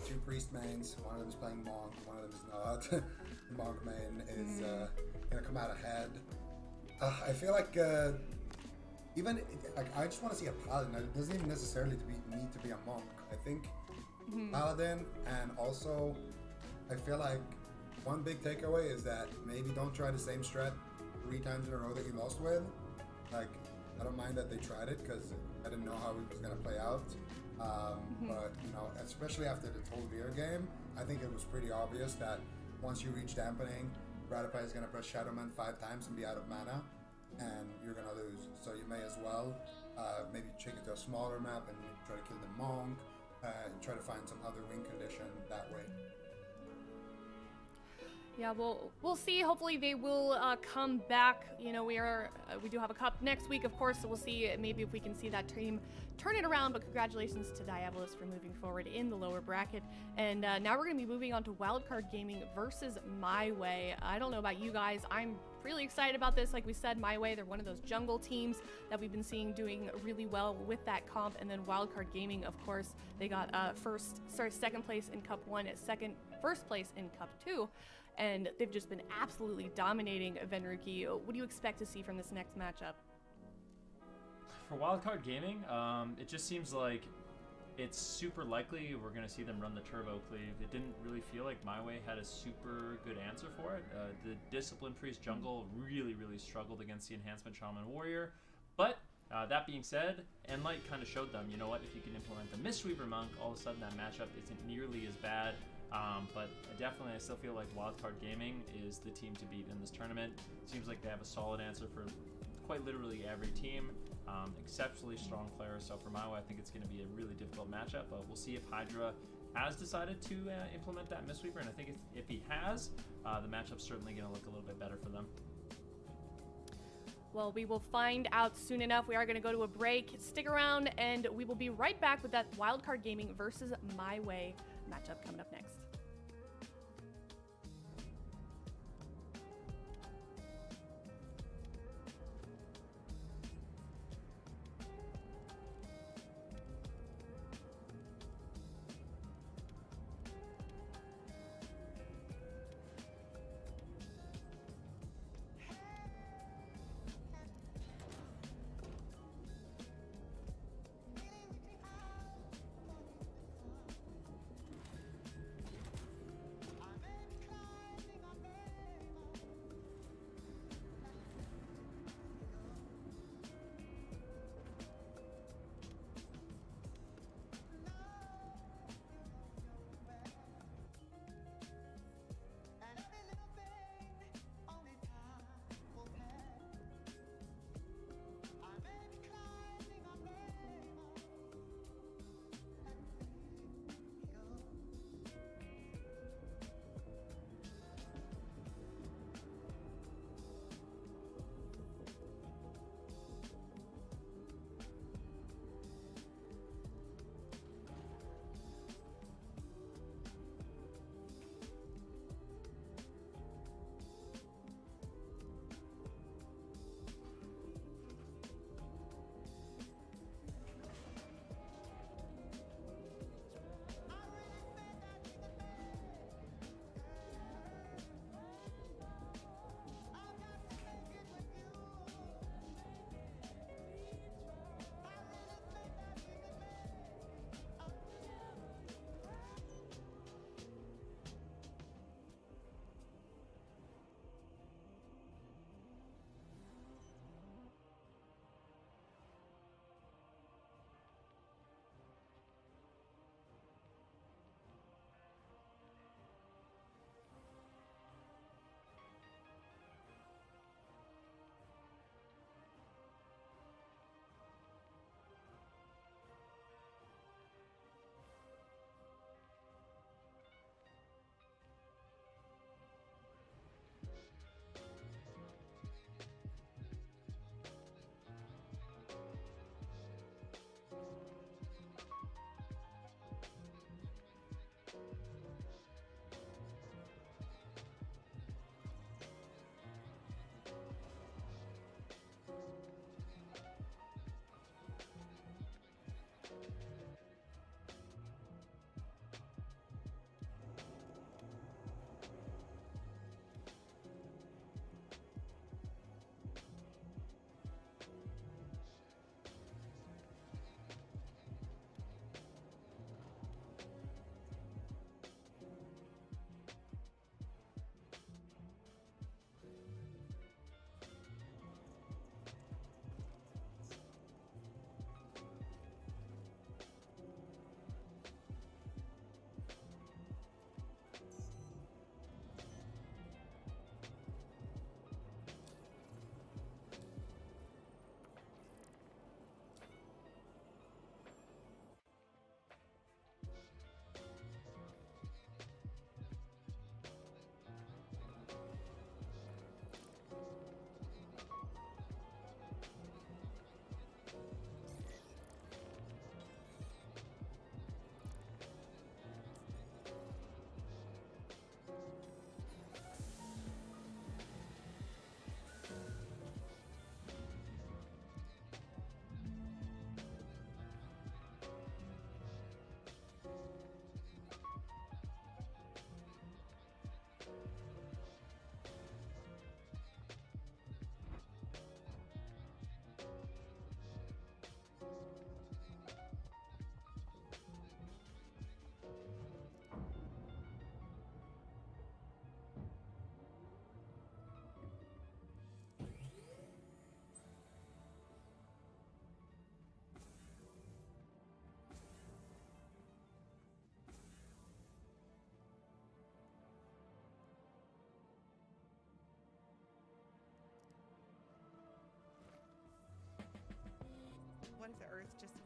two priest mains. One of them is playing monk, one of them is not. The monk main is gonna come out ahead. I feel like even like I just want to see a paladin. It doesn't even necessarily need to be a monk. I think paladin, and also I feel like one big takeaway is that maybe don't try the same strat 3 times in a row that you lost with. Like, I don't mind that they tried it because I didn't know how it was gonna play out. But you know, especially after the Tol'Vir game, I think it was pretty obvious that once you reach dampening, Rattapie is gonna press Shadow Man 5 times and be out of mana, and you're gonna lose. So you may as well maybe check it to a smaller map and try to kill the monk, and try to find some other win condition that way. Yeah, we'll see. Hopefully they will come back. You know, we do have a cup next week, of course, so we'll see maybe if we can see that team turn it around. But congratulations to Diabolus for moving forward in the lower bracket. And now we're going to be moving on to Wildcard Gaming versus My Way. I don't know about you guys. I'm really excited about this. Like we said, My Way, they're one of those jungle teams that we've been seeing doing really well with that comp. And then Wildcard Gaming, of course, they got second place in Cup 1, first place in Cup 2. And they've just been absolutely dominating Venruki. What do you expect to see from this next matchup? For Wildcard Gaming, it just seems like it's super likely we're going to see them run the Turbo Cleave. It didn't really feel like My Way had a super good answer for it. The Discipline Priest jungle really struggled against the Enhancement Shaman Warrior. But that being said, Enlight kind of showed them, you know what, if you can implement the Mistweaver Monk, all of a sudden that matchup isn't nearly as bad. But definitely I still feel like Wildcard Gaming is the team to beat in this tournament. Seems like they have a solid answer for quite literally every team. Exceptionally strong players, so for My Way I think it's going to be a really difficult matchup, but we'll see if Hydra has decided to implement that Mistweaver, and I think if he has, the matchup's certainly going to look a little bit better for them. Well, we will find out soon enough. We are going to go to a break. Stick around, and we will be right back with that Wildcard Gaming versus My Way matchup coming up next.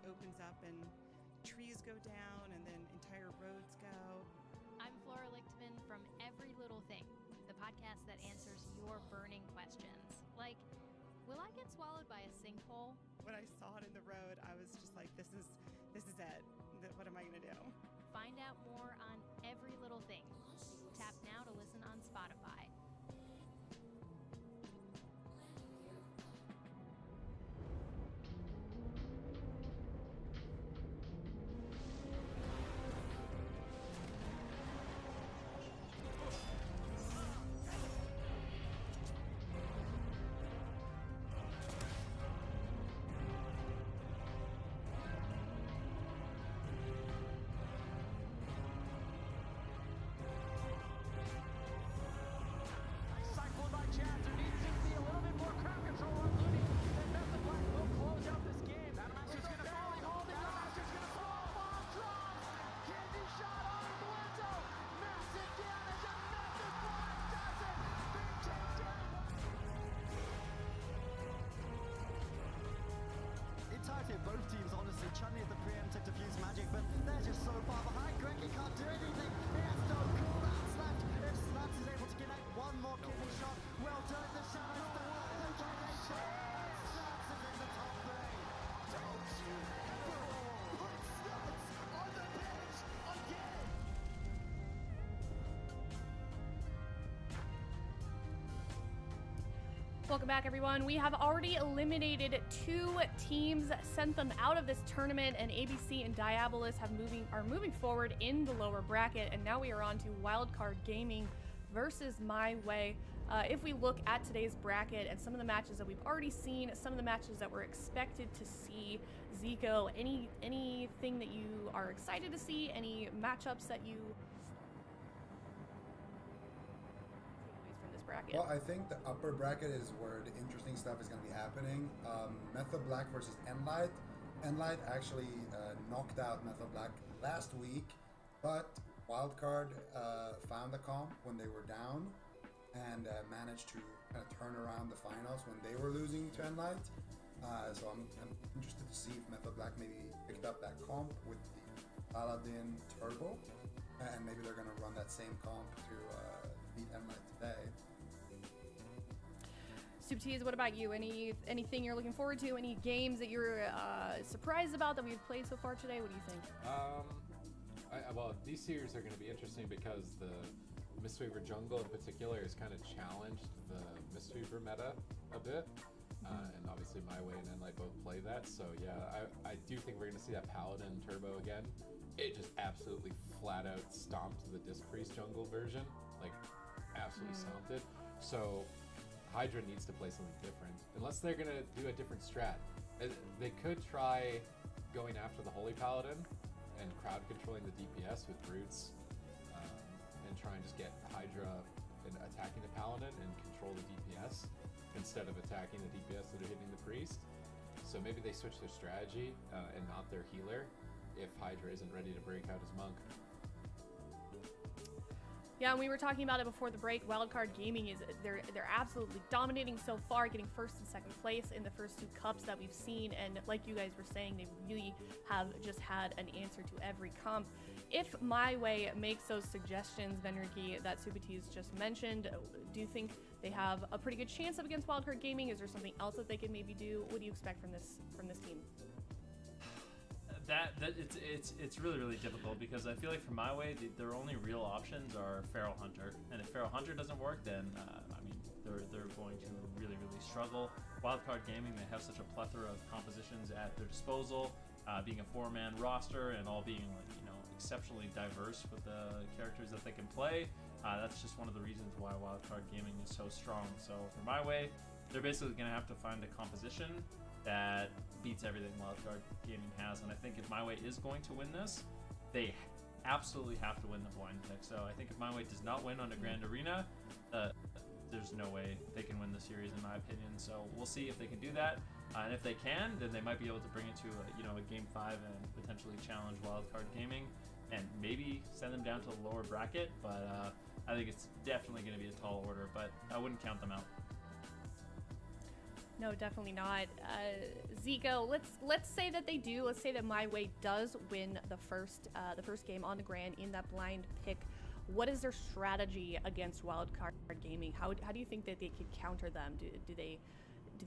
opens up and trees go down and then entire roads go. I'm Flora Lichtman from Every Little Thing, the podcast that answers your burning questions. Like, will I get swallowed by a sinkhole? When I saw it in the road, I was just like, this is it. What am I going to do? Find out more on Every Little Thing. Tap now to listen on Spotify. Both teams honestly Chun-Li at the preemptive diffuse magic, but they're just so far behind. Greggy can't do anything. He has no cooldowns left. If Snaps is able to connect one more kidney shot, well done. The Shadow Star. The kidney shot. Snaps is in the top three. Don't you ever put Snaps on the pitch again. Welcome back, everyone. We have already eliminated 2 teams, sent them out of this tournament, and ABC and Diabolus are moving forward in the lower bracket, and now we are on to Wildcard Gaming versus My Way. If we look at today's bracket and some of the matches that we've already seen, some of the matches that we're expected to see, Zico, anything that you are excited to see, any matchups that you from this bracket? Well, I think the upper bracket is where the interesting stuff is going to be happening. Method Black versus Enlight. Enlight actually knocked out Method Black last week, but Wildcard found the comp when they were down and managed to kind of turn around the finals when they were losing to Enlight. So I'm interested to see if Method Black maybe picked up that comp with the Paladin Turbo, and maybe they're going to run that same comp to beat Enlight today. Super Tease, what about you? Anything you're looking forward to? Any games that you're surprised about that we've played so far today? What do you think? Well, these series are going to be interesting because the Mistweaver jungle in particular has kind of challenged the Mistweaver meta a bit. And obviously My Way and Enlight both play that. So yeah, I do think we're going to see that Paladin Turbo again. It just absolutely flat out stomped the Disc Priest jungle version. Like, absolutely stomped it. So Hydra needs to play something different. Unless they're going to do a different strat. They could try going after the Holy Paladin and crowd controlling the DPS with Brutes, and try and just get Hydra and attacking the Paladin and control the DPS instead of attacking the DPS that are hitting the Priest. So maybe they switch their strategy and not their healer if Hydra isn't ready to break out his monk. Yeah, and we were talking about it before the break. Wildcard Gaming they're absolutely dominating so far, getting first and second place in the first 2 cups that we've seen. And like you guys were saying, they really have just had an answer to every comp. If My Way makes those suggestions, Venriki, that Subati's just mentioned, do you think they have a pretty good chance up against Wildcard Gaming? Is there something else that they could maybe do? What do you expect from this team? It's really difficult because I feel like for My Way, their only real options are Feral Hunter, and if Feral Hunter doesn't work, then I mean they're going to really struggle. Wildcard Gaming, they have such a plethora of compositions at their disposal, being a 4-man roster and all being exceptionally diverse with the characters that they can play. That's just one of the reasons why Wildcard Gaming is so strong. So for My Way, they're basically going to have to find a composition that beats everything Wildcard Gaming has, and I think if My Way is going to win this, they absolutely have to win the blind pick. So I think if My Way does not win on a Grand Arena, there's no way they can win the series in my opinion. So we'll see if they can do that, and if they can, then they might be able to bring it to a Game 5 and potentially challenge Wildcard Gaming and maybe send them down to the lower bracket. But I think it's definitely going to be a tall order, but I wouldn't count them out. No, definitely not. Zico, let's say that they do. Let's say that My Way does win the first game on the Grand in that blind pick. What is their strategy against Wildcard Gaming? How do you think that they could counter them? Do they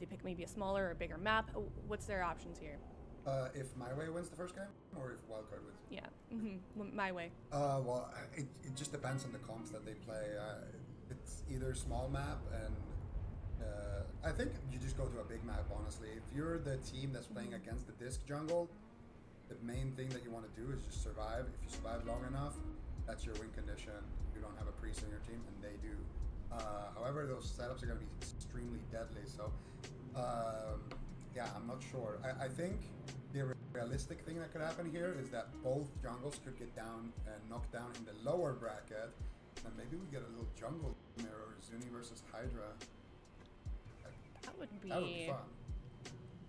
pick maybe a smaller or bigger map? What's their options here? If My Way wins the first game, or if Wildcard wins? Yeah, My Way. Well, it just depends on the comps that they play. It's either small map and I think you just go to a big map, honestly. If you're the team that's playing against the disc jungle, the main thing that you want to do is just survive. If you survive long enough, that's your win condition. You don't have a priest on your team, and they do. However, those setups are going to be extremely deadly. So, yeah, I'm not sure. I think the realistic thing that could happen here is that both jungles could get down and knocked down in the lower bracket, and maybe we get a little jungle mirror, Zuni versus Hydra. That would be fun.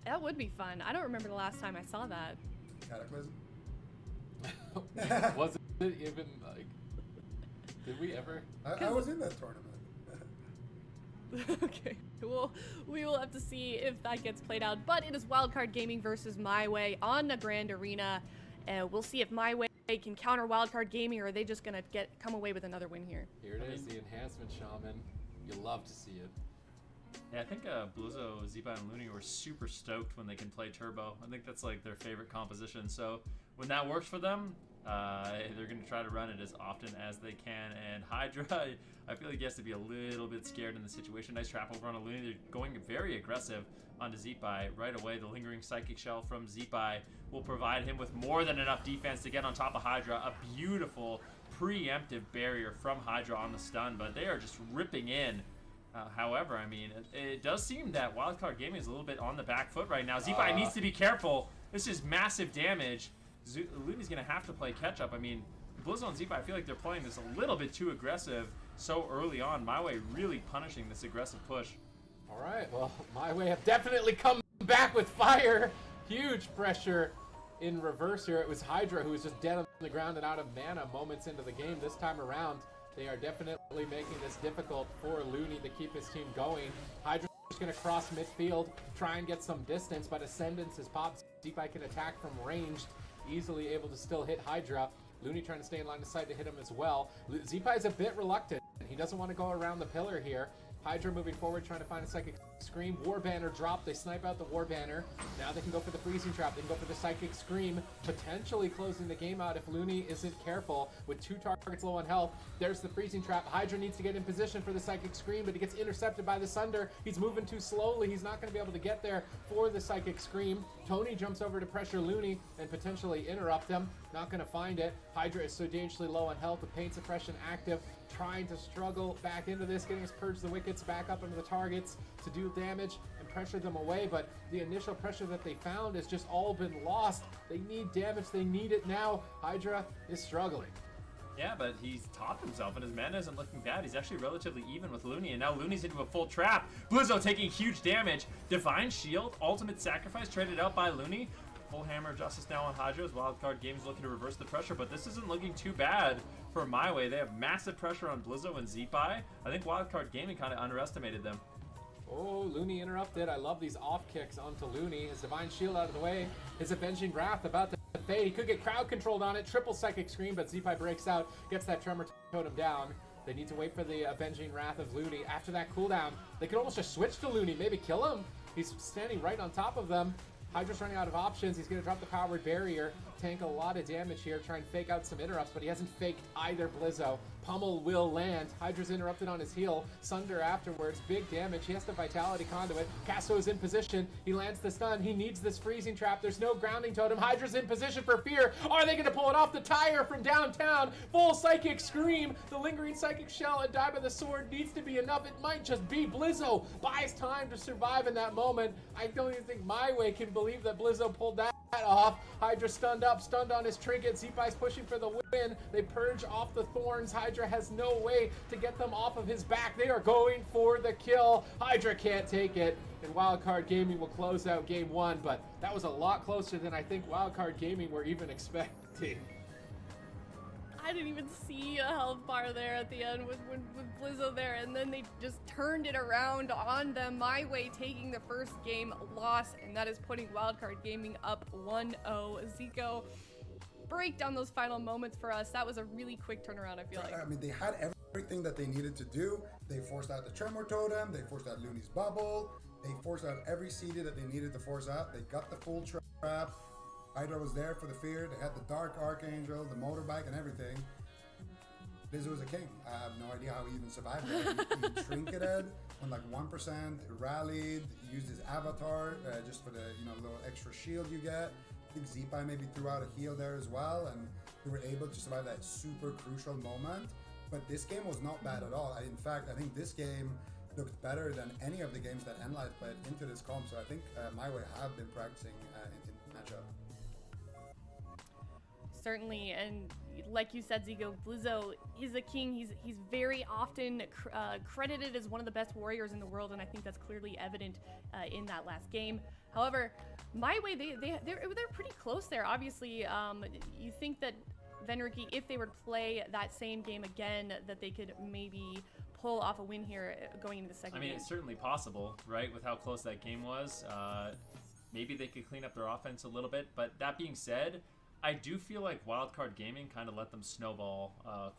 That would be fun. I don't remember the last time I saw that. Cataclysm? Was it even like? Did we ever? I was in that tournament. Okay, well, we will have to see if that gets played out. But it is Wildcard Gaming versus My Way on the Grand Arena. We'll see if My Way can counter Wildcard Gaming, or are they just gonna come away with another win here? Here it is, the enhancement shaman. You love to see it. Yeah, I think Blizzo, Zeepai, and Looney were super stoked when they can play Turbo. I think that's like their favorite composition. So when that works for them, they're going to try to run it as often as they can. And Hydra, I feel like he has to be a little bit scared in the situation. Nice trap over on a Looney. They're going very aggressive onto Zeepai right away. The lingering Psychic Shell from Zeepai will provide him with more than enough defense to get on top of Hydra. A beautiful preemptive barrier from Hydra on the stun, but they are just ripping in. However, I mean, it does seem that Wildcard Gaming is a little bit on the back foot right now. Zeepai needs to be careful. This is massive damage. Looney's going to have to play catch-up. I mean, Blizzo and Zeepai, I feel like they're playing this a little bit too aggressive so early on. My Way really punishing this aggressive push. All right, well, My Way have definitely come back with fire. Huge pressure in reverse here. It was Hydra who was just dead on the ground and out of mana moments into the game. This time around, they are definitely making this difficult for Looney to keep his team going. Hydra's going to cross midfield, try and get some distance, but Ascendance is popped. Zeepai can attack from ranged, easily able to still hit Hydra. Looney trying to stay in line of sight to hit him as well. Zeepai is a bit reluctant. He doesn't want to go around the pillar here. Hydra moving forward, trying to find a Psychic Scream. War Banner drop. They snipe out the War Banner. Now they can go for the Freezing Trap. They can go for the Psychic Scream, potentially closing the game out if Looney isn't careful. With 2 targets low on health, there's the Freezing Trap. Hydra needs to get in position for the Psychic Scream, but he gets intercepted by the Sunder. He's moving too slowly. He's not going to be able to get there for the Psychic Scream. Tony jumps over to pressure Looney and potentially interrupt him. Not going to find it. Hydra is so dangerously low on health with Pain Suppression active, trying to struggle back into this, getting us Purge the Wickets back up into the targets to do damage and pressure them away, but the initial pressure that they found has just all been lost. They need damage, they need it now. Hydra is struggling. Yeah, but he's topped himself, and his mana isn't looking bad. He's actually relatively even with Looney, and now Looney's into a full trap. Blizzo taking huge damage. Divine Shield, Ultimate Sacrifice traded out by Looney. Full Hammer of Justice now on Hydra's. Wildcard Games looking to reverse the pressure, but this isn't looking too bad for My Way. They have massive pressure on Blizzo and Zeepai. I think Wildcard Gaming kind of underestimated them. Oh, Looney interrupted. I love these off kicks onto Looney. His Divine Shield out of the way. His Avenging Wrath about to fade. He could get crowd controlled on it. Triple Psychic Scream, but Zeepai breaks out, gets that Tremor Totem down. They need to wait for the Avenging Wrath of Looney. After that cooldown, they could almost just switch to Looney, maybe kill him. He's standing right on top of them. Hydra's running out of options. He's going to drop the Powered Barrier, tank a lot of damage here, try and fake out some interrupts, but he hasn't faked either Blizzo. Pummel will land. Hydra's interrupted on his heel. Sunder afterwards. Big damage. He has the Vitality Conduit. Casso is in position. He lands the stun. He needs this Freezing Trap. There's no Grounding Totem. Hydra's in position for Fear. Are they going to pull it off? The tire from downtown. Full Psychic Scream. The Lingering Psychic Shell and Die by the Sword needs to be enough. It might just be. Blizzo buys time to survive in that moment. I don't even think My Way can believe that Blizzo pulled that off. Hydra stunned up, stunned on his trinket. Zeepai's pushing for the win. They purge off the thorns. Hydra has no way to get them off of his back. They are going for the kill. Hydra can't take it, and Wildcard Gaming will close out game 1, but that was a lot closer than I think Wildcard Gaming were even expecting. I didn't even see a health bar there at the end with Blizzo there, and then they just turned it around on them. My Way taking the first game loss, and that is putting Wildcard Gaming up 1-0. Zico, break down those final moments for us. That was a really quick turnaround, I feel like. I mean, they had everything that they needed to do. They forced out the Tremor Totem, they forced out Looney's Bubble, they forced out every CD that they needed to force out. They got the full trap. Hydra was there for the fear. They had the Dark Archangel, the motorbike, and everything. Blizzo was a king. I have no idea how he even survived that. He trinketed on like 1%, rallied, used his avatar just for the little extra shield you get. I think Zeepai maybe threw out a heal there as well, and we were able to survive that super crucial moment. But this game was not bad at all. In fact, I think this game looked better than any of the games that Enlight played into this comp. So I think My Way have been practicing in matchup. Certainly, and like you said, Zico, Blizzo is a king. He's very often credited as one of the best warriors in the world, and I think that's clearly evident in that last game. However, My Way, they're pretty close there. Obviously, you think that Venriki, if they were to play that same game again, that they could maybe pull off a win here going into the second game. It's certainly possible, right? With how close that game was, maybe they could clean up their offense a little bit. But that being said, I do feel like Wildcard Gaming kind of let them snowball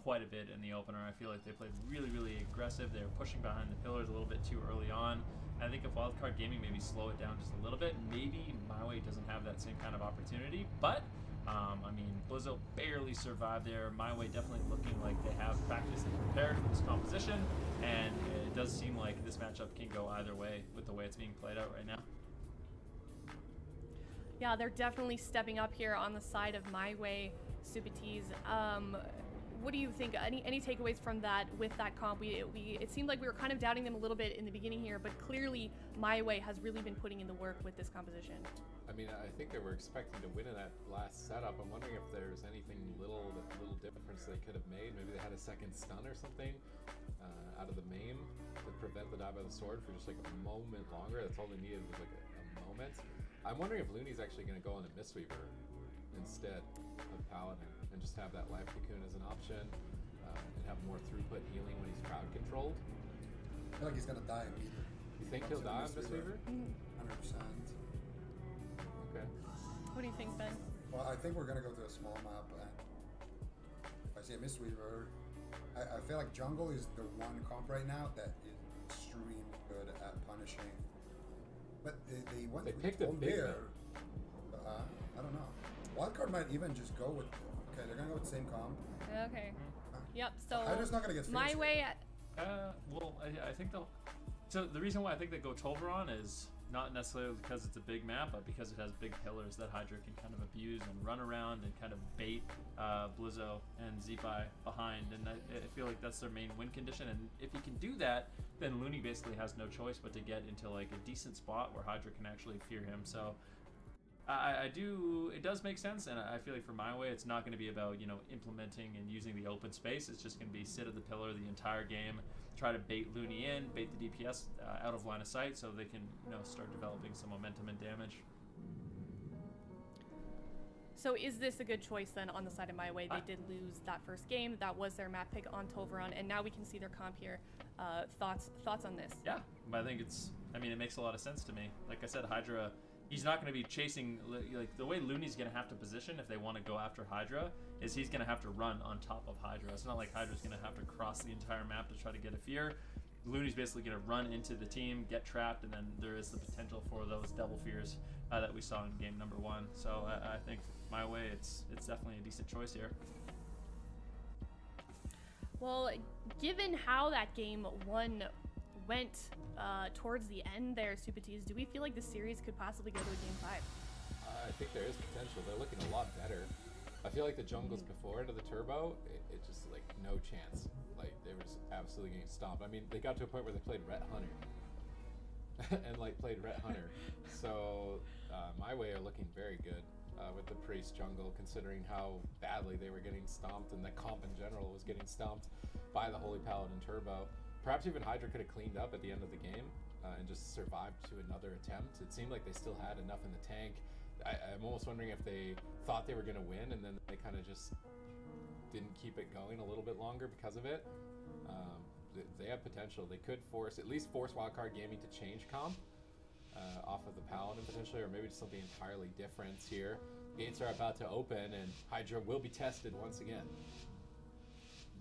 quite a bit in the opener. I feel like they played really, really aggressive. They were pushing behind the pillars a little bit too early on. I think if Wildcard Gaming maybe slow it down just a little bit, maybe My Way doesn't have that same kind of opportunity. But, Blizzo barely survived there. My Way definitely looking like they have practiced and prepared for this composition. And it does seem like this matchup can go either way with the way it's being played out right now. Yeah, they're definitely stepping up here on the side of My Way, Supatees. What do you think? Any takeaways from that with that comp? It seemed like we were kind of doubting them a little bit in the beginning here, but clearly My Way has really been putting in the work with this composition. I mean, I think they were expecting to win in that last setup. I'm wondering if there's anything little difference they could have made. Maybe they had a second stun or something out of the main to prevent the die by the sword for just like a moment longer. That's all they needed was like a moment. I'm wondering if Looney's actually going to go on a Mistweaver instead of Paladin and just have that Life Cocoon as an option and have more throughput healing when he's crowd controlled. I feel like he's going to die immediately. You think he'll die on Mistweaver? 100%. Okay. What do you think, Ben? Well, I think we're going to go to a small map, and if I see a Mistweaver, I feel like jungle is the one comp right now that is extremely good at punishing. But they picked a big there. I don't know. Wildcard might even just go with. Okay, they're gonna go with the same comp. Okay. Yep. So Hydra's not gonna get My finished. Way. I think they'll. So the reason why I think they go Tolvaron is not necessarily because it's a big map, but because it has big pillars that Hydra can kind of abuse and run around and kind of bait Blizzo and Zeepai behind. And I feel like that's their main win condition. And if he can do that, then Looney basically has no choice but to get into like a decent spot where Hydra can actually fear him. So it does make sense, and I feel like for My Way, it's not going to be about, implementing and using the open space. It's just going to be sit at the pillar the entire game, try to bait Looney in, bait the DPS out of line of sight so they can, start developing some momentum and damage. So is this a good choice then on the side of My Way? They did lose that first game. That was their map pick on Tolvaron, and now we can see their comp here. Thoughts on this? Yeah, but I think it makes a lot of sense to me. Like I said, Hydra, he's not going to be chasing, like the way Looney's going to have to position if they want to go after Hydra is he's going to have to run on top of Hydra. It's not like Hydra's going to have to cross the entire map to try to get a fear. Looney's basically going to run into the team, get trapped, and then there is the potential for those double fears that we saw in game number 1. So I think My Way, it's definitely a decent choice here. Well, given how that game 1 went towards the end there, Supatees, do we feel like the series could possibly go to a game 5? I think there is potential. They're looking a lot better. I feel like the jungles before into the turbo, it just like no chance. Like they were just absolutely getting stomped. I mean, they got to a point where they played Ret Hunter and played Ret Hunter. So My Way are looking very good with the Priest jungle, considering how badly they were getting stomped and the comp in general was getting stomped by the Holy Paladin turbo. Perhaps even Hydra could have cleaned up at the end of the game and just survived to another attempt. It seemed like they still had enough in the tank. I'm almost wondering if they thought they were going to win and then they kind of just didn't keep keep it going a little bit longer because of it. They have potential. They could at least force Wildcard Gaming to change comp off of the Paladin potentially, or maybe just something entirely different here. Gates are about to open, and Hydra will be tested once again.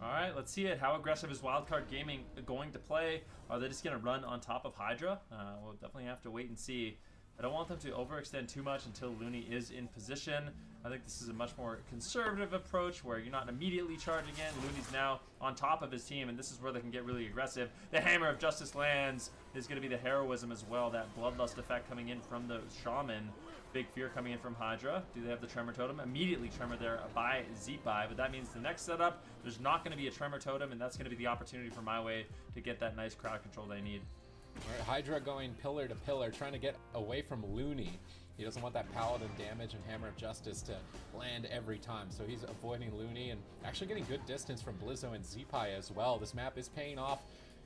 All right, let's see it. How aggressive is Wildcard Gaming going to play? Are they just going to run on top of Hydra? We'll definitely have to wait and see. I don't want them to overextend too much until Looney is in position. I think this is a much more conservative approach where you're not immediately charging in. Looney's now on top of his team, and this is where they can get really aggressive. The Hammer of Justice lands. Is going to be the heroism as well, that bloodlust effect coming in from the Shaman. Big fear coming in from Hydra. Do they have the Tremor Totem? Immediately Tremor there by Zeepai, but that means the next setup, there's not going to be a Tremor Totem, and that's going to be the opportunity for My Way to get that nice crowd control they need. All right, Hydra going pillar to pillar, trying to get away from Looney. He doesn't want that Paladin damage and Hammer of Justice to land every time, so he's avoiding Looney and actually getting good distance from Blizzo and Zeepai as well. This map is paying off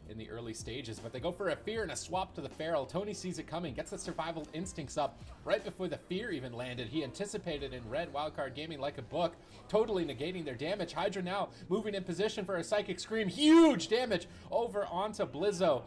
in the early stages, but they go for a fear and a swap to the Feral. Tony sees it coming, gets the survival instincts up right before the fear even landed. He anticipated and read Wildcard Gaming like a book, totally negating their damage. Hydra now moving in position for a Psychic Scream. Huge damage over onto Blizzo.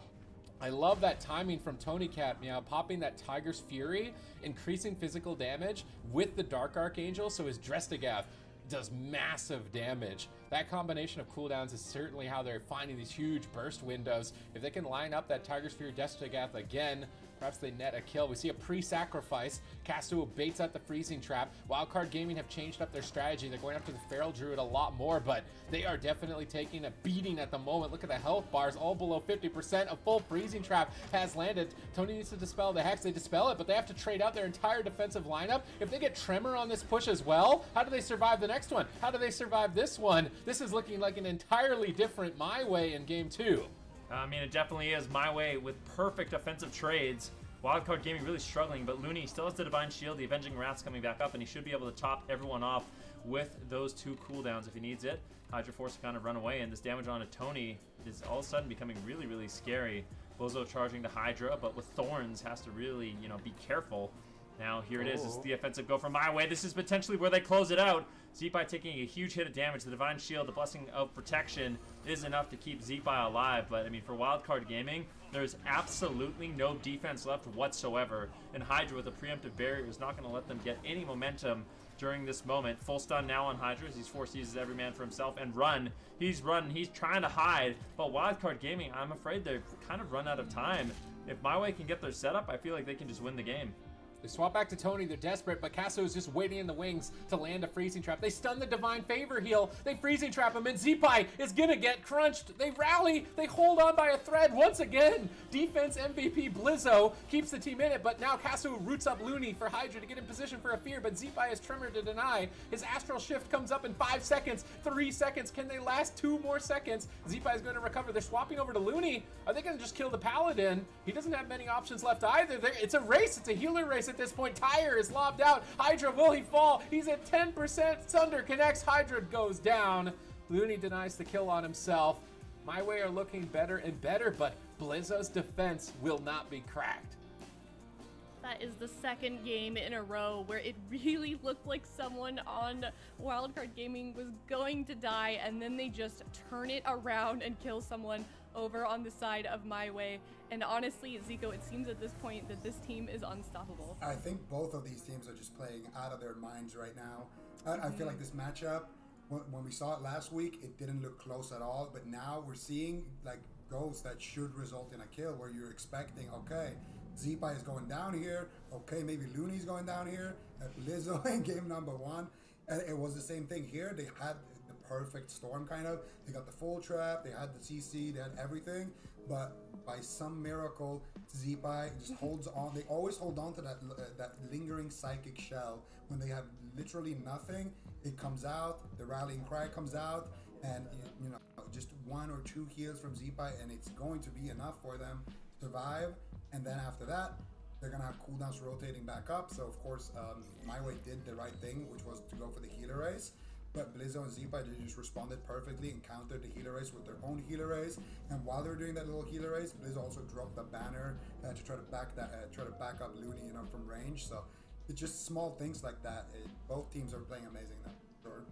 I love that timing from Tony Cat, popping that Tiger's Fury, increasing physical damage with the Dark Archangel, so his Drestagath does massive damage. That combination of cooldowns is certainly how they're finding these huge burst windows. If they can line up that Tiger's Fury Drestagath again, perhaps they net a kill. We see a pre-sacrifice. Kazuo baits out the freezing trap. Wildcard Gaming have changed up their strategy. They're going after the Feral Druid a lot more, but they are definitely taking a beating at the moment. Look at the health bars, all below 50%. A full freezing trap has landed. Tony needs to dispel the Hex. They dispel it, but they have to trade out their entire defensive lineup. If they get Tremor on this push as well, how do they survive the next one? How do they survive this one? This is looking like an entirely different My Way in game 2. I mean, it definitely is My Way with perfect offensive trades. Wildcard Gaming really struggling, but Looney still has the Divine Shield. The Avenging Wrath's coming back up, and he should be able to top everyone off with those 2 cooldowns if he needs it. Hydra forced to kind of run away, and this damage on a Tony is all of a sudden becoming really, really scary. Bozo charging to Hydra, but with Thorns has to really, be careful. Now, here it is. This is the offensive go from My Way. This is potentially where they close it out. Zeepai taking a huge hit of damage. The Divine Shield, the Blessing of Protection, is enough to keep Zeepai alive. But, I mean, for Wildcard Gaming, there's absolutely no defense left whatsoever. And Hydra with a preemptive barrier is not going to let them get any momentum during this moment. Full stun now on Hydra as he's forced to use every man for himself and run. He's trying to hide. But Wildcard Gaming, I'm afraid they've kind of run out of time. If My Way can get their setup, I feel like they can just win the game. They swap back to Tony, they're desperate, but Kazuo is just waiting in the wings to land a freezing trap. They stun the Divine Favor heal, they freezing trap him, and Zeepai is gonna get crunched. They rally, they hold on by a thread once again. Defense MVP Blizzo keeps the team in it, but now Kazuo roots up Looney for Hydra to get in position for a fear, but Zeepai has Tremor to deny. His Astral Shift comes up in 5 seconds, 3 seconds. Can they last 2 more seconds? Zeepai is going to recover. They're swapping over to Looney. Are they gonna just kill the Paladin? He doesn't have many options left either. It's a race, it's a healer race at this point. Tyre is lobbed out. Hydra, will he fall? He's at 10%. Thunder connects. Hydra goes down. Looney denies the kill on himself. My Way are looking better and better, but Blizzo's defense will not be cracked. That is the second game in a row where it really looked like someone on Wildcard Gaming was going to die, and then they just turn it around and kill someone over on the side of My Way. And honestly, Zico, it seems at this point that this team is unstoppable. I think both of these teams are just playing out of their minds right now. I feel like this matchup, when we saw it last week, it didn't look close at all. But now we're seeing like goals that should result in a kill, where you're expecting, okay, Zeepai is going down here. Okay, maybe Looney's going down here. Blizzo in game number 1. And it was the same thing here. They had the perfect storm, kind of. They got the full trap. They had the CC. They had everything. But by some miracle, Zeepai just holds on. They always hold on to that lingering psychic shell. When they have literally nothing, it comes out. The rallying cry comes out, and just 1 or 2 heals from Zeepai, and it's going to be enough for them to survive. And then after that, they're gonna have cooldowns rotating back up. So of course, My Way did the right thing, which was to go for the healer race. But Blizzo and Zeepai, they just responded perfectly and countered the healer race with their own healer race. And while they're doing that little healer race, Blizzo also dropped the banner to try to back up Looney, from range. So it's just small things like that. Both teams are playing amazing now. Sure.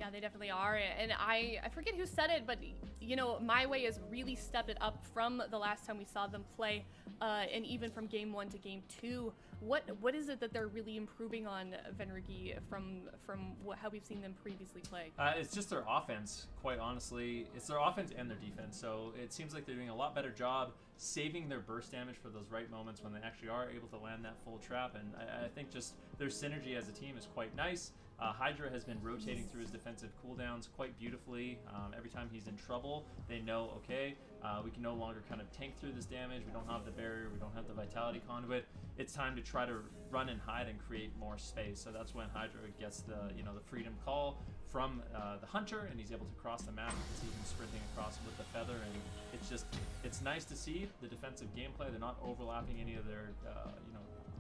Yeah, they definitely are. And I forget who said it, but, you know, My Way has really stepped it up from the last time we saw them play, and even from game 1 to game 2. What is it that they're really improving on, Venrigi, from how we've seen them previously play? It's just their offense, quite honestly. It's their offense and their defense. So it seems like they're doing a lot better job saving their burst damage for those right moments when they actually are able to land that full trap. And I think just their synergy as a team is quite nice. Hydra has been rotating through his defensive cooldowns quite beautifully. Every time he's in trouble, they know, okay, we can no longer kind of tank through this damage. We don't have the barrier. We don't have the Vitality Conduit. It's time to try to run and hide and create more space. So that's when Hydra gets the freedom call from the Hunter, and he's able to cross the map. You can see him sprinting across with the Feather, and it's nice to see the defensive gameplay. They're not overlapping any of their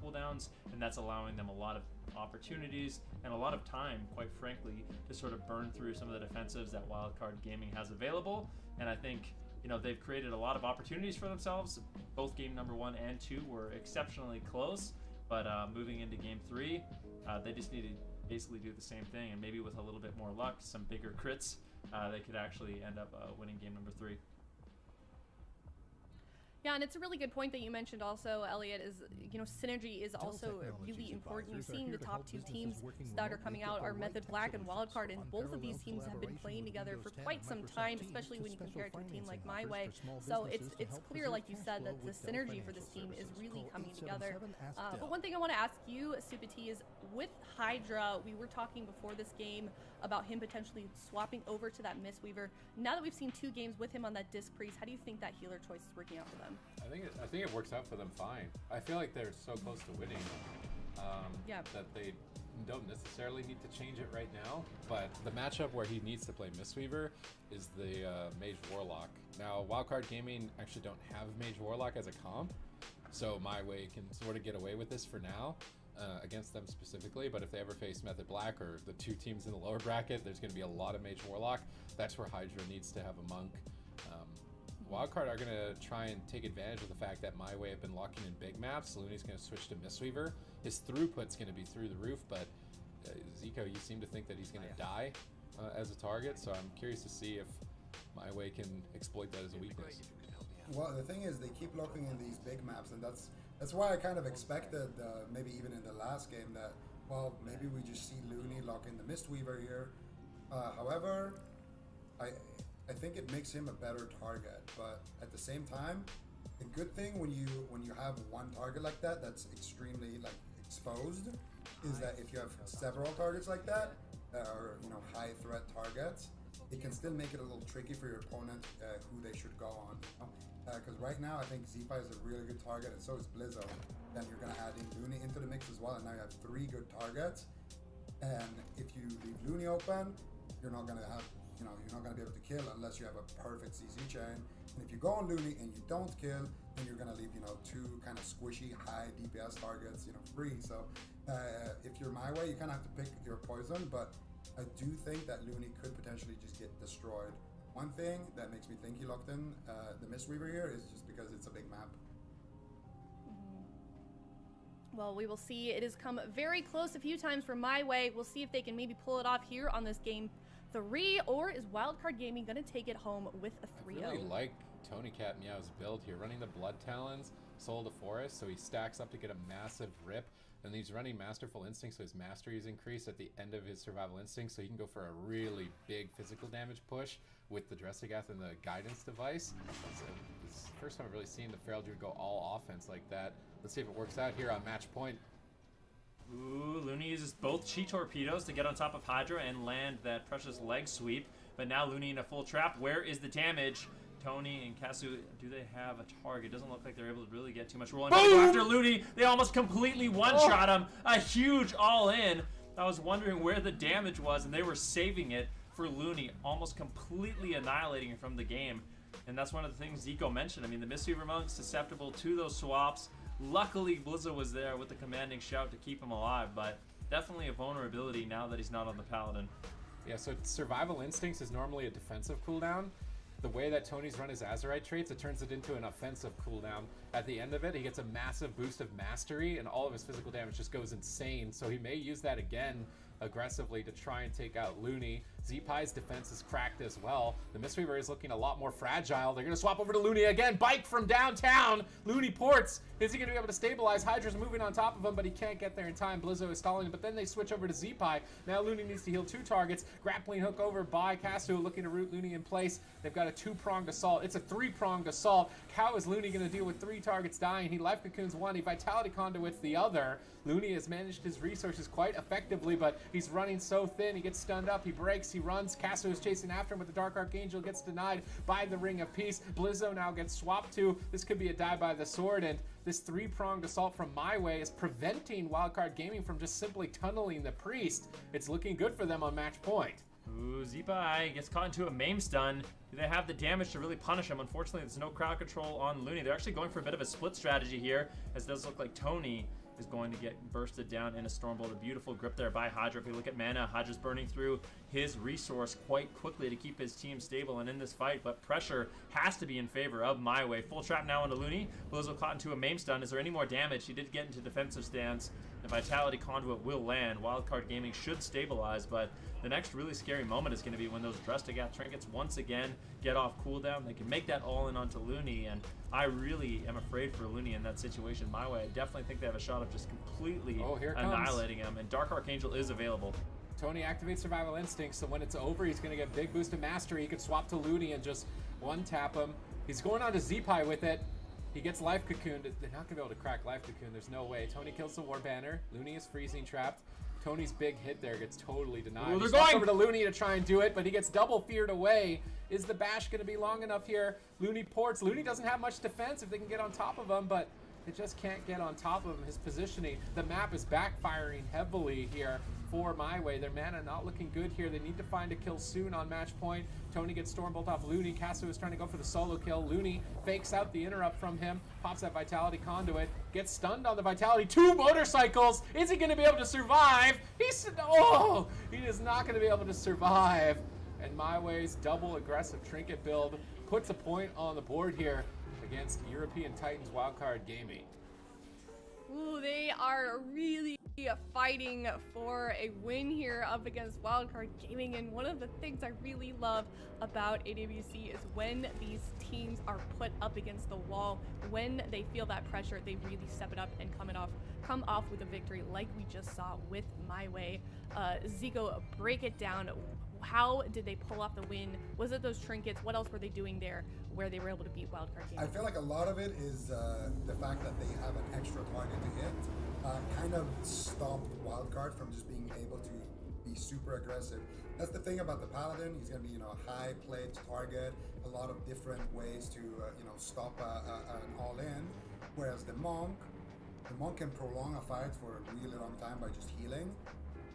cooldowns, and that's allowing them a lot of opportunities and a lot of time, quite frankly, to sort of burn through some of the defensives that Wildcard Gaming has available. And I think they've created a lot of opportunities for themselves. Both game number 1 and 2 were exceptionally close, but moving into game 3, they just need to basically do the same thing, and maybe with a little bit more luck, some bigger crits, they could actually end up winning game number 3. Yeah, and it's a really good point that you mentioned also, Elliot, is, synergy is also really important. You're seeing the top 2 teams that are coming out are Method Black and Wildcard, and both of these teams have been playing together for quite some time, especially when you compare it to a team like My Way. So it's clear, like you said, that the synergy for this team is really coming together. But one thing I want to ask you, Subati, is with Hydra, we were talking before this game about him potentially swapping over to that Mistweaver. Now that we've seen 2 games with him on that Disc Priest, how do you think that healer choice is working out for them? I think it works out for them fine. I feel like they're so close to winning that they don't necessarily need to change it right now. But the matchup where he needs to play Mistweaver is the Mage Warlock. Now, Wildcard Gaming actually don't have Mage Warlock as a comp, so My Way can sort of get away with this for now. Against them specifically, but if they ever face Method Black or the 2 teams in the lower bracket, there's going to be a lot of Mage Warlock. That's where Hydra needs to have a Monk. Wildcard are going to try and take advantage of the fact that My Way have been locking in big maps. Looney's going to switch to Mistweaver. His throughput's going to be through the roof, but Zico, you seem to think that he's going to die as a target, so I'm curious to see if My Way can exploit that as a weakness. Well, the thing is, they keep locking in these big maps, and that's why I kind of expected, maybe even in the last game, that, well, maybe we just see Looney lock in the Mistweaver here. However, I think it makes him a better target, but at the same time, a good thing when you have one target like that that's extremely exposed is that if you have several targets like that are high threat targets, it can still make it a little tricky for your opponent who they should go on. Because right now I think Zipa is a really good target, and so is Blizzo. Then you're gonna add in Looney into the mix as well, and now you have 3 good targets. And if you leave Looney open, you're not gonna have, you're not gonna be able to kill unless you have a perfect CC chain. And if you go on Looney and you don't kill, then you're gonna leave 2 kind of squishy high DPS targets free. So if you're My Way, you kind of have to pick your poison, but I do think that Looney could potentially just get destroyed. One thing that makes me think he locked in the Mistweaver here is just because it's a big map. Well, we will see. It has come very close a few times for My Way. We'll see if they can maybe pull it off here on this game 3, or is Wildcard Gaming going to take it home with a 3-0? I really like Tony Cat Meow's build here, running the Blood Talons, Soul of the Forest, so he stacks up to get a massive rip. And he's running Masterful Instinct, so his mastery is increased at the end of his Survival Instinct, so he can go for a really big physical damage push with the Dressigath and the Guidance device. So this is the first time I've really seen the Feral Druid go all offense like that. Let's see if it works out here on match point. Ooh, Looney uses both Chi Torpedoes to get on top of Hydra and land that precious leg sweep. But now Looney in a full trap. Where is the damage? Tony and Kasu, do they have a target? Doesn't look like they're able to really get too much rolling. After Looney, they almost completely one-shot him. A huge all-in. I was wondering where the damage was, and they were saving it for Looney, almost completely annihilating him from the game. And that's one of the things Zico mentioned. I mean, the Mistweaver Monk's susceptible to those swaps. Luckily, Blizzo was there with the commanding shout to keep him alive, but definitely a vulnerability now that he's not on the Paladin. Yeah, so Survival Instincts is normally a defensive cooldown. The way that Tony's run his Azerite traits, it turns it into an offensive cooldown. At the end of it, he gets a massive boost of mastery, and all of his physical damage just goes insane. So he may use that again aggressively to try and take out Looney. Z-Pie's defense is cracked as well. The Mistweaver is looking a lot more fragile. They're going to swap over to Looney again. Bike from downtown. Looney ports. Is he going to be able to stabilize? Hydra's moving on top of him, but he can't get there in time. Blizzo is stalling, but then they switch over to Z-Pie. Now Looney needs to heal 2 targets. Grappling hook over by Casu, looking to root Looney in place. They've got a 2-pronged assault. It's a 3-pronged assault. How is Looney going to deal with 3 targets dying? He life cocoons 1. He vitality conduits the other. Looney has managed his resources quite effectively, but he's running so thin. He gets stunned up. He breaks. He runs. Casu is chasing after him, but the Dark Archangel gets denied by the Ring of Peace. Blizzo now gets swapped to. This could be a die by the sword, and this 3-pronged assault from My Way is preventing Wildcard Gaming from just simply tunneling the Priest. It's looking good for them on match point. Ooh, Z-Pie gets caught into a maim stun. Do they have the damage to really punish him? Unfortunately, there's no crowd control on Looney. They're actually going for a bit of a split strategy here, as it does look like Tony is going to get bursted down in a Stormbolt. A beautiful grip there by Hydra. If you look at mana, Hydra's burning through his resource quite quickly to keep his team stable and in this fight, but pressure has to be in favor of My Way. Full trap now onto Looney. Blizzo caught into a maim stun. Is there any more damage? He did get into defensive stance. The Vitality Conduit will land. Wildcard Gaming should stabilize, but the next really scary moment is going to be when those Drestagat trinkets once again get off cooldown. They can make that all in onto Looney, and I really am afraid for Looney in that situation. My Way, I definitely think they have a shot of just completely annihilating him, and Dark Archangel is available. Tony activates Survival Instinct, so when it's over, he's going to get big boost of Mastery. He can swap to Looney and just one-tap him. He's going on to Z-Pie with it. He gets Life Cocooned. They're not going to be able to crack Life Cocoon. There's no way. Tony kills the War Banner. Looney is freezing trapped. Tony's big hit there gets totally denied. Ooh, He swaps over to Looney to try and do it, but he gets double feared away. Is the bash going to be long enough here? Looney ports. Looney doesn't have much defense if they can get on top of him, but they just can't get on top of him. His positioning, the map is backfiring heavily here for My Way. Their mana not looking good here. They need to find a kill soon on match point. Tony gets Stormbolt off Looney. Casu is trying to go for the solo kill. Looney fakes out the interrupt from him, pops that Vitality Conduit, gets stunned on the Vitality. 2 motorcycles! Is he going to be able to survive? He is not going to be able to survive. And My Way's double aggressive trinket build puts a point on the board here against European Titans Wildcard Gaming. Ooh, they are really fighting for a win here up against Wildcard Gaming, and one of the things I really love about AWC is when these teams are put up against the wall, when they feel that pressure, they really step it up and come off with a victory like we just saw with My Way. Zico, break it down. How did they pull off the win? Was it those trinkets? What else were they doing there where they were able to beat Wildcard Gaming? I feel like a lot of it is the fact that they have an extra target to hit. Kind of stopped Wildcard from just being able to be super aggressive. That's the thing about the Paladin. He's going to be, a high pledge target, a lot of different ways to, stop an all-in. Whereas the Monk can prolong a fight for a really long time by just healing.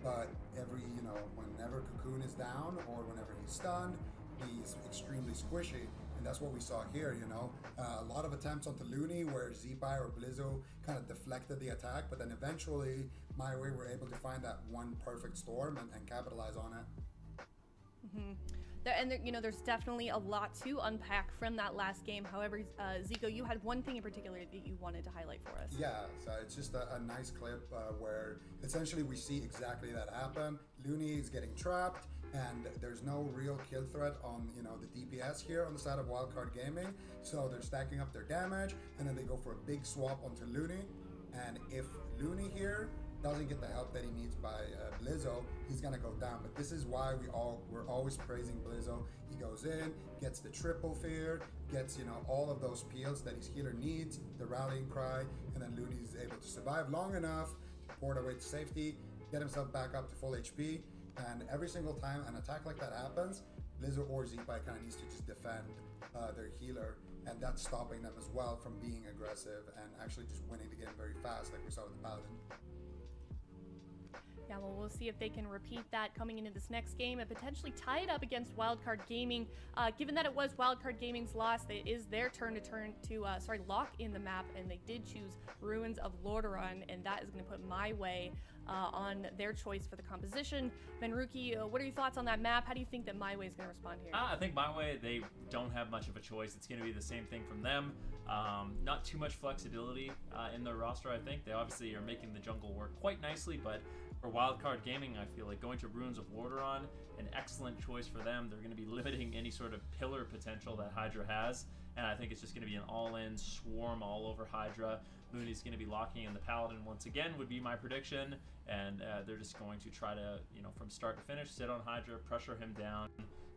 But whenever Cocoon is down or whenever he's stunned, he's extremely squishy. And that's what we saw here, A lot of attempts onto Looney where Z-Pie or Blizzo kind of deflected the attack, but then eventually My Way were able to find that one perfect storm and capitalize on it. Mm-hmm. There's definitely a lot to unpack from that last game. However, Zico, you had one thing in particular that you wanted to highlight for us. Yeah, so it's just a nice clip where essentially we see exactly that happen. Looney is getting trapped, and there's no real kill threat on the DPS here on the side of Wildcard Gaming. So they're stacking up their damage, and then they go for a big swap onto Looney. And if Looney here doesn't get the help that he needs by Blizzo, he's gonna go down. But this is why we're always praising Blizzo. He goes in, gets the triple fear, gets all of those peels that his healer needs, the rallying cry, and then Looney's able to survive long enough to port away to safety, get himself back up to full HP. And every single time an attack like that happens, Blizzo or Z-Pie kind of needs to just defend their healer, and that's stopping them as well from being aggressive and actually just winning the game very fast, like we saw with the Paladin. Yeah, well, we'll see if they can repeat that coming into this next game and potentially tie it up against Wildcard Gaming. Given that it was Wildcard Gaming's loss, it is their turn to lock in the map, and they did choose Ruins of Lordaeron, and that is going to put My Way on their choice for the composition. Menruki, what are your thoughts on that map? How do you think that My Way is going to respond here? I think My Way, they don't have much of a choice. It's going to be the same thing from them. Not too much flexibility in their roster, I think. They obviously are making the jungle work quite nicely, but Wildcard Gaming, I feel like going to Ruins of Lordaeron, an excellent choice for them. They're going to be limiting any sort of pillar potential that Hydra has, and I think it's just going to be an all-in swarm all over Hydra. Looney's going to be locking in the Paladin once again, would be my prediction, and they're just going to try to, from start to finish, sit on Hydra, pressure him down,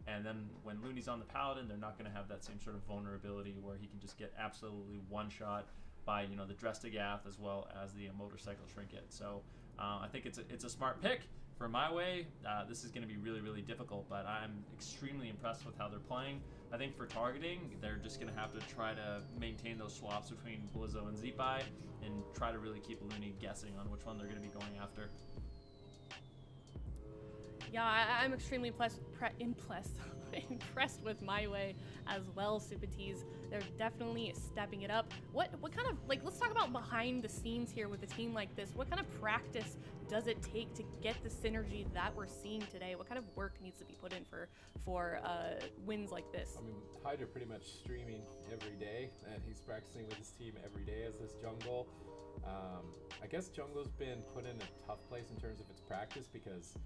and then when Looney's on the Paladin, they're not going to have that same sort of vulnerability where he can just get absolutely one-shot by, the Drestagath as well as the Motorcycle Trinket. So I think it's a smart pick. For my way, this is going to be really, really difficult, but I'm extremely impressed with how they're playing. I think for targeting, they're just going to have to try to maintain those swaps between Blizzo and Zeepai and try to really keep Looney guessing on which one they're going to be going after. Yeah, I'm extremely impressed with My Way as well, Supatees. They're definitely stepping it up. What kind of, let's talk about behind the scenes here with a team like this. What kind of practice does it take to get the synergy that we're seeing today? What kind of work needs to be put in for wins like this? I mean, Hydra pretty much streaming every day, and he's practicing with his team every day as this jungle. I guess jungle's been put in a tough place in terms of its practice because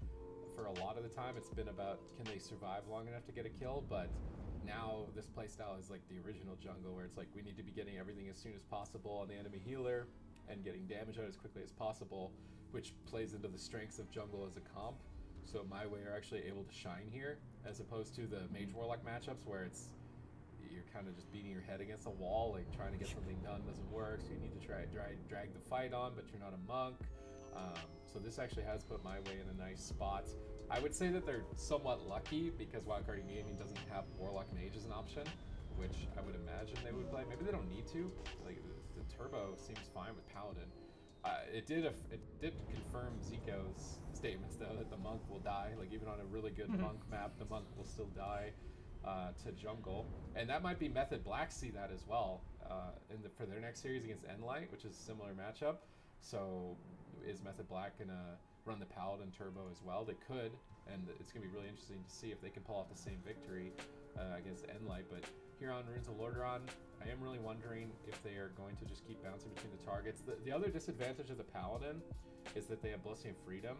for a lot of the time it's been about can they survive long enough to get a kill, but now this playstyle is like the original jungle where it's like we need to be getting everything as soon as possible on the enemy healer and getting damage out as quickly as possible, which plays into the strengths of jungle as a comp. So My Way are actually able to shine here as opposed to the Mage Warlock matchups where you're kind of just beating your head against a wall, like trying to get something done doesn't work, so you need to try drag the fight on, but you're not a monk. So this actually has put My Way in a nice spot. I would say that they're somewhat lucky because Wildcard Gaming doesn't have Warlock Mage as an option, which I would imagine they would play. Maybe they don't need to. Like the turbo seems fine with Paladin. It did confirm Zico's statements though that the monk will die. Like even on a really good monk map, the monk will still die to jungle, and that might be Method Black see that as well for their next series against Enlight, which is a similar matchup. So is Method Black gonna run the Paladin turbo as well? They could, and it's gonna be really interesting to see if they can pull off the same victory against Enlight. But here on Runes of Lordaeron, I am really wondering if they are going to just keep bouncing between the targets. The other disadvantage of the Paladin is that they have Blessing of Freedom.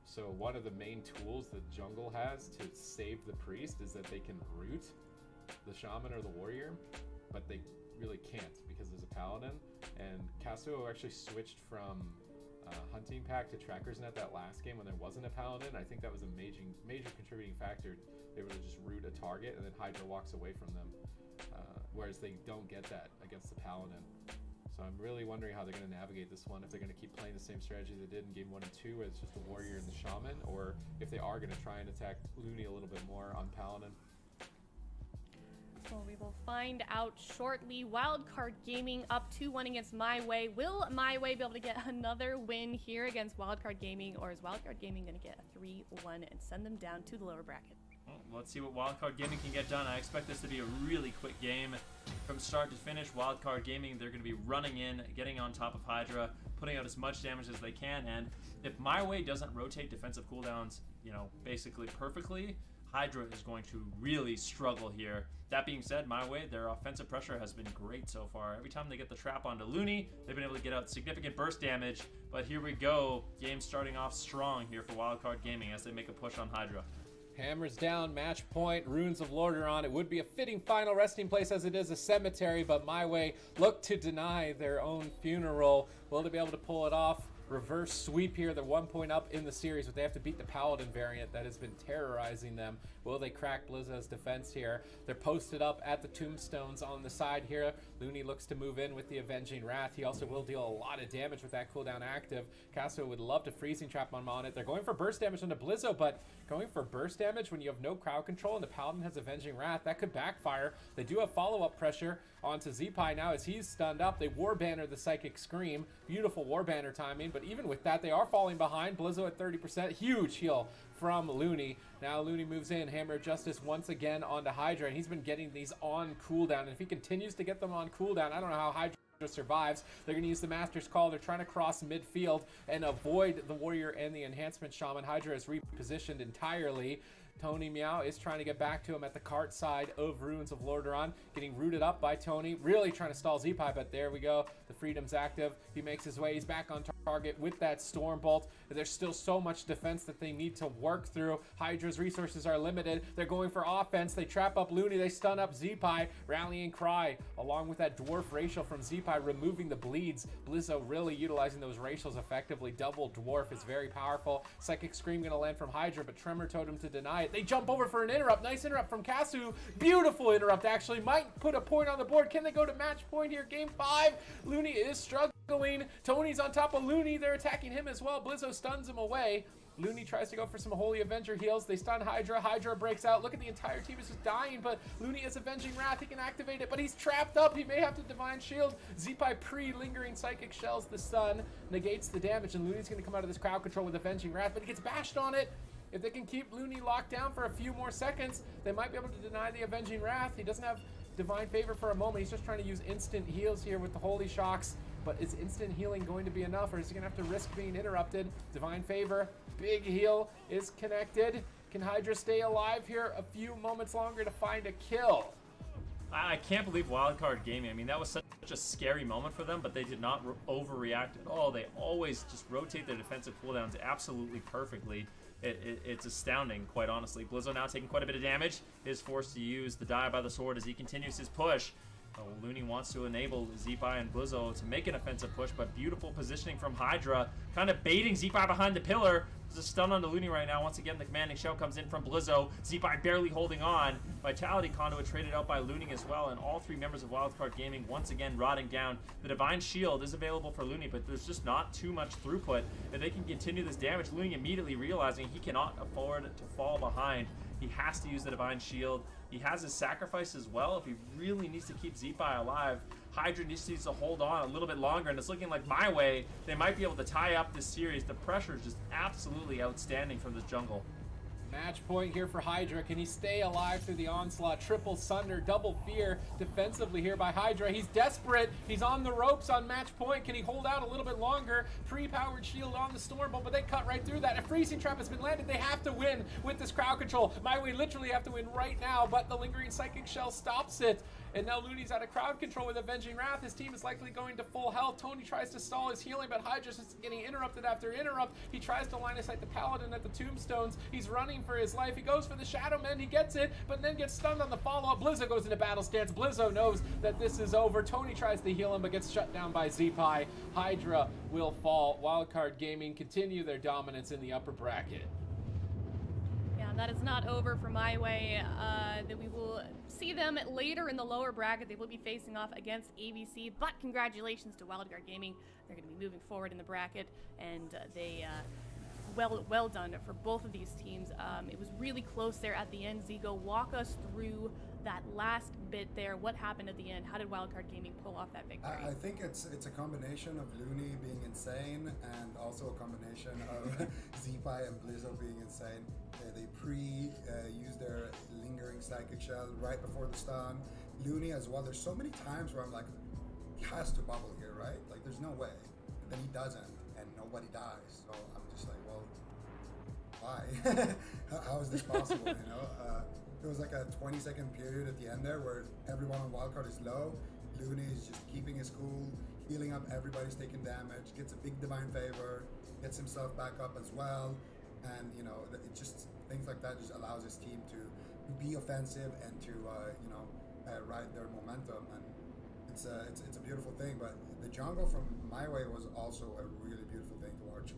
So one of the main tools that jungle has to save the priest is that they can root the shaman or the warrior, but they really can't because there's a paladin. And Kazuo actually switched from hunting pack to Tracker's Net that last game when there wasn't a paladin. I think that was a major contributing factor. They were to just root a target and then Hydra walks away from them, whereas they don't get that against the paladin. So I'm really wondering how they're going to navigate this one, if they're going to keep playing the same strategy they did in game 1 and 2 where it's just the warrior and the shaman, or if they are going to try and attack Looney a little bit more on paladin. Well, we will find out shortly. Wildcard Gaming up 2-1 against My Way. Will My Way be able to get another win here against Wildcard Gaming, or is Wildcard Gaming going to get a 3-1 and send them down to the lower bracket? Well, let's see what Wildcard Gaming can get done. I expect this to be a really quick game. From start to finish, Wildcard Gaming, they're going to be running in, getting on top of Hydra, putting out as much damage as they can, and if My Way doesn't rotate defensive cooldowns, basically perfectly, Hydra is going to really struggle here. That being said, My Way, their offensive pressure has been great so far. Every time they get the trap onto Looney, they've been able to get out significant burst damage, but here we go. Game starting off strong here for Wildcard Gaming as they make a push on Hydra. Hammers down, match point, Runes of Lordaeron. It would be a fitting final resting place as it is a cemetery, but My Way look to deny their own funeral. Will they be able to pull it off? Reverse sweep here. They're 1 point up in the series, but they have to beat the Paladin variant that has been terrorizing them. Will they crack Blizzo's defense here? They're posted up at the tombstones on the side here. Looney looks to move in with the Avenging Wrath. He also will deal a lot of damage with that cooldown active. Kazuo would love to freezing trap him on it. They're going for burst damage onto Blizzo, but going for burst damage when you have no crowd control and the Paladin has Avenging Wrath, that could backfire. They do have follow-up pressure onto Zeepai now as he's stunned up. They War Banner the Psychic Scream. Beautiful War Banner timing, but even with that, they are falling behind. Blizzo at 30%. Huge heal from Looney. Now Looney moves in. Hammer of Justice once again onto Hydra, and he's been getting these on cooldown. And if he continues to get them on cooldown, I don't know how Hydra survives. They're going to use the Master's Call. They're trying to cross midfield and avoid the Warrior and the Enhancement Shaman. Hydra is repositioned entirely. Tony Meow is trying to get back to him at the cart side of Ruins of Lordaeron, getting rooted up by Tony, really trying to stall Z-Pi, but there we go. The Freedom's active. He makes his way. He's back on target with that Storm Bolt. There's still so much defense that they need to work through. Hydra's resources are limited. They're going for offense. They trap up Looney. They stun up Z-Pi. Rallying Cry, along with that Dwarf Racial from Z-Pi, removing the bleeds. Blizzo really utilizing those racials effectively. Double Dwarf is very powerful. Psychic Scream going to land from Hydra, but Tremor Totem to deny it. They jump over for an interrupt. Nice interrupt from Kasu. Beautiful interrupt, actually. Might put a point on the board. Can they go to match point here? Game 5. Looney is struggling. Tony's on top of Looney. They're attacking him as well. Blizzo stuns him away. Looney tries to go for some Holy Avenger heals. They stun Hydra. Hydra breaks out. Look at the entire team is just dying, but Looney is Avenging Wrath. He can activate it, but he's trapped up. He may have to Divine Shield. Z-Pi pre-lingering Psychic Shells the stun, negates the damage, and Looney's going to come out of this crowd control with Avenging Wrath, but he gets bashed on it. If they can keep Looney locked down for a few more seconds, they might be able to deny the Avenging Wrath. He doesn't have Divine Favor for a moment. He's just trying to use instant heals here with the Holy Shocks. But is instant healing going to be enough, or is he going to have to risk being interrupted? Divine Favor, big heal is connected. Can Hydra stay alive here a few moments longer to find a kill? I can't believe Wildcard Gaming. I mean, that was such a scary moment for them, but they did not overreact at all. They always just rotate their defensive cooldowns absolutely perfectly. It's astounding, quite honestly. Blizzo now taking quite a bit of damage. Is forced to use the Die by the Sword as he continues his push. Looney wants to enable Z-Pi and Blizzo to make an offensive push, but beautiful positioning from Hydra, kind of baiting Z-Pi behind the pillar. There's a stun onto Looney right now. Once again, the commanding shell comes in from Blizzo. Z-Pi barely holding on. Vitality Conduit traded out by Looney as well, and all three members of Wildcard Gaming once again rotting down. The Divine Shield is available for Looney, but there's just not too much throughput. If they can continue this damage, Looney immediately realizing he cannot afford to fall behind. He has to use the Divine Shield. He has his sacrifice as well if he really needs to keep Z-Pi alive. Hydra needs to hold on a little bit longer, and it's looking like My Way, they might be able to tie up this series. The pressure is just absolutely outstanding from this jungle. Match point here for Hydra. Can he stay alive through the onslaught? Triple Sunder, double fear defensively here by Hydra. He's desperate. He's on the ropes on match point. Can he hold out a little bit longer? Pre-powered shield on the Storm Bolt, but they cut right through that. A freezing trap has been landed. They have to win with this crowd control. My Way literally have to win right now, but the lingering Psychic Shell stops it. And now Looney's out of crowd control with Avenging Wrath. His team is likely going to full health. Tony tries to stall his healing, but Hydra's just getting interrupted after interrupt. He tries to line of sight the Paladin at the tombstones. He's running for his life. He goes for the Shadow Man. He gets it, but then gets stunned on the follow-up. Blizzo goes into battle stance. Blizzo knows that this is over. Tony tries to heal him, but gets shut down by Z-Pi. Hydra will fall. Wildcard Gaming continue their dominance in the upper bracket. Yeah, that is not over for My Way. That we will see them later in the lower bracket. They will be facing off against ABC, but congratulations to Wildcard Gaming. They're going to be moving forward in the bracket, and well done for both of these teams. It was really close there at the end. Zigo, walk us through that last bit there. What happened at the end? How did Wildcard Gaming pull off that victory? I think it's a combination of Looney being insane and also a combination of Z-Pi and Blizzo being insane. They used their lingering Psychic Shell right before the stun. Looney as well. There's so many times where I'm like, he has to bubble here, right? Like, there's no way. And then he doesn't, and nobody dies. So I'm just like, well, why? How is this possible, you know? There was like a 20-second period at the end there where everyone on Wildcard is low. Looney is just keeping his cool, healing up, everybody's taking damage, gets a big Divine Favor, gets himself back up as well. And, you know, it just, things like that just allows his team to be offensive and to, ride their momentum. And it's a beautiful thing. But the jungle from My Way was also a really beautiful thing to watch.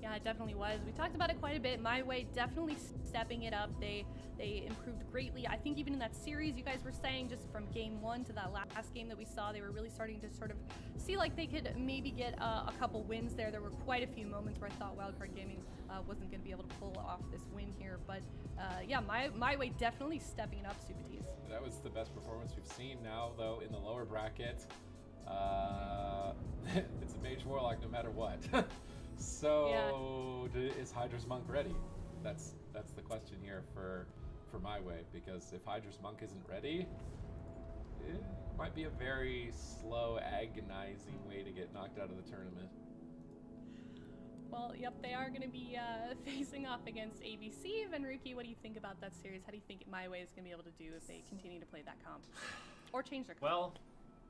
Yeah, it definitely was. We talked about it quite a bit. My Way definitely stepping it up. They improved greatly. I think even in that series you guys were saying, just from game 1 to that last game that we saw, they were really starting to sort of see like they could maybe get a couple wins there. There were quite a few moments where I thought Wildcard Gaming wasn't going to be able to pull off this win here. But yeah, My Way definitely stepping it up, Subatis. That was the best performance we've seen now, though, in the lower bracket. It's a Mage Warlock no matter what. So, yeah. Is Hydra's Monk ready? That's the question here for My Way, because if Hydra's Monk isn't ready, it might be a very slow, agonizing way to get knocked out of the tournament. Well, yep, they are going to be facing off against ABC. Venruki, what do you think about that series? How do you think My Way is going to be able to do if they continue to play that comp? Or change their comp? Well,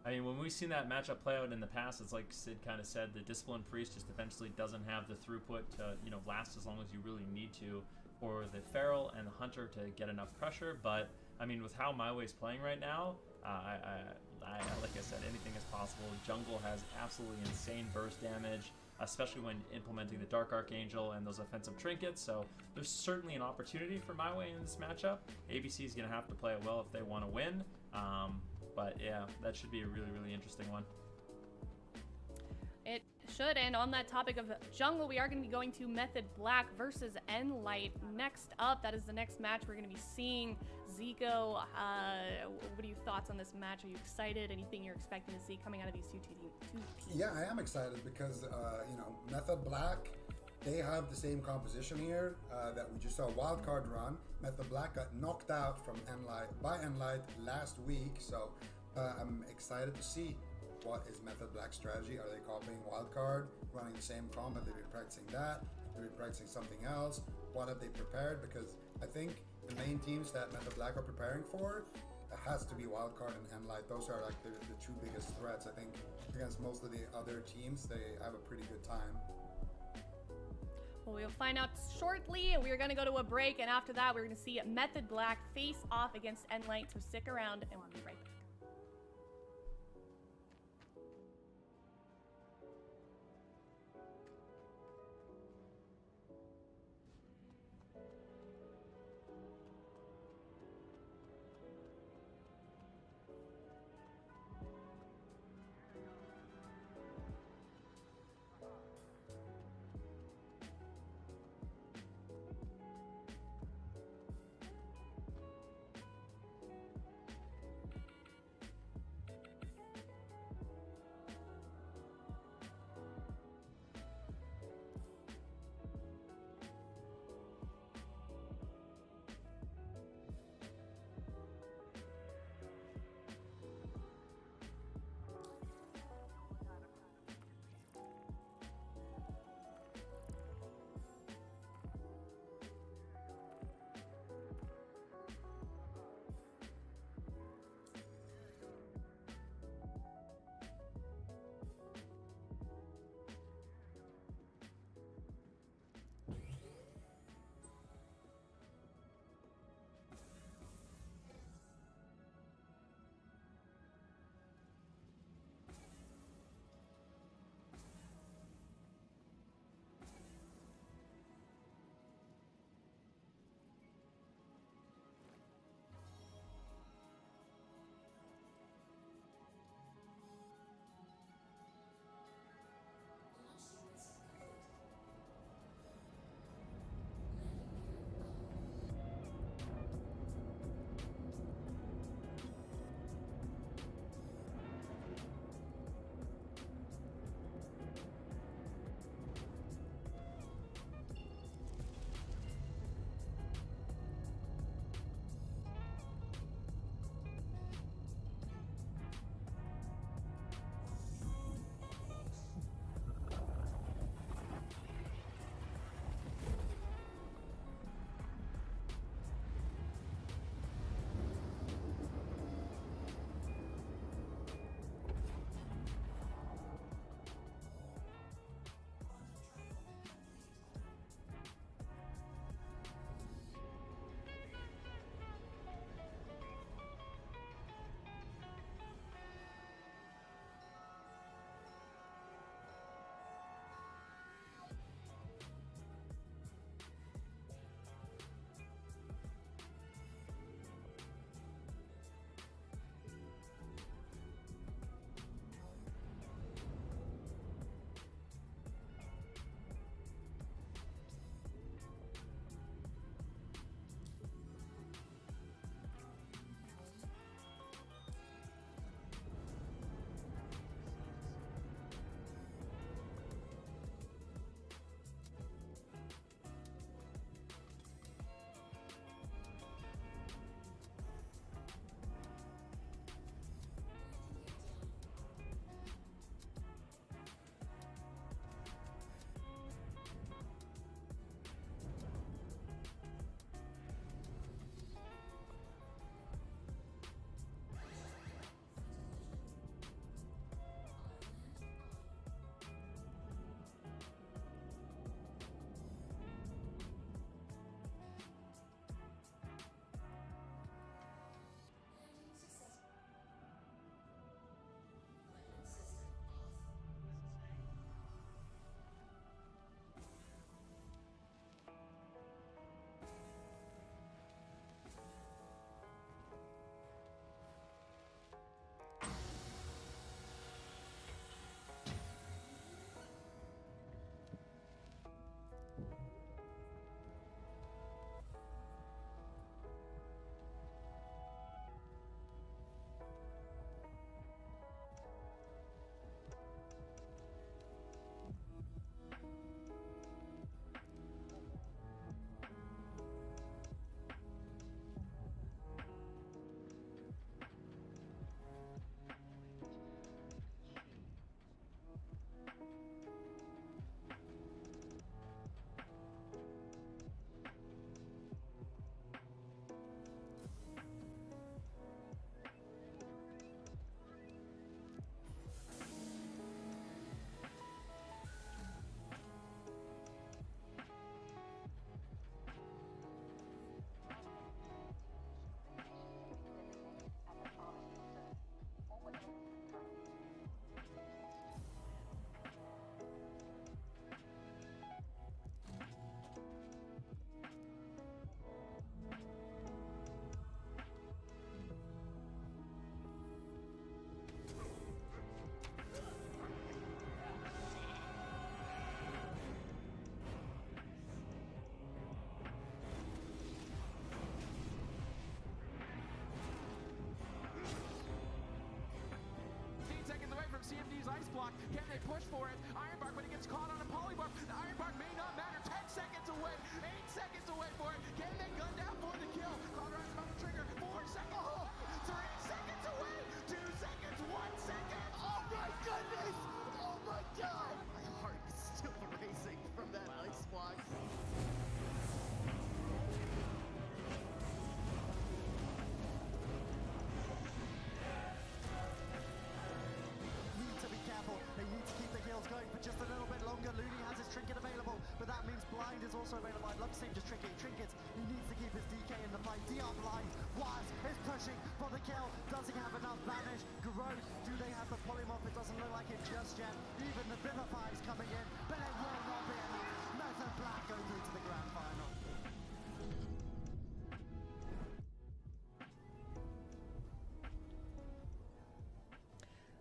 I mean, when we've seen that matchup play out in the past, it's like Sid kind of said, the Disciplined Priest just eventually doesn't have the throughput to, last as long as you really need to for the Feral and the Hunter to get enough pressure. But, I mean, with how My Way's playing right now, like I said, anything is possible. Jungle has absolutely insane burst damage, especially when implementing the Dark Archangel and those offensive trinkets. So there's certainly an opportunity for My Way in this matchup. ABC is going to have to play it well if they want to win. But yeah, that should be a really, really interesting one. It should. And on that topic of jungle, we are going to be going to Method Black versus Enlight. Next up, that is the next match we're going to be seeing. Zico, what are your thoughts on this match? Are you excited? Anything you're expecting to see coming out of these two teams? Yeah, I am excited because, Method Black, they have the same composition here that we just saw wildcard run. Method Black got knocked out from Enlight last week, so I'm excited to see what is Method Black's strategy. Are they copying wildcard, running the same comp? Have they been practicing that? Have they been practicing something else? What have they prepared? Because I think the main teams that Method Black are preparing for has to be wildcard and Enlight. Those are like the two biggest threats. I think against most of the other teams, they have a pretty good time. Well, we'll find out shortly. We're going to go to a break, and after that, we're going to see Method Black face off against Enlight. So stick around, and we'll be right back. Swapsy's ice block. Can they push for it? Ironbark, when he gets caught on a polymorph, the Ironbark may not matter. 10 seconds away, 8 seconds away for it. Can they gun down for the kill? Conrad's about to trigger. 4 seconds. Oh, 3 seconds away. 2 seconds. 1 second. Oh my goodness. Oh my god. My heart is still racing from that ice block. Need to be careful. They need to keep the heals going for just a little bit longer. Looney has his trinket available, but that means blind is also available. I'd love to see him just trinkets. He needs to keep his DK in the fight. DR blind. Waz is pushing for the kill. Does he have enough vanish? Growth. Do they have the polymorph? It doesn't look like it just yet. Even the Vivify is coming in, but it will not be enough. Method Black go through to the grand final.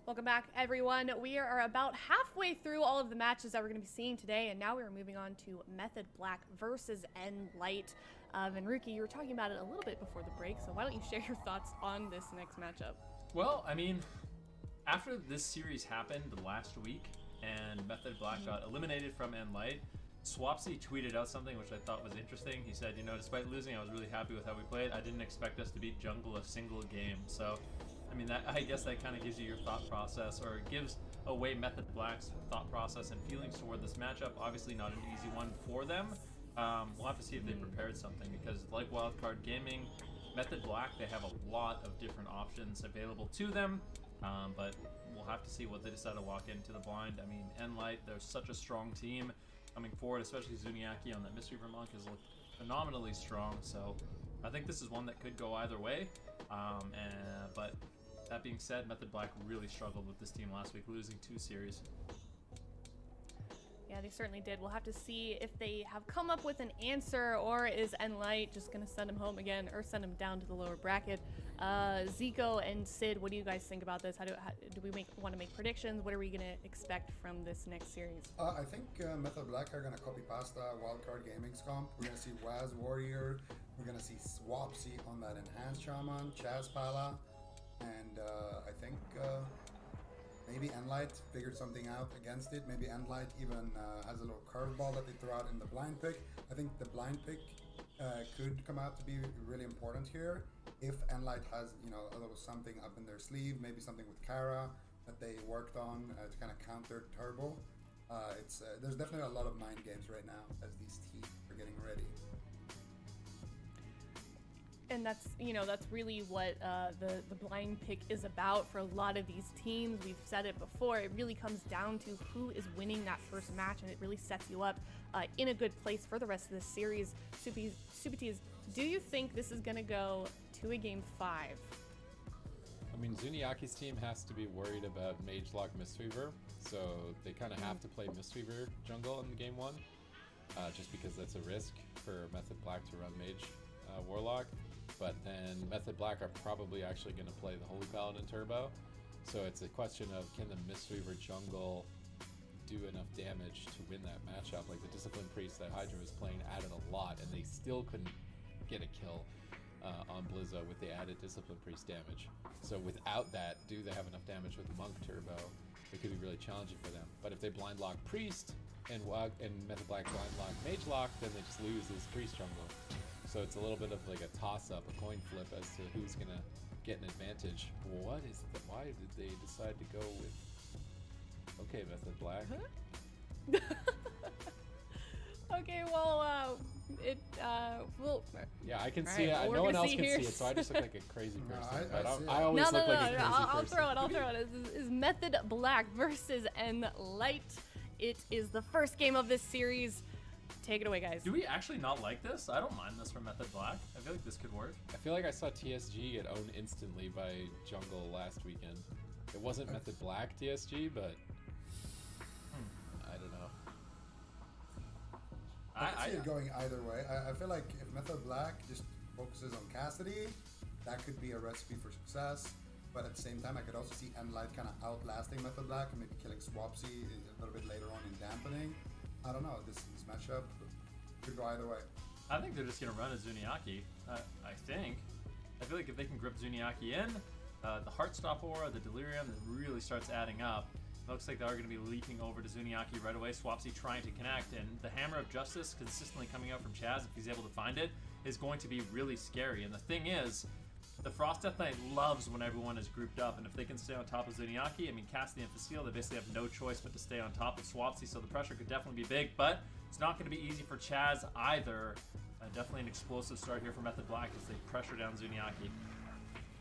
Welcome back, everyone. We are about halfway through all of the matches that we're going to be seeing today, and now we're moving on to Method Black versus Enlight. And Rookie, you were talking about it a little bit before the break, so why don't you share your thoughts on this next matchup? Well, I mean, after this series happened last week and Method Black got eliminated from Enlight, Swapsy tweeted out something which I thought was interesting. He said, despite losing, I was really happy with how we played. I didn't expect us to beat Jungle a single game. So, I mean, I guess that kind of gives you your thought process, or gives away Method Black's thought process and feelings toward this matchup. Obviously not an easy one for them. We'll have to see if they prepared something, because like Wildcard Gaming, Method Black, they have a lot of different options available to them, but we'll have to see what they decide to walk into the blind. I mean, Enlight, they're such a strong team coming forward, especially Zuniaki on that Mistweaver Monk has looked phenomenally strong, so I think this is one that could go either way. But that being said, Method Black really struggled with this team last week, losing 2 series. Yeah, they certainly did. We'll have to see if they have come up with an answer, or is Enlight just going to send him home again, or send him down to the lower bracket. Zico and Sid, what do you guys think about this? How do we want to make predictions? What are we going to expect from this next series? I think Method Black are going to copy pasta Wildcard Gaming's comp. We're going to see Waz Warrior. We're going to see Swapsy on that Enhanced Shaman, Chaz Pala, and I think maybe Enlight figured something out against it. Maybe Enlight even has a little curveball that they throw out in the blind pick. I think the blind pick could come out to be really important here. If Enlight has, a little something up in their sleeve, maybe something with Kara that they worked on to kind of counter Turbo. There's definitely a lot of mind games right now as these teams are getting ready. And that's really what the blind pick is about for a lot of these teams. We've said it before. It really comes down to who is winning that first match, and it really sets you up in a good place for the rest of this series. Subities, do you think this is going to go to a game 5? I mean, Zuniaki's team has to be worried about Mage Lock Mistweaver, so they kind of have to play Mistweaver jungle in game 1, just because that's a risk for Method Black to run Mage Warlock. But then Method Black are probably actually going to play the Holy Paladin Turbo, so it's a question of, can the Mistweaver jungle do enough damage to win that matchup? Like the Discipline Priest that Hydra was playing added a lot, and they still couldn't get a kill on Blizzo with the added Discipline Priest damage. So without that, do they have enough damage with Monk Turbo? It could be really challenging for them. But if they blind lock Priest and Method Black blind lock Mage Lock, then they just lose this Priest jungle. So it's a little bit of like a toss-up, a coin flip as to who's gonna get an advantage. Why did they decide to go with? Okay, Method Black. Okay, well, yeah, I can all see right, it. well, No one else see can here. see it, so I just look like a crazy No, person. I but see I it. always look like a crazy person. I'll throw it. This is Method Black versus Enlight. It is the first game of this series. Take it away, guys. Do we actually not like this? I don't mind this from Method Black. I feel like this could work. I feel like I saw TSG get owned instantly by Jungle last weekend. It wasn't Method Black TSG, but I don't know. I see it going either way. I feel like if Method Black just focuses on Cassidy, that could be a recipe for success. But at the same time, I could also see Enlight kind of outlasting Method Black and maybe killing Swapsy a little bit later on in dampening. I don't know. This matchup could go either way. I think they're just going to run a Zuniaki. I think. I feel like if they can grip Zuniaki in, the Heartstop aura, the Delirium, that really starts adding up. Looks like they are going to be leaping over to Zuniaki right away. Swapsy trying to connect, and the Hammer of Justice consistently coming out from Chaz, if he's able to find it, is going to be really scary. And the thing is, the Frost Death Knight loves when everyone is grouped up, and if they can stay on top of Zuniaki, I mean, Cassidy and Facile, they basically have no choice but to stay on top of Swapsy, so the pressure could definitely be big, but it's not going to be easy for Chaz either. Definitely an explosive start here for Method Black as they pressure down Zuniaki.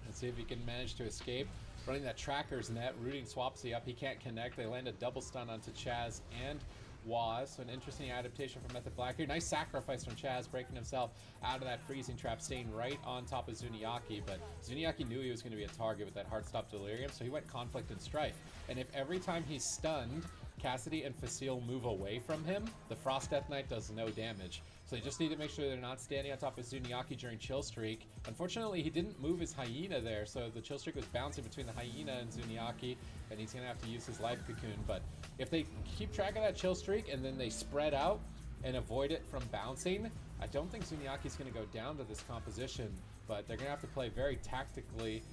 Let's see if he can manage to escape. Running that Tracker's net, rooting Swapsy up. He can't connect. They land a double stun onto Chaz and Waz. So an interesting adaptation from Method Black here. Nice sacrifice from Chaz, breaking himself out of that freezing trap, staying right on top of Zuniaki. But Zuniaki knew he was going to be a target with that hard stop Delirium, so he went Conflict and Strife. And if every time he's stunned, Cassidy and Facile move away from him, the Frost Death Knight does no damage. So they just need to make sure they're not standing on top of Zuniaki during Chill Streak. Unfortunately, he didn't move his Hyena there, so the Chill Streak was bouncing between the Hyena and Zuniaki, and he's going to have to use his Life Cocoon. But if they keep track of that Chill Streak and then they spread out and avoid it from bouncing, I don't think Zuniaki's going to go down to this composition, but they're going to have to play very tactically.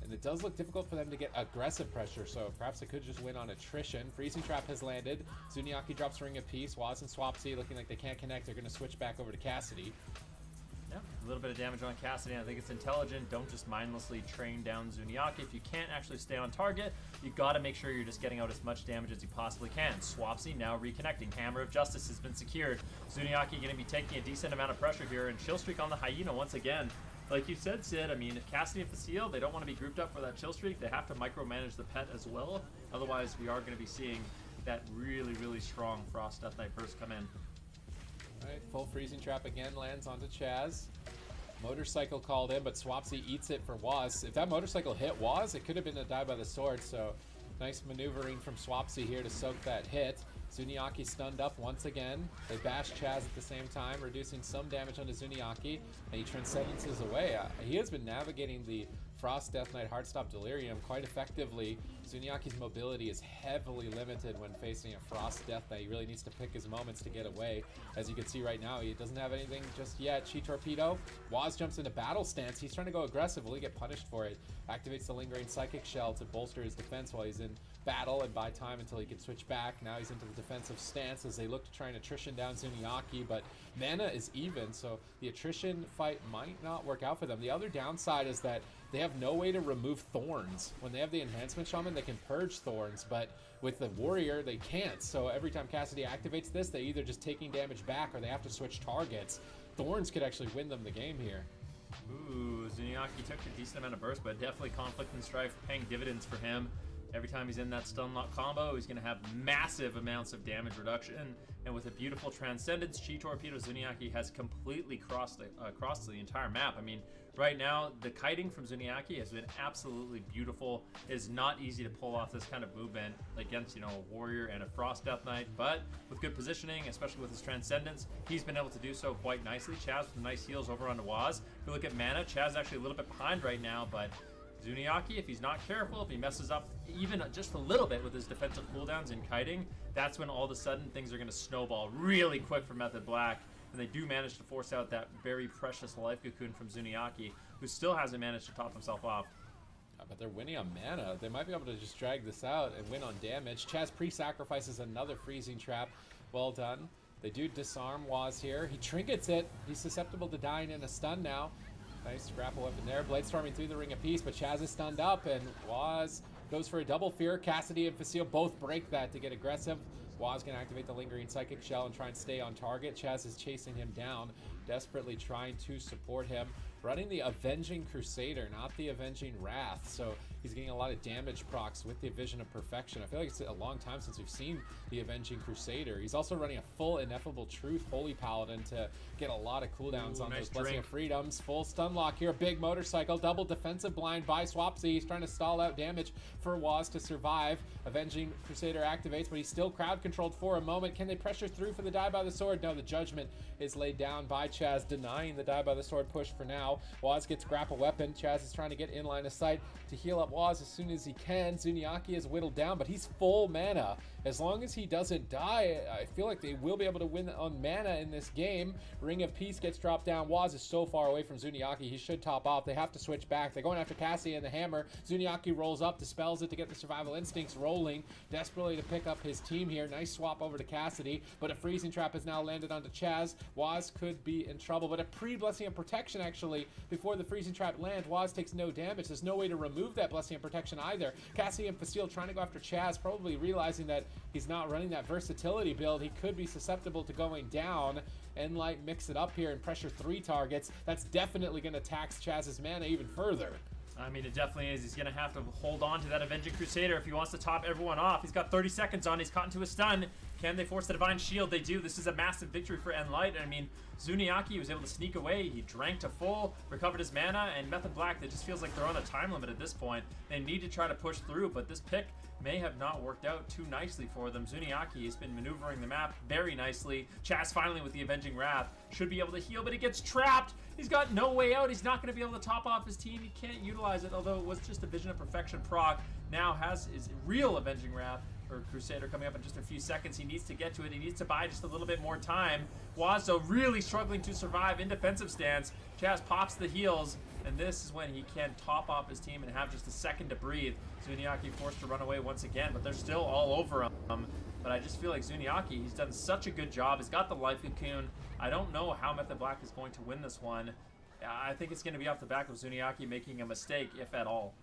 And it does look difficult for them to get aggressive pressure, so perhaps they could just win on attrition. Freezing Trap has landed. Zuniaki drops Ring of Peace. Waz and Swapsy looking like they can't connect. They're going to switch back over to Cassidy. Yeah, a little bit of damage on Cassidy. I think it's intelligent. Don't just mindlessly train down Zuniaki. If you can't actually stay on target, you got to make sure you're just getting out as much damage as you possibly can. Swapsy now reconnecting. Hammer of Justice has been secured. Zuniaki going to be taking a decent amount of pressure here, and Chill Streak on the Hyena once again. Like you said, Sid, I mean, if Cassidy and Facile, they don't want to be grouped up for that Chill Streak, they have to micromanage the pet as well. Otherwise, we are going to be seeing that really, really strong Frost Death Knight burst come in. Alright, full Freezing Trap again lands onto Chaz. Motorcycle called in, but Swapsy eats it for Waz. If that motorcycle hit Waz, it could have been a die by the sword, so nice maneuvering from Swapsy here to soak that hit. Zuniaki stunned up once again. They bash Chaz at the same time, reducing some damage onto Zuniaki, and he transcendences away. He has been navigating the Frost Death Knight Heartstop Delirium quite effectively. Zuniaki's mobility is heavily limited when facing a Frost Death Knight. He really needs to pick his moments to get away. As you can see right now, he doesn't have anything just yet. Chi Torpedo. Waz jumps into battle stance. He's trying to go aggressive. Will he get punished for it? Activates the Lingering Psychic Shell to bolster his defense while he's in battle and buy time until he can switch back. Now he's into the defensive stance as they look to try and attrition down Zuniaki, but mana is even, so the attrition fight might not work out for them. The other downside is that they have no way to remove thorns. When they have the Enhancement Shaman, they can purge thorns, but with the Warrior, they can't. So every time Cassidy activates this, they either just taking damage back or they have to switch targets. Thorns could actually win them the game here. Ooh, Zuniaki took a decent amount of burst, but definitely Conflict and Strife paying dividends for him. Every time he's in that stun lock combo, he's going to have massive amounts of damage reduction. And with a beautiful Transcendence, Chi Torpedo Zuniaki has completely crossed the entire map. I mean, right now, the kiting from Zuniaki has been absolutely beautiful. It is not easy to pull off this kind of movement against, a Warrior and a Frost Death Knight. But with good positioning, especially with his Transcendence, he's been able to do so quite nicely. Chaz with the nice heals over onto Waz. If you look at mana, Chaz is actually a little bit behind right now, but Zuniaki, if he's not careful, if he messes up even just a little bit with his defensive cooldowns and kiting, that's when all of a sudden things are going to snowball really quick for Method Black. And they do manage to force out that very precious Life Cocoon from Zuniaki, who still hasn't managed to top himself off. But they're winning on mana. They might be able to just drag this out and win on damage. Chaz pre-sacrifices another Freezing Trap. Well done. They do disarm Waz here. He trinkets it. He's susceptible to dying in a stun now. Nice grapple weapon there. Blade storming through the Ring of Peace, but Chaz is stunned up, and Waz goes for a double fear. Cassidy and Facile both break that to get aggressive. Waz can activate the Lingering Psychic Shell and try and stay on target. Chaz is chasing him down, desperately trying to support him. Running the Avenging Crusader, not the Avenging Wrath. So he's getting a lot of damage procs with the Vision of Perfection. I feel like it's a long time since we've seen the Avenging Crusader. He's also running a full Ineffable Truth Holy Paladin to get a lot of cooldowns on nice those Blessing drink. of Freedoms. Full stun lock here. Big motorcycle. Double defensive blind by Swapsy. He's trying to stall out damage for Waz to survive. Avenging Crusader activates, but he's still crowd controlled for a moment. Can they pressure through for the die by the sword? No, the judgment is laid down by Chaz, denying the die by the sword push for now. Waz gets grapple weapon. Chaz is trying to get in line of sight to heal up Waz as soon as he can. Zuniaki is whittled down, but he's full mana. As long as he doesn't die, I feel like they will be able to win on mana in this game. Ring of Peace gets dropped down. Waz is so far away from Zuniaki, he should top off. They have to switch back. They're going after Cassie and the hammer. Zuniaki rolls up, dispels it to get the survival instincts rolling, desperately to pick up his team here. Nice swap over to Cassidy, but a freezing trap has now landed onto Chaz. Waz could be in trouble, but a pre-blessing of protection actually before the freezing trap land. Waz takes no damage. There's no way to remove that blessing of protection either. Cassie and Facile trying to go after Chaz, probably realizing that he's not running that versatility build. He could be susceptible to going down. Enlight mix it up here and pressure 3 targets. That's definitely going to tax Chaz's mana even further. I mean, it definitely is. He's going to have to hold on to that Avenging Crusader if he wants to top everyone off. He's got 30 seconds on. He's caught into a stun. Can they force the Divine Shield? They do. This is a massive victory for Enlight. I mean, Zuniaki was able to sneak away. He drank to full, recovered his mana, and Method Black, it just feels like they're on a time limit at this point. They need to try to push through, but this pick may have not worked out too nicely for them. Zuniaki has been maneuvering the map very nicely. Chaz finally with the Avenging Wrath should be able to heal, but he gets trapped. He's got no way out. He's not going to be able to top off his team. He can't utilize it, although it was just a Vision of Perfection proc. Now has his real Avenging Wrath or Crusader coming up in just a few seconds. He needs to get to it. He needs to buy just a little bit more time. Wazo really struggling to survive in defensive stance. Chaz pops the heals, and this is when he can top off his team and have just a second to breathe. Zuniaki forced to run away once again, but they're still all over him. But I just feel like Zuniaki, he's done such a good job. He's got the Life Cocoon. I don't know how Method Black is going to win this one. I think it's going to be off the back of Zuniaki making a mistake, if at all.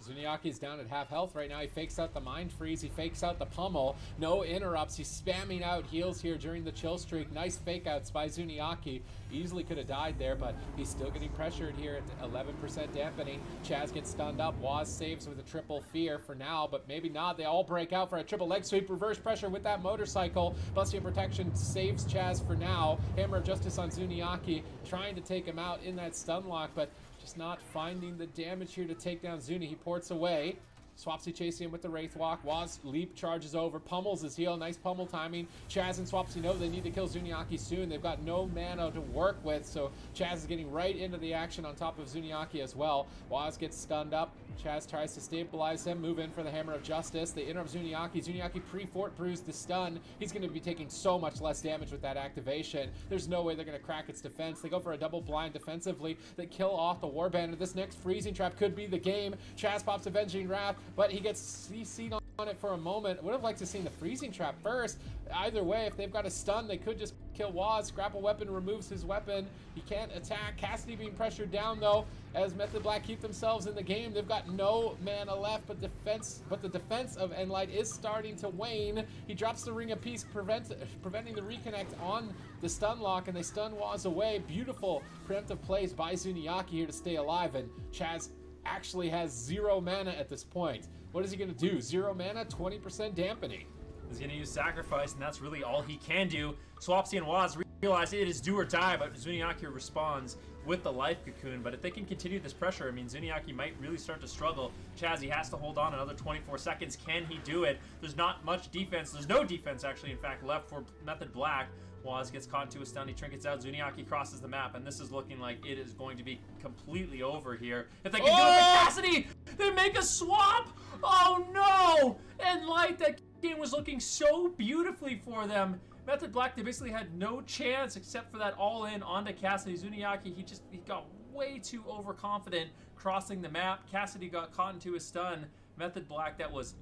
Zuniaki's down at half health right now. He fakes out the Mind Freeze. He fakes out the Pummel. No interrupts. He's spamming out heals here during the chill streak. Nice fake outs by Zuniaki. Easily could have died there, but he's still getting pressured here at 11% dampening. Chaz gets stunned up. Waz saves with a triple fear for now, but maybe not. They all break out for a triple leg sweep. Reverse pressure with that motorcycle. Blessing of Protection saves Chaz for now. Hammer of Justice on Zuniaki, trying to take him out in that stun lock, but just not finding the damage here to take down Zuni. He ports away. Swapsy chasing him with the Wraith Walk. Waz leap charges over, pummels his heal. Nice pummel timing. Chaz and Swapsy know they need to kill Zuniaki soon. They've got no mana to work with, so Chaz is getting right into the action on top of Zuniaki as well. Waz gets stunned up. Chaz tries to stabilize him, move in for the Hammer of Justice. They interrupt Zuniaki. Zuniaki pre-fort brews the stun. He's going to be taking so much less damage with that activation. There's no way they're going to crack its defense. They go for a double blind defensively. They kill off the Warband. This next freezing trap could be the game. Chaz pops Avenging Wrath, but he gets CC'd on it for a moment. Would have liked to see the freezing trap first. Either way, if they've got a stun, they could just kill Waz. Grapple Weapon removes his weapon. He can't attack. Cassidy being pressured down though, as Method Black keep themselves in the game. They've got no mana left, but the defense of Enlight is starting to wane. He drops the Ring of Peace, preventing the reconnect on the stun lock, and they stun Waz away. Beautiful preemptive plays by Zuniaki here to stay alive, and Chaz actually has 0 mana at this point. What is he going to do? 0 mana, 20% dampening. He's going to use Sacrifice, and that's really all he can do. Swapsy and Waz realize it is do or die, but Zuniaki responds with the Life Cocoon. But if they can continue this pressure, I mean, Zuniaki might really start to struggle. Chaz, has to hold on another 24 seconds. Can he do it? There's not much defense. There's no defense, actually, in fact, left for Method Black. Waz gets caught into a stun. He trinkets out. Zuniaki crosses the map, and this is looking like it is going to be completely over here. If they can do it for Cassidy, they make a swap. Oh no! Enlight, that game was looking so beautifully for them. Method Black, they basically had no chance except for that all-in onto Cassidy. Zuniaki, he got way too overconfident crossing the map. Cassidy got caught into a stun. Method Black, that was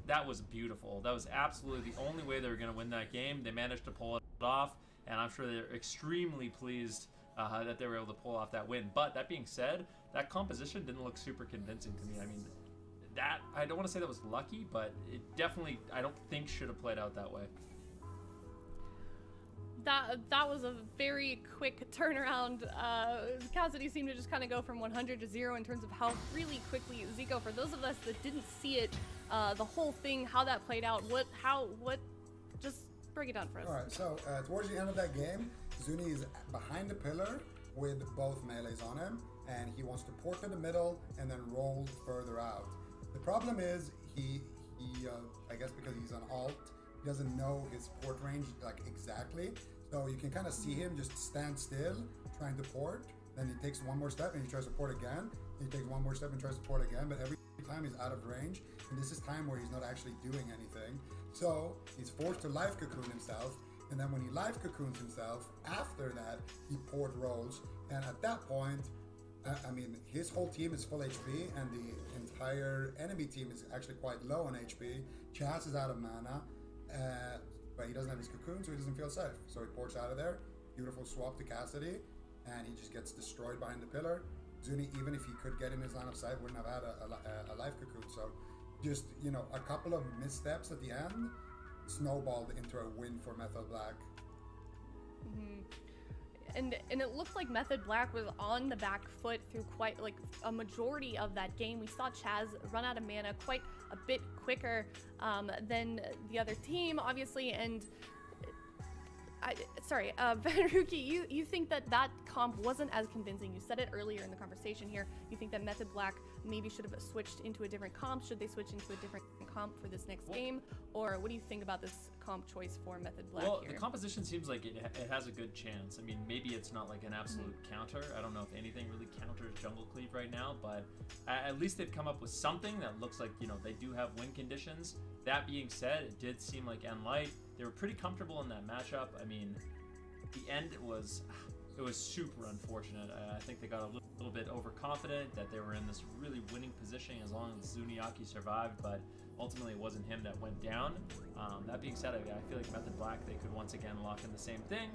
beautiful. That was absolutely the only way they were going to win that game. They managed to pull it off, and I'm sure they're extremely pleased that they were able to pull off that win. But that being said, that composition didn't look super convincing to me. I mean, that, I don't want to say that was lucky, but it definitely, I don't think, should have played out that way. That was a very quick turnaround. Cassidy seemed to just kind of go from 100 to 0 in terms of health really quickly. Zico, for those of us that didn't see it, the whole thing, how that played out, just break it down for us. All right, so towards the end of that game, Zuni is behind the pillar with both melees on him, and he wants to port to the middle and then roll further out. The problem is he I guess because he's on alt, he doesn't know his port range like exactly. So you can kind of see him just stand still trying to port. Then he takes one more step and he tries to port again. He takes one more step and tries to port again. But every time he's out of range. And this is time where he's not actually doing anything. So he's forced to life cocoon himself, and then when he life cocoons himself, after that he port rolls, and at that point, I mean, his whole team is full HP, and the entire enemy team is actually quite low on HP. Chaz is out of mana, but he doesn't have his cocoon, so he doesn't feel safe. So he ports out of there. Beautiful swap to Cassidy, and he just gets destroyed behind the pillar. Zuni, even if he could get in his line of sight, wouldn't have had a life cocoon. So just, a couple of missteps at the end snowballed into a win for Method Black. And it looked like Method Black was on the back foot through quite like a majority of that game. We saw Chaz run out of mana quite a bit quicker than the other team, obviously. And Venruki, you think that comp wasn't as convincing. You said it earlier in the conversation here. You think that Method Black maybe should have switched into a different comp. Should they switch into a different comp for this next game? Or what do you think about this comp choice for Method Black Well, here? the composition seems like it has a good chance. I mean, maybe it's not like an absolute counter. I don't know if anything really counters Jungle Cleave right now, but at least they've come up with something that looks like, they do have win conditions. That being said, it did seem like Enlight, they were pretty comfortable in that matchup. I mean, the end was super unfortunate. I think they got a little bit overconfident that they were in this really winning position as long as Zuniaki survived, but ultimately it wasn't him that went down. That being said, I feel like Method Black, they could once again lock in the same thing.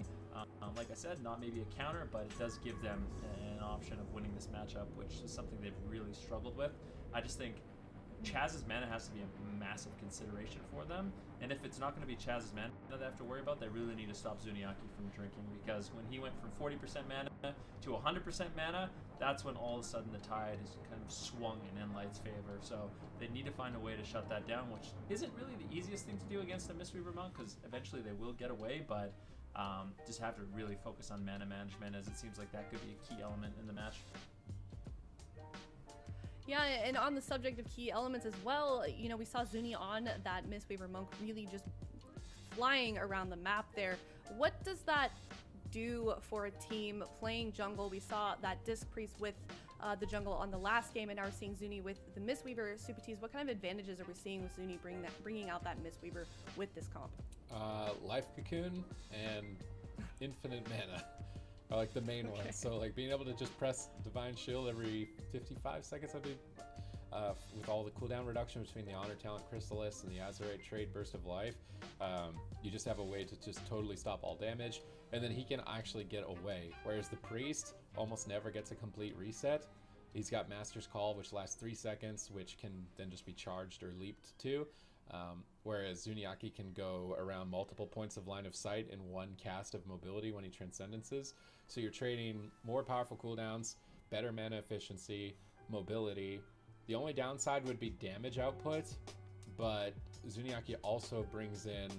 Like I said, not maybe a counter, but it does give them an option of winning this matchup, which is something they've really struggled with. I just think Chaz's mana has to be a massive consideration for them, and if it's not going to be Chaz's mana they have to worry about, they really need to stop Zuniaki from drinking, because when he went from 40% mana to 100% mana, that's when all of a sudden the tide is kind of swung in Enlight's favor. So they need to find a way to shut that down, which isn't really the easiest thing to do against a Mistweaver Monk, because eventually they will get away, but just have to really focus on mana management, as it seems like that could be a key element in the match. Yeah, and on the subject of key elements as well, we saw Zuni on that Mistweaver Monk really just flying around the map there. What does that do for a team playing jungle? We saw that Disc Priest with the jungle on the last game, and now we're seeing Zuni with the Mistweaver. Super Tees, what kind of advantages are we seeing with Zuni bringing out that Mistweaver with this comp? Life Cocoon and infinite mana are like the main ones. So like being able to just press Divine Shield every 55 seconds, I believe, with all the cooldown reduction between the Honor Talent Chrysalis and the Azerite Trade Burst of Life, you just have a way to just totally stop all damage, and then he can actually get away, whereas the Priest almost never gets a complete reset. He's got Master's Call, which lasts 3 seconds, which can then just be charged or leaped to, whereas Zuniaki can go around multiple points of line of sight in one cast of mobility when he transcendences. So you're trading more powerful cooldowns, better mana efficiency, mobility. The only downside would be damage output, but Zuniaki also brings in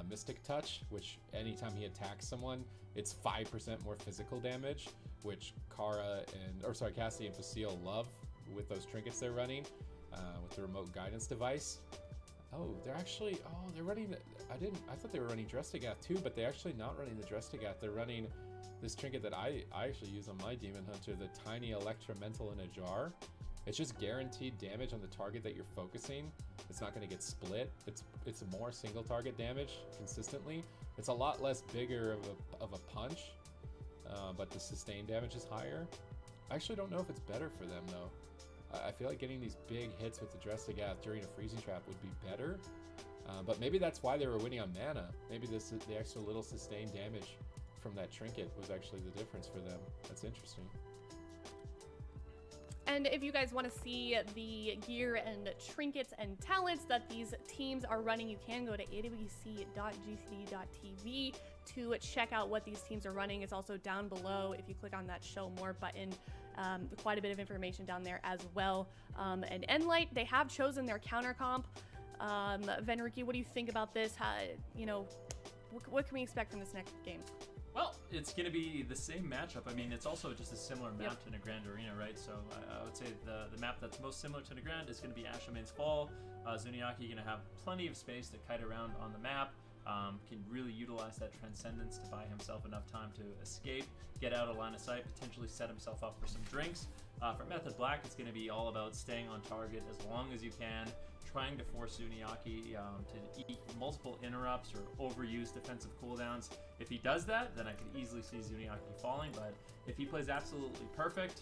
Mystic Touch, which anytime he attacks someone, it's 5% more physical damage, which Cassidy and Facile love with those trinkets they're running with the remote guidance device. They're running. I thought they were running Drestigath too, but they're actually not running the Drestigath. They're running this trinket that I actually use on my Demon Hunter, the Tiny Electromental in a Jar. It's just guaranteed damage on the target that you're focusing. It's not going to get split. It's more single target damage consistently. It's a lot less bigger of a punch, but the sustained damage is higher. I actually don't know if it's better for them though. I feel like getting these big hits with the Drestigath during a freezing trap would be better, but maybe that's why they were winning on mana. Maybe the extra little sustained damage from that trinket was actually the difference for them. That's interesting. And if you guys want to see the gear and trinkets and talents that these teams are running, you can go to awec.gcd.tv to check out what these teams are running. It's also down below if you click on that show more button. Quite a bit of information down there as well. And Enlight, they have chosen their counter comp. Venruki, what do you think about this? What can we expect from this next game? Well, it's going to be the same matchup. I mean, it's also just a similar map to Nagrand Arena, right? So I would say the map that's most similar to Nagrand is going to be Ashamane's Fall. Zuniaki going to have plenty of space to kite around on the map. Can really utilize that Transcendence to buy himself enough time to escape, get out of line of sight, potentially set himself up for some drinks. For Method Black, it's going to be all about staying on target as long as you can, trying to force Zuniaki to eat multiple interrupts or overuse defensive cooldowns. If he does that, then I could easily see Zuniaki falling, but if he plays absolutely perfect,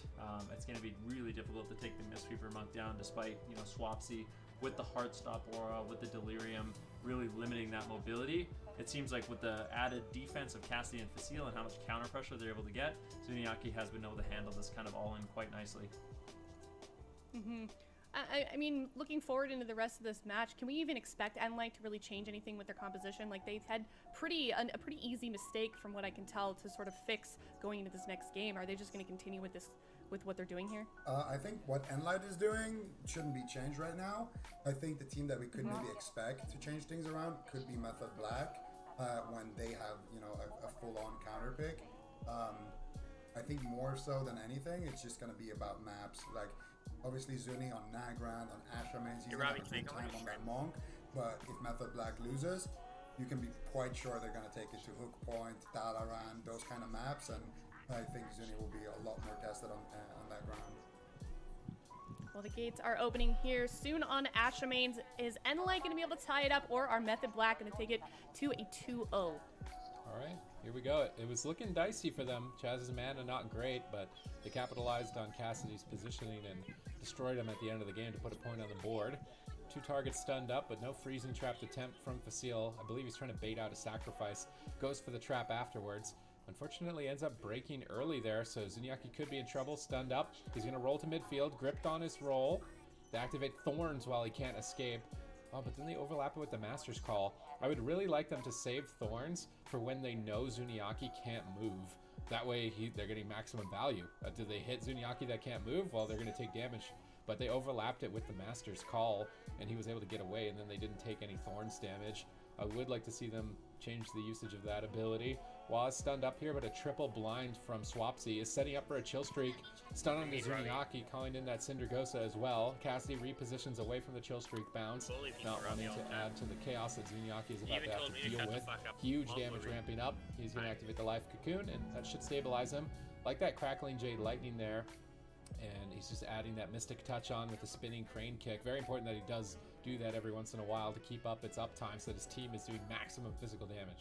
it's going to be really difficult to take the Mistweaver Monk down, despite, you know, Swapsy with the Heartstop aura, with the Delirium, really limiting that mobility. It seems like with the added defense of Cassidy and Facile and how much counter pressure they're able to get, Zuniaki has been able to handle this kind of all in quite nicely. I mean, looking forward into the rest of this match, can we even expect Enlight to really change anything with their composition? Like, they've had a pretty easy mistake, from what I can tell, to sort of fix going into this next game. Are they just going to continue with what they're doing here? I think what Enlight is doing shouldn't be changed right now. I think the team that we could maybe expect to change things around could be Method Black when they have, you know, a full-on counter pick. I think more so than anything, it's just going to be about maps. Like, obviously Zuni on Nagrand, on Ashramans, he's going to have a good time on that Monk. But if Method Black loses, you can be quite sure they're going to take it to Hook Point, Dalaran, those kind of maps, and I think Zuni will be a lot more tested on that ground. Well, the gates are opening here soon on Ashramans. Is Enlight going to be able to tie it up, or are Method Black going to take it to a 2-0? All right, here we go. It was looking dicey for them. Chaz's mana not great, but they capitalized on Cassidy's positioning and destroyed him at the end of the game to put a point on the board. 2 targets stunned up, but no freezing trapped attempt from Facile. I believe he's trying to bait out a sacrifice. Goes for the trap afterwards. Unfortunately, ends up breaking early there, so Zuniaki could be in trouble. Stunned up. He's going to roll to midfield, gripped on his roll. They activate Thorns while he can't escape. Oh, but then they overlap it with the Master's Call. I would really like them to save Thorns for when they know Zuniaki can't move. That way they're getting maximum value. Do they hit Zuniaki that can't move? Well, they're going to take damage. But they overlapped it with the Master's Call, and he was able to get away, and then they didn't take any Thorns damage. I would like to see them change the usage of that ability. Waz stunned up here, but a triple blind from Swapsy is setting up for a kill streak. Stun on the Zuniaki, calling in that Cindergosa as well. Cassidy repositions away from the chill streak bounce, not wanting to add to the chaos that Zuniaki is about to have to deal with. Huge damage ramping up. He's going to activate the Life Cocoon, and that should stabilize him. Like that Crackling Jade Lightning there. And he's just adding that Mystic Touch on with the spinning crane kick. Very important that he does do that every once in a while to keep up its uptime so that his team is doing maximum physical damage.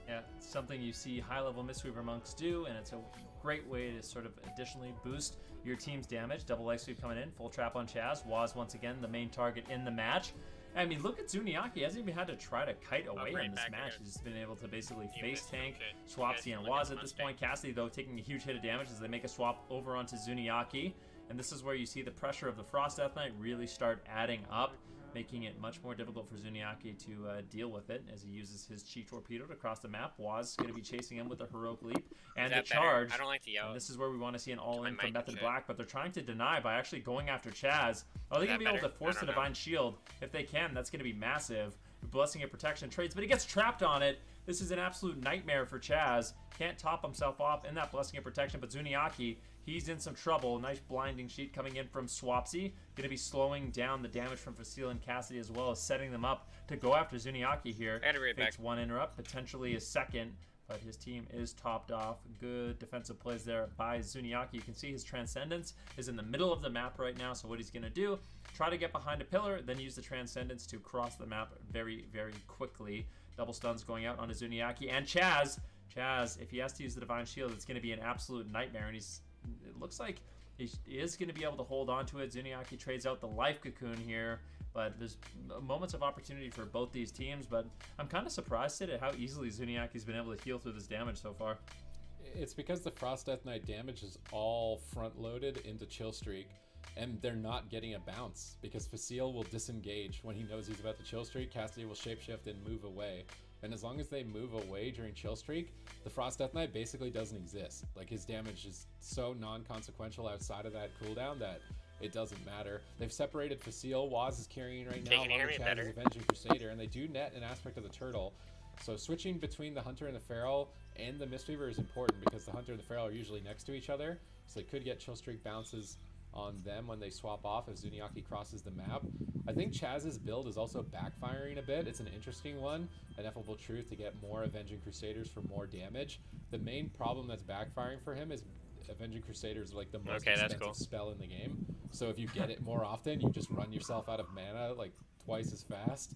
Yeah, it's something you see high-level Mistweaver Monks do, and it's a great way to sort of additionally boost your team's damage. Double Life Sweep coming in, full trap on Chaz. Waz, once again, the main target in the match. I mean, look at Zuniaki. He hasn't even had to try to kite away in this match. He's just been able to basically face tank Swapsy and Waz at this point. Cassidy, though, taking a huge hit of damage as they make a swap over onto Zuniaki. And this is where you see the pressure of the Frost Death Knight really start adding up, making it much more difficult for Zuniaki to deal with it as he uses his Chi Torpedo to cross the map. Waz is going to be chasing him with a Heroic Leap and the charge. I don't like the yellow. And this is where we want to see an all-in from Method Black, but they're trying to deny by actually going after Chaz. Are they going to be able to force the Divine Shield? If they can, that's going to be massive. Blessing of Protection trades, but he gets trapped on it. This is an absolute nightmare for Chaz. Can't top himself off in that Blessing of Protection, but Zuniaki, he's in some trouble. Nice blinding sheet coming in from Swapsy. Going to be slowing down the damage from Facile and Cassidy as well as setting them up to go after Zuniaki here. Takes one interrupt, potentially a second, but his team is topped off. Good defensive plays there by Zuniaki. You can see his Transcendence is in the middle of the map right now, so what he's going to do, try to get behind a pillar, then use the Transcendence to cross the map very, very quickly. Double stuns going out onto Zuniaki and Chaz. Chaz, if he has to use the Divine Shield, it's going to be an absolute nightmare, and it looks like he is going to be able to hold on to it. Zuniaki trades out the Life Cocoon here, but there's moments of opportunity for both these teams, but I'm kind of surprised at how easily Zuniaki's been able to heal through this damage so far. It's because the Frost Death Knight damage is all front-loaded into Chill Streak, and they're not getting a bounce because Facile will disengage when he knows he's about to Chill Streak. Cassidy will shapeshift and move away. And as long as they move away during Chill Streak, the Frost Death Knight basically doesn't exist. Like, his damage is so non-consequential outside of that cooldown that it doesn't matter. They've separated Facile. Waz is carrying right now. Along with Chaz is Avenging Crusader, and they do net an aspect of the turtle. So switching between the Hunter and the Feral and the Mistweaver is important because the Hunter and the Feral are usually next to each other. So they could get Chill Streak bounces on them when they swap off if Zuniaki crosses the map. I think Chaz's build is also backfiring a bit. It's an interesting one, Ineffable Truth to get more Avenging Crusaders for more damage. The main problem that's backfiring for him is Avenging Crusaders like the most expensive spell in the game. So if you get it more often, you just run yourself out of mana like twice as fast.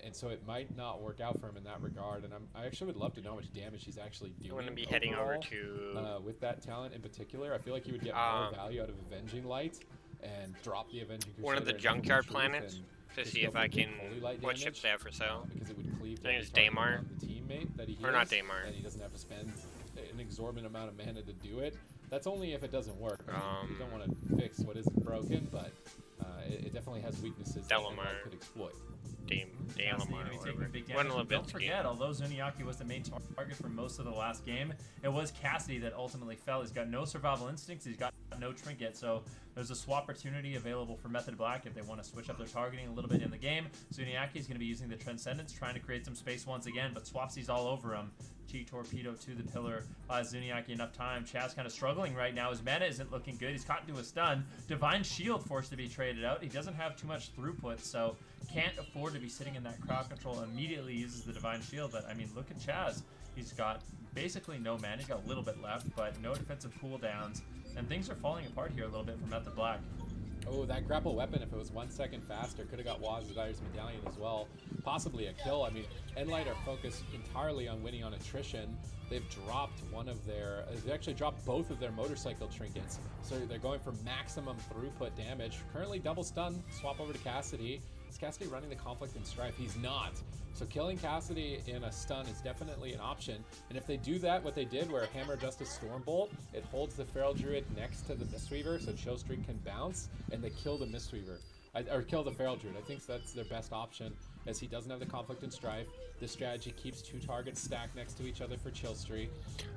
And so it might not work out for him in that regard. And I actually would love to know how much damage he's actually doing. I'm going to be heading over overall, to... with that talent in particular. I feel like he would get more value out of Avenging Light and drop the Avenging Crusader. One of the junkyard planets to see if I can... What ships they have for sale? Because it would cleave I think it's every target Daymar. on the teammate that he Or not heals, Daymar. and he doesn't have to spend an exorbitant amount of mana to do it. That's only if it doesn't work. You don't want to fix what isn't broken, but it definitely has weaknesses that Light could exploit. Don't forget, although Zuniaki was the main target for most of the last game, it was Cassidy that ultimately fell. He's got no survival instincts, he's got no trinket, so there's a swap opportunity available for Method Black if they want to switch up their targeting a little bit in the game. Zuniaki is going to be using the Transcendence, trying to create some space once again, but Swapsy's all over him. Chi Torpedo to the pillar. Zuniaki enough time. Chaz kind of struggling right now. His mana isn't looking good. He's caught into a stun. Divine Shield forced to be traded out. He doesn't have too much throughput, so can't afford to be sitting in that crowd control. Immediately uses the Divine Shield, but I mean, look at Chaz. He's got basically no mana. He's got a little bit left, but no defensive cooldowns, and things are falling apart here a little bit for Method Black. Oh, that grapple weapon, if it was 1 second faster, could have got Wazadire's Medallion as well. Possibly a kill. I mean, Enlight are focused entirely on winning on attrition. They've dropped they actually dropped both of their motorcycle trinkets. So they're going for maximum throughput damage. Currently double stun, swap over to Cassidy. Is Cassidy running the Conflict and Strife? He's not. So killing Cassidy in a stun is definitely an option. And if they do that, what they did where Hammer of Justice Stormbolt, it holds the Feral Druid next to the Mistweaver so Chillstreak can bounce, and they kill the Mistweaver. Or kill the Feral Druid. I think that's their best option, as he doesn't have the Conflict and Strife. This strategy keeps 2 targets stacked next to each other for Chillstreak.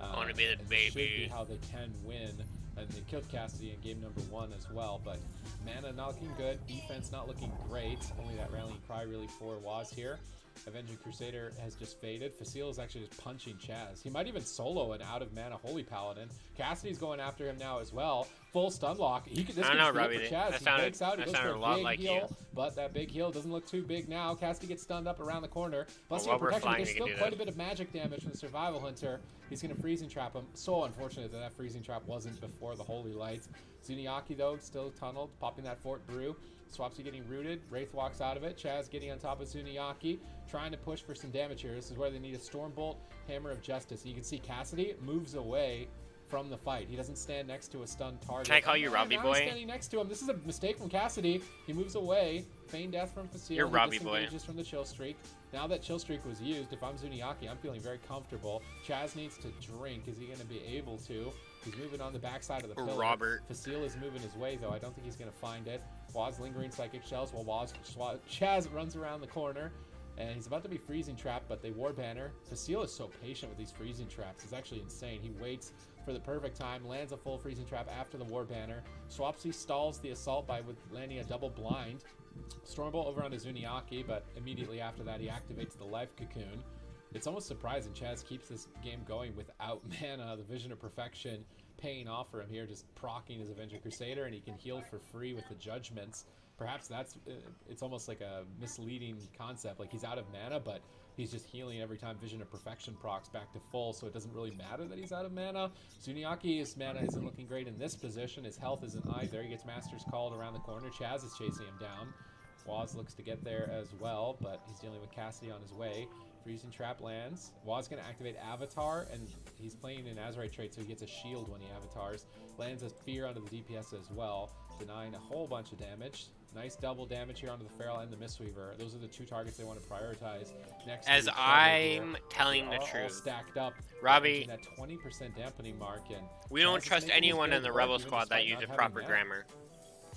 I want to be the baby. Should be how they can win. And they killed Cassidy in game number 1 as well, but mana not looking good, defense not looking great. Only that rallying cry really for Waz here. Avenging Crusader has just faded. Facile is actually just punching Chaz. He might even solo an out of mana Holy Paladin. Cassidy's going after him now as well. Full stun lock. I don't know, Robbie. Chaz. He breaks out. He goes for a big heal, but that big heal doesn't look too big now. Cassidy gets stunned up around the corner. Busting a protection. There's still quite a bit of magic damage from the Survival Hunter. He's going to freezing trap him. So unfortunate that freezing trap wasn't before the Holy Light. Zuniaki though still tunneled, popping that Fort Brew. Swapsy getting rooted. Wraith walks out of it. Chaz getting on top of Zuniaki, trying to push for some damage here. This is where they need a Stormbolt, Hammer of Justice. You can see Cassidy moves away from the fight. He doesn't stand next to a stunned target. Can I call you Robbie now Boy? He's standing next to him. This is a mistake from Cassidy. He moves away. Feign death from Facile. You're Robbie Boy. Just from the Chill Streak. Now that Chill Streak was used, if I'm Zuniaki, I'm feeling very comfortable. Chaz needs to drink. Is he going to be able to? He's moving on the backside of the pillar. Robert. Facile is moving his way, though. I don't think he's going to find it. Waz lingering Psychic Shells while Chaz runs around the corner. And he's about to be freezing trapped, but they war banner. Facile is so patient with these freezing traps. It's actually insane. He waits for the perfect time, lands a full freezing trap after the war banner. Swapsy stalls the assault by landing a double blind. Stormbolt over onto Zuniaki, but immediately after that he activates the Life Cocoon. It's almost surprising Chaz keeps this game going without mana. The Vision of Perfection paying off for him here, just proccing his Avenger Crusader, and he can heal for free with the Judgments. Perhaps it's almost like a misleading concept, like he's out of mana, but he's just healing every time Vision of Perfection procs back to full, so it doesn't really matter that he's out of mana. Zuniaki's mana isn't looking great in this position. His health isn't either. He gets Master's Called around the corner. Chaz is chasing him down. Waz looks to get there as well, but he's dealing with Cassidy on his way. Freezing Trap lands. Waz going to activate Avatar, and he's playing an Azerite trait, so he gets a shield when he avatars. Lands a Fear onto the DPS as well, denying a whole bunch of damage. Nice double damage here onto the Feral and the Mistweaver. Those are the 2 targets they want to prioritize. Next, as I'm telling the truth, stacked up, Robbie, that 20% dampening mark, and we don't trust anyone in the Rebel Squad that uses proper grammar.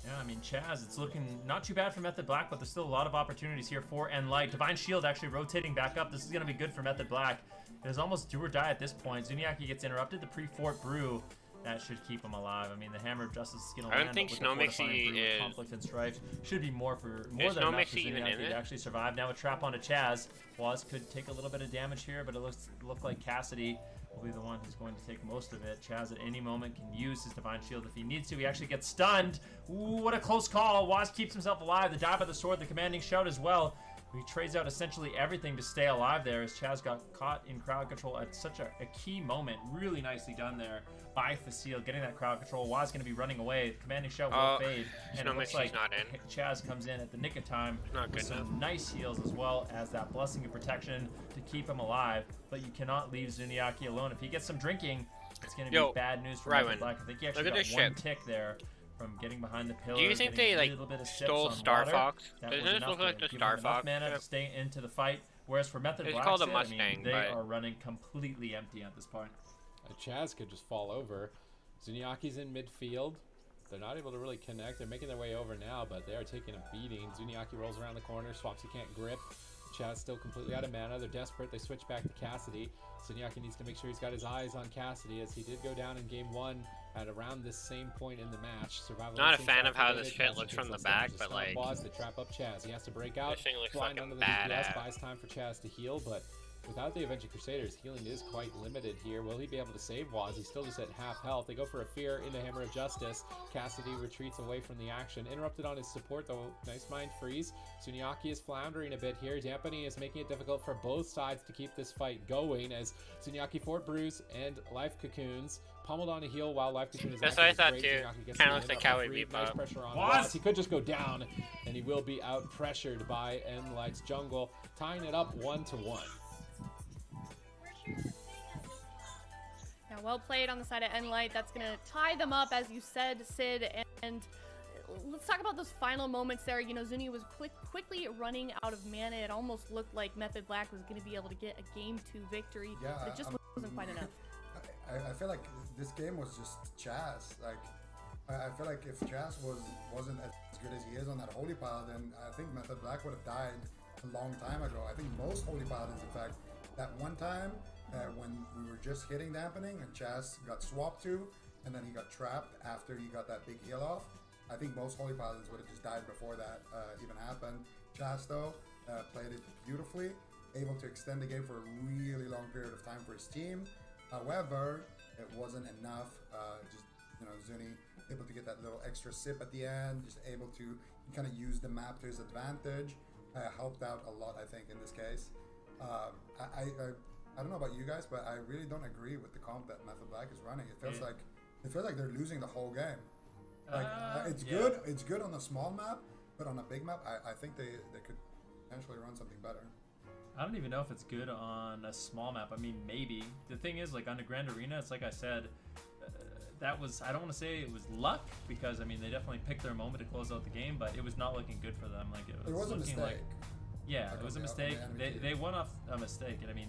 Yeah, I mean, Chaz, it's looking not too bad for Method Black, but there's still a lot of opportunities here for Enlight. Divine Shield actually rotating back up. This is going to be good for Method Black. It is almost do or die at this point. Zuniaki gets interrupted. The pre-Fort Brew, that should keep him alive. I mean, the Hammer of Justice is going to land. I don't think Snowmixy is... Conflict and Strife should be more than enough for Zuniaki to actually survive. Now a trap onto Chaz. Waz could take a little bit of damage here, but it looked like Cassidy will be the one who's going to take most of it. Chaz at any moment can use his Divine Shield if he needs to. He actually gets stunned. Ooh, what a close call. Waz keeps himself alive. The dive of the sword, the commanding shout as well. He trades out essentially everything to stay alive there as Chaz got caught in crowd control at such a key moment. Really nicely done there by Facile, getting that crowd control. Waz going to be running away. Commanding Shout will fade. And it looks like not in. Chaz comes in at the nick of time Not with good enough. some nice heals as well as that blessing of protection to keep him alive. But you cannot leave Zuniaki alone. If he gets some drinking, it's going to be bad news for Rywan, Black. I think he actually look at got this one ship. tick there from getting behind the pillar. Do you think getting they a little bit of sips stole on Star water. Fox? That Doesn't was this enough look to like the give Star him enough Fox mana to ship? stay into the fight. Whereas for Method It's Black, called a I mean, Mustang, they but- are running completely empty at this point. Chaz could just fall over. Zuniaki's in midfield. They're not able to really connect. They're making their way over now, but they are taking a beating. Zuniaki rolls around the corner. Swapsy can't grip. Chaz still completely out of mana. They're desperate. They switch back to Cassidy. Zuniaki needs to make sure he's got his eyes on Cassidy, as he did go down in game 1 at around this same point in the match. Survival Not a instincts fan of how activated. this shit Cassidy looks from the takes those back, damage. but, Stun like, Waz, they trap up Chaz. He has to break out. This thing looks Blind fucking under the DPS, badass. buys time for Chaz to heal, but without the Avenging Crusaders, healing is quite limited here. Will he be able to save Waz? He's still just at half health. They go for a fear into Hammer of Justice. Cassidy retreats away from the action. Interrupted on his support, though. Nice mind freeze. Zuniaki is floundering a bit here. Dampening is making it difficult for both sides to keep this fight going, as Zuniaki Fort Brews and Life Cocoons pummeled on a heal while Life Cocoon is That's what I active. thought Great. too. Zuniaki gets Kinda the looks win like up how for he free. beat Nice Bob. pressure on What? Waz. He could just go down, and he will be out pressured by Enlight's jungle, tying it up 1-1. Now, well played on the side of Enlight. That's going to tie them up, as you said, Sid. And let's talk about those final moments there. You know, Zuni was quickly running out of mana. It almost looked like Method Black was going to be able to get a Game 2 victory. Yeah, but it just wasn't quite enough. I feel like this game was just Chaz. Like, I feel like if Chaz wasn't as good as he is on that Holy Paladin, I think Method Black would have died a long time ago. I think most Holy Paladins, in fact, that one time when we were just hitting dampening and Chaz got swapped to, and then he got trapped after he got that big heal off, I think most Holy Paladins would have just died before that even happened. Chaz, though, played it beautifully, able to extend the game for a really long period of time for his team. However, it wasn't enough. Just, you know, Zuni able to get that little extra sip at the end, just able to kind of use the map to his advantage. Helped out a lot, I think, in this case. I don't know about you guys, but I really don't agree with the comp that Method Black is running. It feels like they're losing the whole game. Like it's good. It's good on a small map, but on a big map, I think they could potentially run something better. I don't even know if it's good on a small map. I mean, maybe. The thing is, like, on the Grand Arena, it's like I said, that was, I don't want to say it was luck, because, I mean, they definitely picked their moment to close out the game, but it was not looking good for them. Like, it was a looking mistake. like, yeah, Like it was a on the mistake. energy. They went off a mistake, and I mean,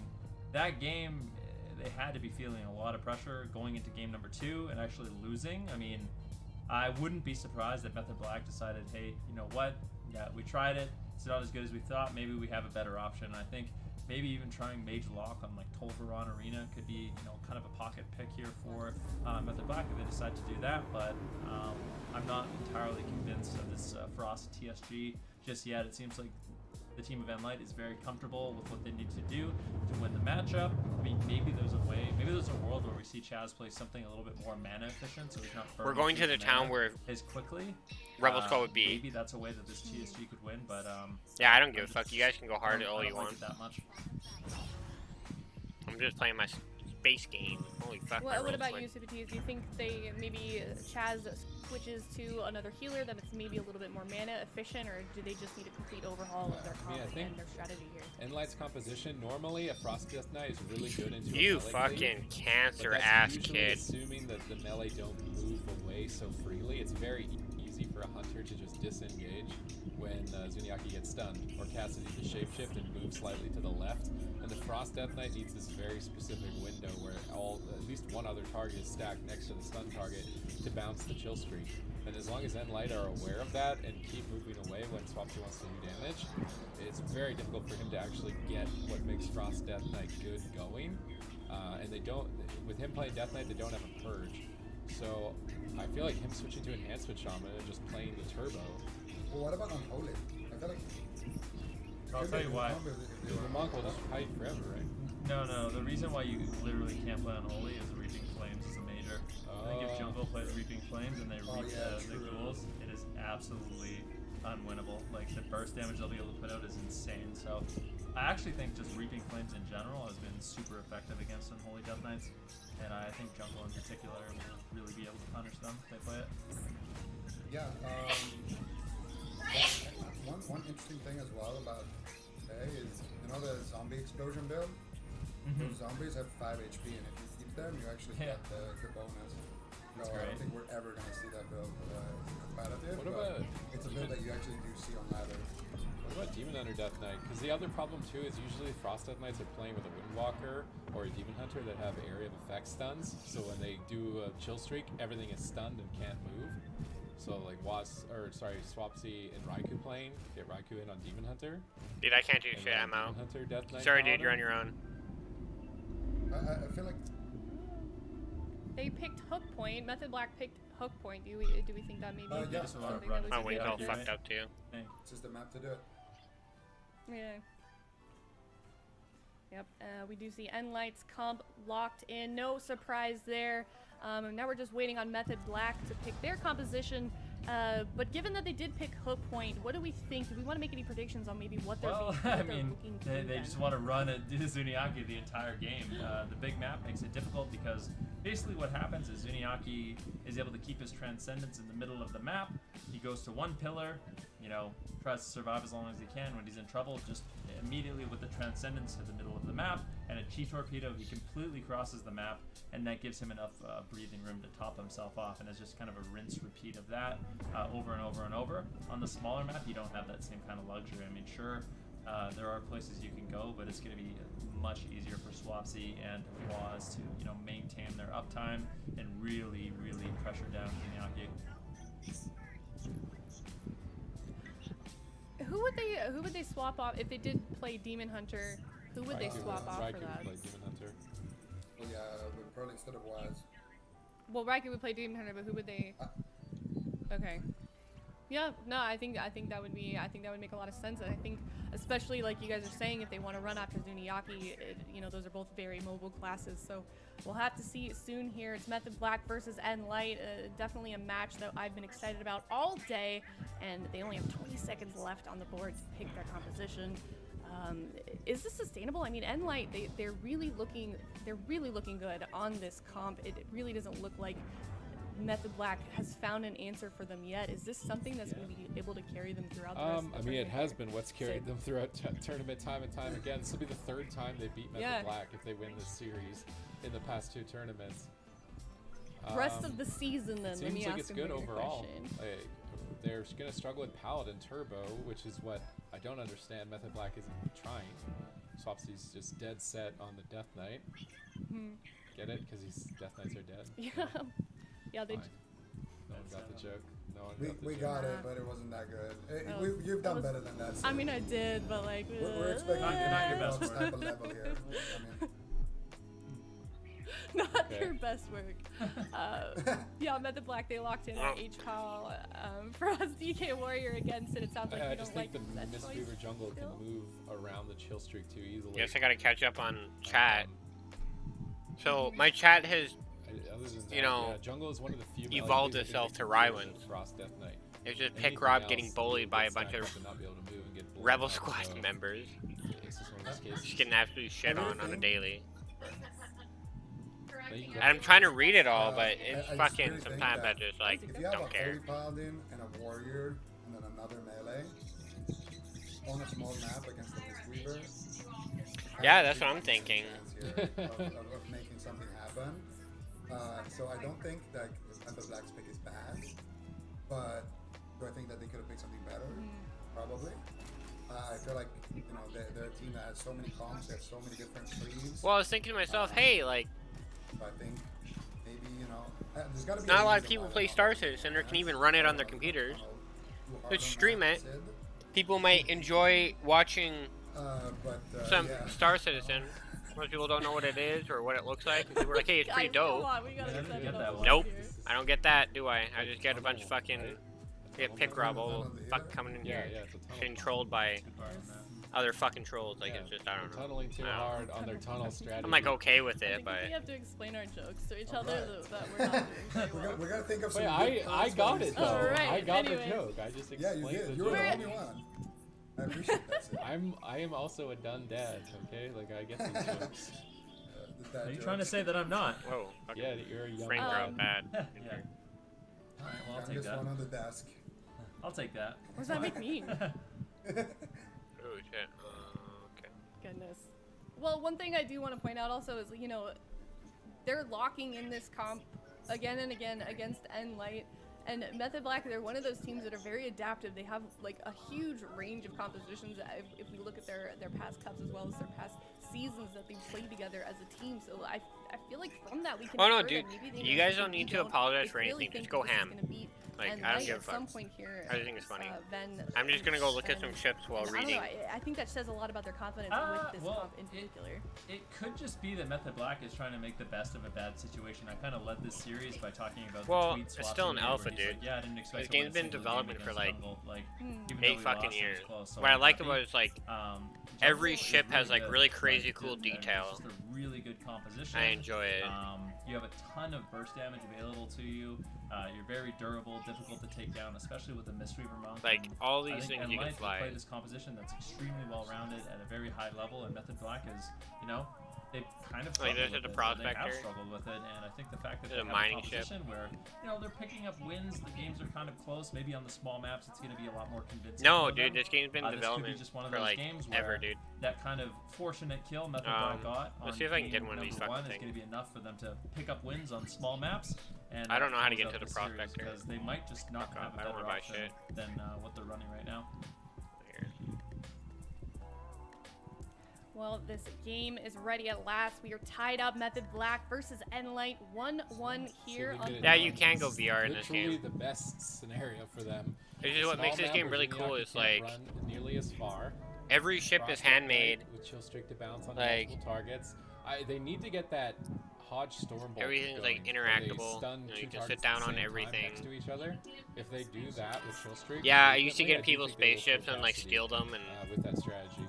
that game, they had to be feeling a lot of pressure going into game number 2 and actually losing. I mean, I wouldn't be surprised if Method Black decided, hey, you know what? Yeah, we tried it. It's not as good as we thought. Maybe we have a better option. And I think maybe even trying Mage Lock on like Tolvaron Arena could be, you know, kind of a pocket pick here for Method Black if they decide to do that. But I'm not entirely convinced of this Frost TSG just yet. It seems like the team of Enlight is very comfortable with what they need to do to win the matchup. I mean, maybe there's a way, maybe there's a world where we see Chaz play something a little bit more mana efficient, so he's not burning We're going to the mana town where as quickly. Rebel Skull would be. Maybe that's a way that this TSG could win, but yeah, I don't give a fuck. You guys can go hard I all don't you like want. it that much. I'm just playing my space game. Holy fuck. my What rolls about went. you, Sipites? Do you think they maybe Chaz switches to another healer that it's maybe a little bit more mana efficient, or do they just need a complete overhaul of their comp I think and their strategy here? Enlight's composition, normally a Frost Death Knight is really good into a You melee fucking cleave, cancer but that's ass usually kid. assuming that the melee don't move away so freely. It's very easy for a hunter to just disengage when Zuniaki gets stunned, or Cassidy to shapeshift and move slightly to the left. And the Frost Death Knight needs this very specific window where at least one other target is stacked next to the stun target to bounce the chill streak. And as long as Enlight are aware of that and keep moving away when Swapsy wants to do damage, it's very difficult for him to actually get what makes Frost Death Knight good going. And they don't, with him playing Death Knight, they don't have a purge. So I feel like him switching to Enhancement Shaman and just playing the turbo. Well, what about Unholy? I feel like I'll tell you why. The monk will just hide forever, right? No. The reason why you literally can't play Unholy is Reaping Flames is a major. I think if Jungle plays Reaping Flames and they reap the duels, it is absolutely unwinnable. Like the burst damage they'll be able to put out is insane. So I actually think just Reaping Flames in general has been super effective against Unholy Death Knights, and I think Jungle in particular will really be able to punish them if they play it. Yeah. One interesting thing as well about Faye is, you know, the zombie explosion build. Those zombies have 5 HP, and if you keep them, you actually get the bonus. No, I don't think we're ever going to see that build competitive. What about? It's a build that you actually do see on ladder. What about Demon Hunter Death Knight? Because the other problem too is usually Frost Death Knights are playing with a Windwalker or a Demon Hunter that have area of effect stuns. So when they do a chill streak, everything is stunned and can't move. So like Swapsy and Raikou playing, get Raikou in on Demon Hunter. Dude, I can't do shit. I'm out. Hunter, Death Knight, Sorry, dude, you're on your own. I feel like they picked Hook Point. Method Black picked Hook Point. Do we think that maybe yeah. something that we My could wing's do? all fucked up too. it's just the map to do it. Yeah. Yep. We do see N-Light's comp locked in. No surprise there. Now we're just waiting on Method Black to pick their composition. But given that they did pick Hook Point, what do we think? Do we want to make any predictions on maybe what they're Well, what I they're mean, looking to they do then? just want to run at Zuniaki the entire game. The big map makes it difficult because basically what happens is Zuniaki is able to keep his Transcendence in the middle of the map. He goes to one pillar, you know, tries to survive as long as he can. When he's in trouble, just immediately with the Transcendence to the middle of the map and a Chi Torpedo, he completely crosses the map, and that gives him enough breathing room to top himself off, and it's just kind of a rinse repeat of that over and over and over. On the smaller map, you don't have that same kind of luxury. I mean, sure, there are places you can go, but it's going to be much easier for Swapsy and Waz to, you know, maintain their uptime and really, really pressure down Zuniaki. Who would they swap off if they did play Demon Hunter? Who would they swap off for that? Play Demon Hunter. Well, yeah, but probably instead of Waz. Well, Raikou would play Demon Hunter, but who would they? Okay. Yeah, no, I think that would make a lot of sense. And I think, especially like you guys are saying, if they want to run after Zuniaki, you know, those are both very mobile classes. So we'll have to see it soon here. It's Method Black versus N-Light. Definitely a match that I've been excited about all day. And they only have 20 seconds left on the board to pick their composition. Is this sustainable? I mean, N-Light, they're really looking good on this comp. It really doesn't look like Method Black has found an answer for them yet. Is this something that's going to be able to carry them throughout the rest of the I mean, it tournament? has been what's carried them throughout tournament time and time again. This will be the third time they beat Method Black if they win this series in the past 2 tournaments. Rest of the season, then. Let me Seems like ask it's a good bigger overall. question. Like, they're going to struggle with Paladin Turbo, which is what I don't understand. Method Black isn't trying. Swapsy's just dead set on the Death Knight. Get it? Because Death Knights are dead. Yeah. Yeah, they. Fine. No one got the joke. No one got the We joke. got it, but it wasn't that good. You've that done was- better than that. So I mean, I did, but like. we're expecting Not your best type of level here. I mean, Not their best work. Yeah, Method Black, they locked in our H-Call. For us, DK Warrior against it. It sounds like I you just don't think like the that Mistweaver choice jungle still. can move around the chill streak too easily. Guess I gotta catch up on chat. So my chat has, Other than that, you know, yeah, jungle is one of the few evolved melodies that itself can to make Rywin. Frost Death Knight. It's just Anything Pick Rob else, getting you bullied by a get bunch stacked of up and not be able to move and get blown Rebel up, Squad so members. It's just one of those cases. Just getting absolutely shit on a daily. But you can And I'm trying to read it all, but I it's just fucking. really think Sometimes I that just like if you have don't a care. Holy Paladin and a Warrior and then another melee on a small map against the Mistweaver. Yeah, that's what I'm thinking. Of making something happen. So I don't think that Method Black's pick is bad, but do I think that they could have picked something better? Probably. I feel like, you know, they're a team that has so many comps, they have so many different sleeves. Well, I was thinking to myself, hey, like, So I think maybe, you know, there's gotta be not a lot of reason people why play they Star don't Citizen or can even run it on their computers. go too hard Let's on stream that, it. Sid. People might enjoy watching some yeah. Star Citizen. Most people don't know what it is or what it looks like. And people are like, hey, it's pretty Guys, come dope. on, we gotta Yeah, get I didn't that get that up one. Nope. here. I don't get that, do I? I just get a bunch of fucking get Pick Rob all fuck coming in Yeah, here, yeah, it's a tunnel. getting trolled by. Good part on that. other fucking trolls. Like, Yeah, it's just, I don't know. tunneling too I don't know. hard on their tunnel strategy. I'm like okay with I it, think but we have to explain our jokes to each All other right. that we're not doing very well. We're gonna think of some. Wait, good I puns got while we it speak. though. Alright, I got anyways. the joke. I just Yeah, explained you did. the You were joke. the only one. I appreciate that. Sid. I am also a done dad. Okay, like I get these jokes. The dad Are you jokes. trying to say that I'm not? whoa, fucking Yeah, that you're a young frame dad. growth bad. Yeah. All right, well, I'll take Youngest that. one on the desk. I'll take that. What does that make mean? Oh shit. Okay. Goodness. Well, one thing I do want to point out also is, you know, they're locking in this comp again and again against N-Light. And Method Black, they're one of those teams that are very adaptive. They have like a huge range of compositions if we look at their past cups as well as their past seasons that they've played together as a team. So I feel like from that we can Oh no, infer dude. that maybe they You know guys that don't we need to apologize for really anything. think Just go that this is ham. gonna beat Like, I don't N-Light give a at some fuck. point here. I just think it's funny. Ven, I'm just gonna go look at some and- chips while and I don't reading. know, I think that says a lot about their confidence with this well, comp in particular. It could just be that Method Black is trying to make the best of a bad situation. I kind of led this series by talking about Well, the tweet it's swaps still in an there alpha, where he's like, dude. yeah, I didn't expect This to win game's a been single development game for, against like, Jungle. Like, even though 8 we fucking lost, it was years. close, so What I I'm like happy. about it is like Jungle every is ship has like good. really crazy Like, cool it's just detail. a really good composition. I enjoy it. You have a ton of burst damage available to you. You're very durable, difficult to take down, especially with the Mistweaver Monk. Like, And all I these think things you can N-Light fly. play this composition that's extremely well rounded at a very high level, and Method Black is, you know, they've kind of Like, struggled there's with the it. They have prospector. struggled with it, and I think the fact that There's they a have mining a ship. composition where, you know, they're picking up wins, the games are kind of close. Maybe on the small maps, it's going to be a lot more convincing. No, for dude, them. this game's been This could be development just one of for those like games ever, where dude. that kind of fortunate kill Method Black got on let's see if I can get game one of these number fucking one is things. going to be enough for them to pick up wins on small maps. And I don't know how to close get out to the series, prospector. because they might just not Fuck have off, a I don't better wanna buy option shit. than what they're running right now. Here. Well, this game is ready at last. We are tied up. Method Black versus N-Light, 1-1 here on. Yeah, you can go VR in this Literally game. the best scenario for them. This is what Small makes this map game where really Juniaki cool is can't like run nearly as far. every ship is Prospect handmade. Knight with chill streak to bounce on Like- multiple targets. They need to get that Hodge Stormbolt. Everything's, like, going, where they interactable. stun You know, you two can targets sit at down the on same time everything. next to each other. If they do that with chill streak, Yeah, I used to frequently, get do people's think they will spaceships pull and like Cassidy, steal them and with that strategy.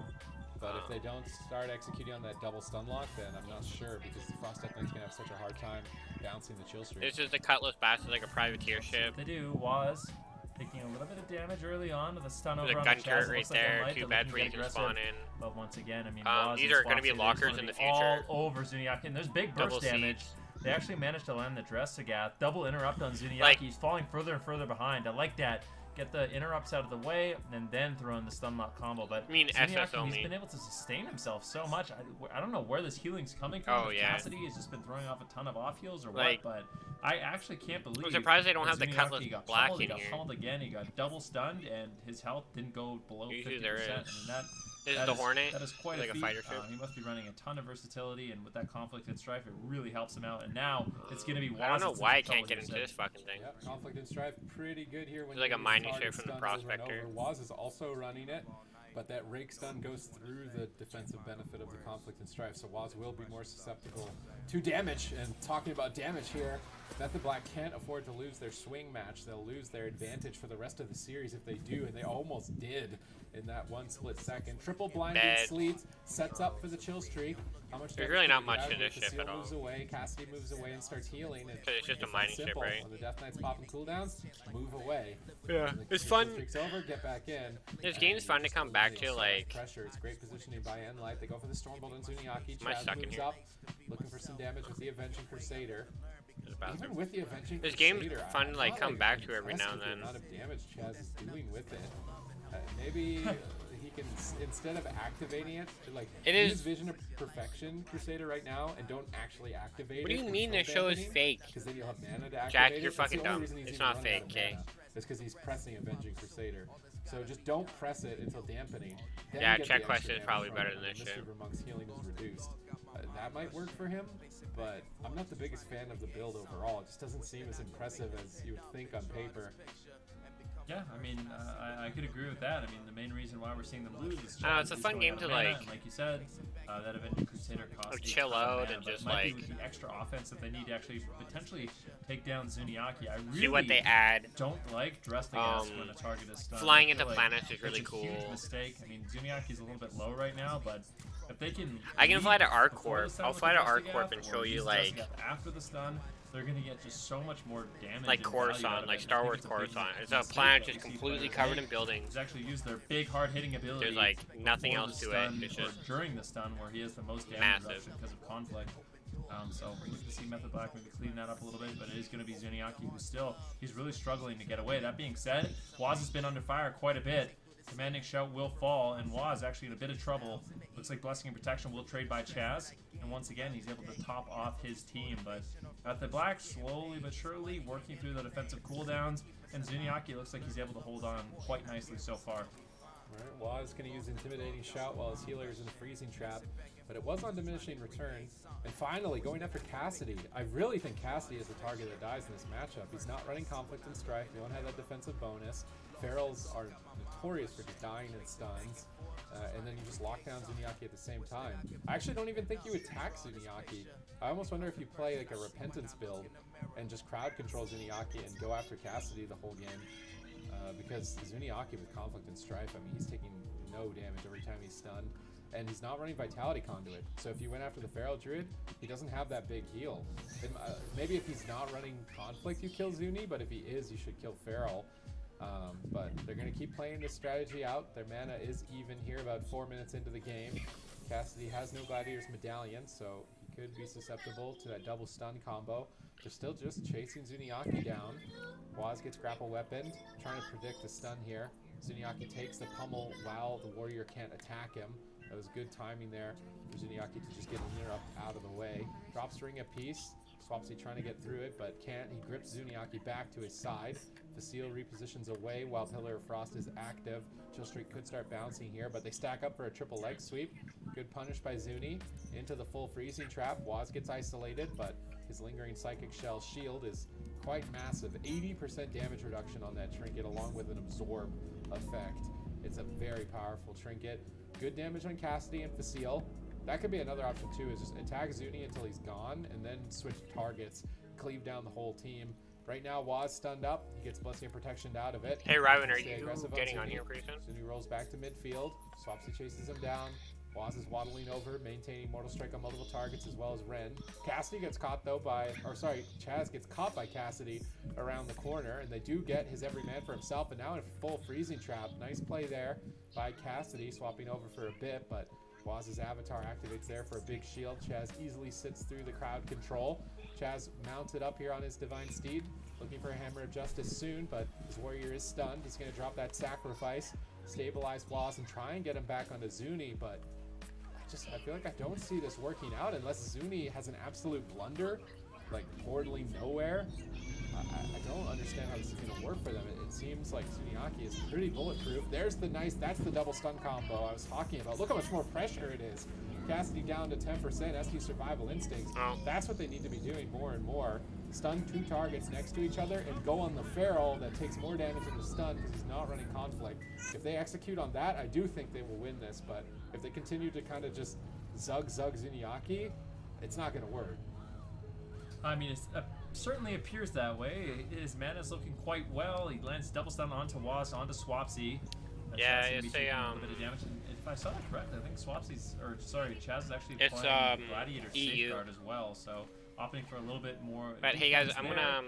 But if they don't start executing on that double stun lock, then I'm not sure because the Frost Death Knight's gonna have such a hard time bouncing the chill streak. this is the Cutlass Bass is like a privateer ship. They do. Was taking a little bit of damage early on with a stun There's over a on gun the chest. turret It right looks like there, N-Light, 2 they're beds looking where to you get can spawn aggressive. in. But once again, I mean, These are gonna be lockers in the future. All over Zuniaki, and there's big burst Double damage. siege. They actually managed to land the Dressagath. Double interrupt on Zuniaki. Like- He's falling further and further behind. I like that. Get the interrupts out of the way, and then throw in the stun lock combo. But I mean, Zuniaki, SS only. he's been able to sustain himself so much. I don't know where this healing's coming from. Oh, if yeah. Cassidy has just been throwing off a ton of off heals or Like- what, but I actually can't believe. I'm surprised they don't that have the Zuniaki Cutlass got Black pummeled, in he got here. pummeled again. He got double stunned, and his health didn't go below 50%. Usually there is. I mean, that This is that the Hornet. That is quite like a a feat. fighter ship. He must be running a ton of versatility, and with that conflict and strife, it really helps him out. And now it's going to be. I don't know Waz why I that's in can't get trouble into here, this fucking thing. Yep, Conflict and Strife pretty good here. When It's like you a use mining target ship from the stuns over and Prospector. over. Waz is also running it, but that rake stun goes through the defensive benefit of the Conflict and Strife, so Waz will be more susceptible to damage. And talking about damage here, Method Black can't afford to lose their swing match. They'll lose their advantage for the rest of the series if they do, and they almost did in that one split second. Triple blinded Dead. Sleets sets up for the chill streak. How much There's damage really can not they much get to out this of it? ship Casio at all. moves away, Cassidy moves away and starts healing. And It's just a that mining ship, simple. right? When the Death Knights popping cooldowns, move away. Yeah, When the it's chill fun. streak's over, get back in. This and game's fun to just come back eliminate to, so much like- pressure. It's great positioning by N-Light. They go for the Stormbolt and Zuniaki. Am I Chaz stuck in moves here? up, looking for some damage with the Avenging Crusader. There's a bathroom. Even with the Avenging This Crusader, game's fun to, like, I'm come not, back to every impressed now and with then. The amount of damage Chaz is doing with it. Maybe he can, instead of activating it, like It use is- Vision of Perfection Crusader right now and don't actually activate it. What do you mean this show is fake? Because then you'll have mana to activate Jack, it. you're That's the fucking only dumb. reason he's It's even not running out fake, of okay? mana. It's because he's pressing Avenging Crusader. So just don't press it until dampening. Then Yeah, you get check the quest extra is damage probably from better it than when this the shit. Mistweaver Monk's healing is reduced. That might work for him, but I'm not the biggest fan of the build overall. It just doesn't seem as impressive as you would think on paper. Yeah, I mean, I could agree with that. I mean, the main reason why we're seeing them lose is it's a fun game to like you said, that event Crusader cost chill out and just like the extra offense that they need to actually potentially take down Zuniaki. I really see what they add. Don't like Dressing as when a target is stunned. Flying into planets is really it's a cool. Huge mistake. I mean, Zuniaki's a little bit low right now, but if they can, I can fly to ArcCorp. I'll fly to ArcCorp and show you like after the stun. They're gonna get just so much more damage. Like Coruscant, like Star Wars Coruscant. It's a planet just completely covered in buildings. He's actually used their big hard-hitting ability. There's like nothing else to it. It's just during the stun where he has the most damage massive because of conflict. So we're going to see Method Black maybe clean that up a little bit, but it is going to be Zuniaki who he's really struggling to get away. That being said, Waz has been under fire quite a bit. Commanding Shout will fall, and Waz actually in a bit of trouble. Looks like Blessing and Protection will trade by Chaz, and once again he's able to top off his team. But Method Black slowly but surely working through the defensive cooldowns, and Zuniaki looks like he's able to hold on quite nicely so far. Alright, Waz going to use Intimidating Shout while his healer is in a Freezing Trap, but it was on Diminishing Return. And finally, going after Cassidy. I really think Cassidy is the target that dies in this matchup. He's not running Conflict and Strife. They don't have that defensive bonus. Ferals are notorious for just dying in stuns. And then you just lock down Zuniaki at the same time. I actually don't even think you attack Zuniaki. I almost wonder if you play like a Repentance build and just crowd control Zuniaki and go after Cassidy the whole game. Because Zuniaki with Conflict and Strife, I mean, he's taking no damage every time he's stunned. And he's not running Vitality Conduit. So if you went after the Feral Druid, he doesn't have that big heal. Maybe if he's not running Conflict, you kill Zuni, but if he is, you should kill Feral. But they're going to keep playing this strategy out. Their mana is even here about 4 minutes into the game. Cassidy has no Gladiator's Medallion, so he could be susceptible to that double stun combo. They're still just chasing Zuniaki down. Waz gets Grapple Weapon, trying to predict a stun here. Zuniaki takes the pummel while the warrior can't attack him. That was good timing there for Zuniaki to just get Nier up out of the way. Drops Ring of Peace. Swapsy trying to get through it, but can't. He grips Zuniaki back to his side. Facile repositions away while Pillar of Frost is active. Chill Streak could start bouncing here, but they stack up for a triple leg sweep. Good punish by Zuni. Into the full Freezing Trap. Waz gets isolated, but his Lingering Psychic Shell shield is quite massive. 80% damage reduction on that trinket, along with an absorb effect. It's a very powerful trinket. Good damage on Cassidy and Facile. That could be another option too, is just attack Zuni until he's gone and then switch targets, cleave down the whole team. Right now, Waz stunned up. He gets Blessing and Protection out of it. Hey, Ryvan, are you getting on here pretty soon? Zuni rolls back to midfield. Swapsy chases him down. Waz is waddling over, maintaining Mortal Strike on multiple targets as well as Ren. Cassidy gets caught though Chaz gets caught by Cassidy around the corner, and they do get his every man for himself, and now in a full Freezing Trap. Nice play there by Cassidy, swapping over for a bit, but Waz's Avatar activates there for a big shield. Chaz easily sits through the crowd control. Chaz mounted up here on his Divine Steed, looking for a Hammer of Justice soon, but his warrior is stunned. He's going to drop that sacrifice, stabilize Waz, and try and get him back onto Zuni, but I feel like I don't see this working out unless Zuni has an absolute blunder, like portaling nowhere. I don't understand how this is going to work for them. It seems like Zuniaki is pretty bulletproof. That's the double stun combo I was talking about. Look how much more pressure it is. Cassidy down to 10%, ST Survival Instincts. That's what they need to be doing more and more. Stun 2 targets next to each other and go on the Feral that takes more damage than the stun because he's not running Conflict. If they execute on that, I do think they will win this, but if they continue to kind of just zug Zuniaki, it's not going to work. I mean, it certainly appears that way. His mana is looking quite well. He lands double stun onto Waz, onto Swapsy. Yeah, it's a bit of damage. And if I saw that correctly, I think Chaz is actually playing Gladiator Safeguard as well. So opting for a little bit more. But hey guys, I'm gonna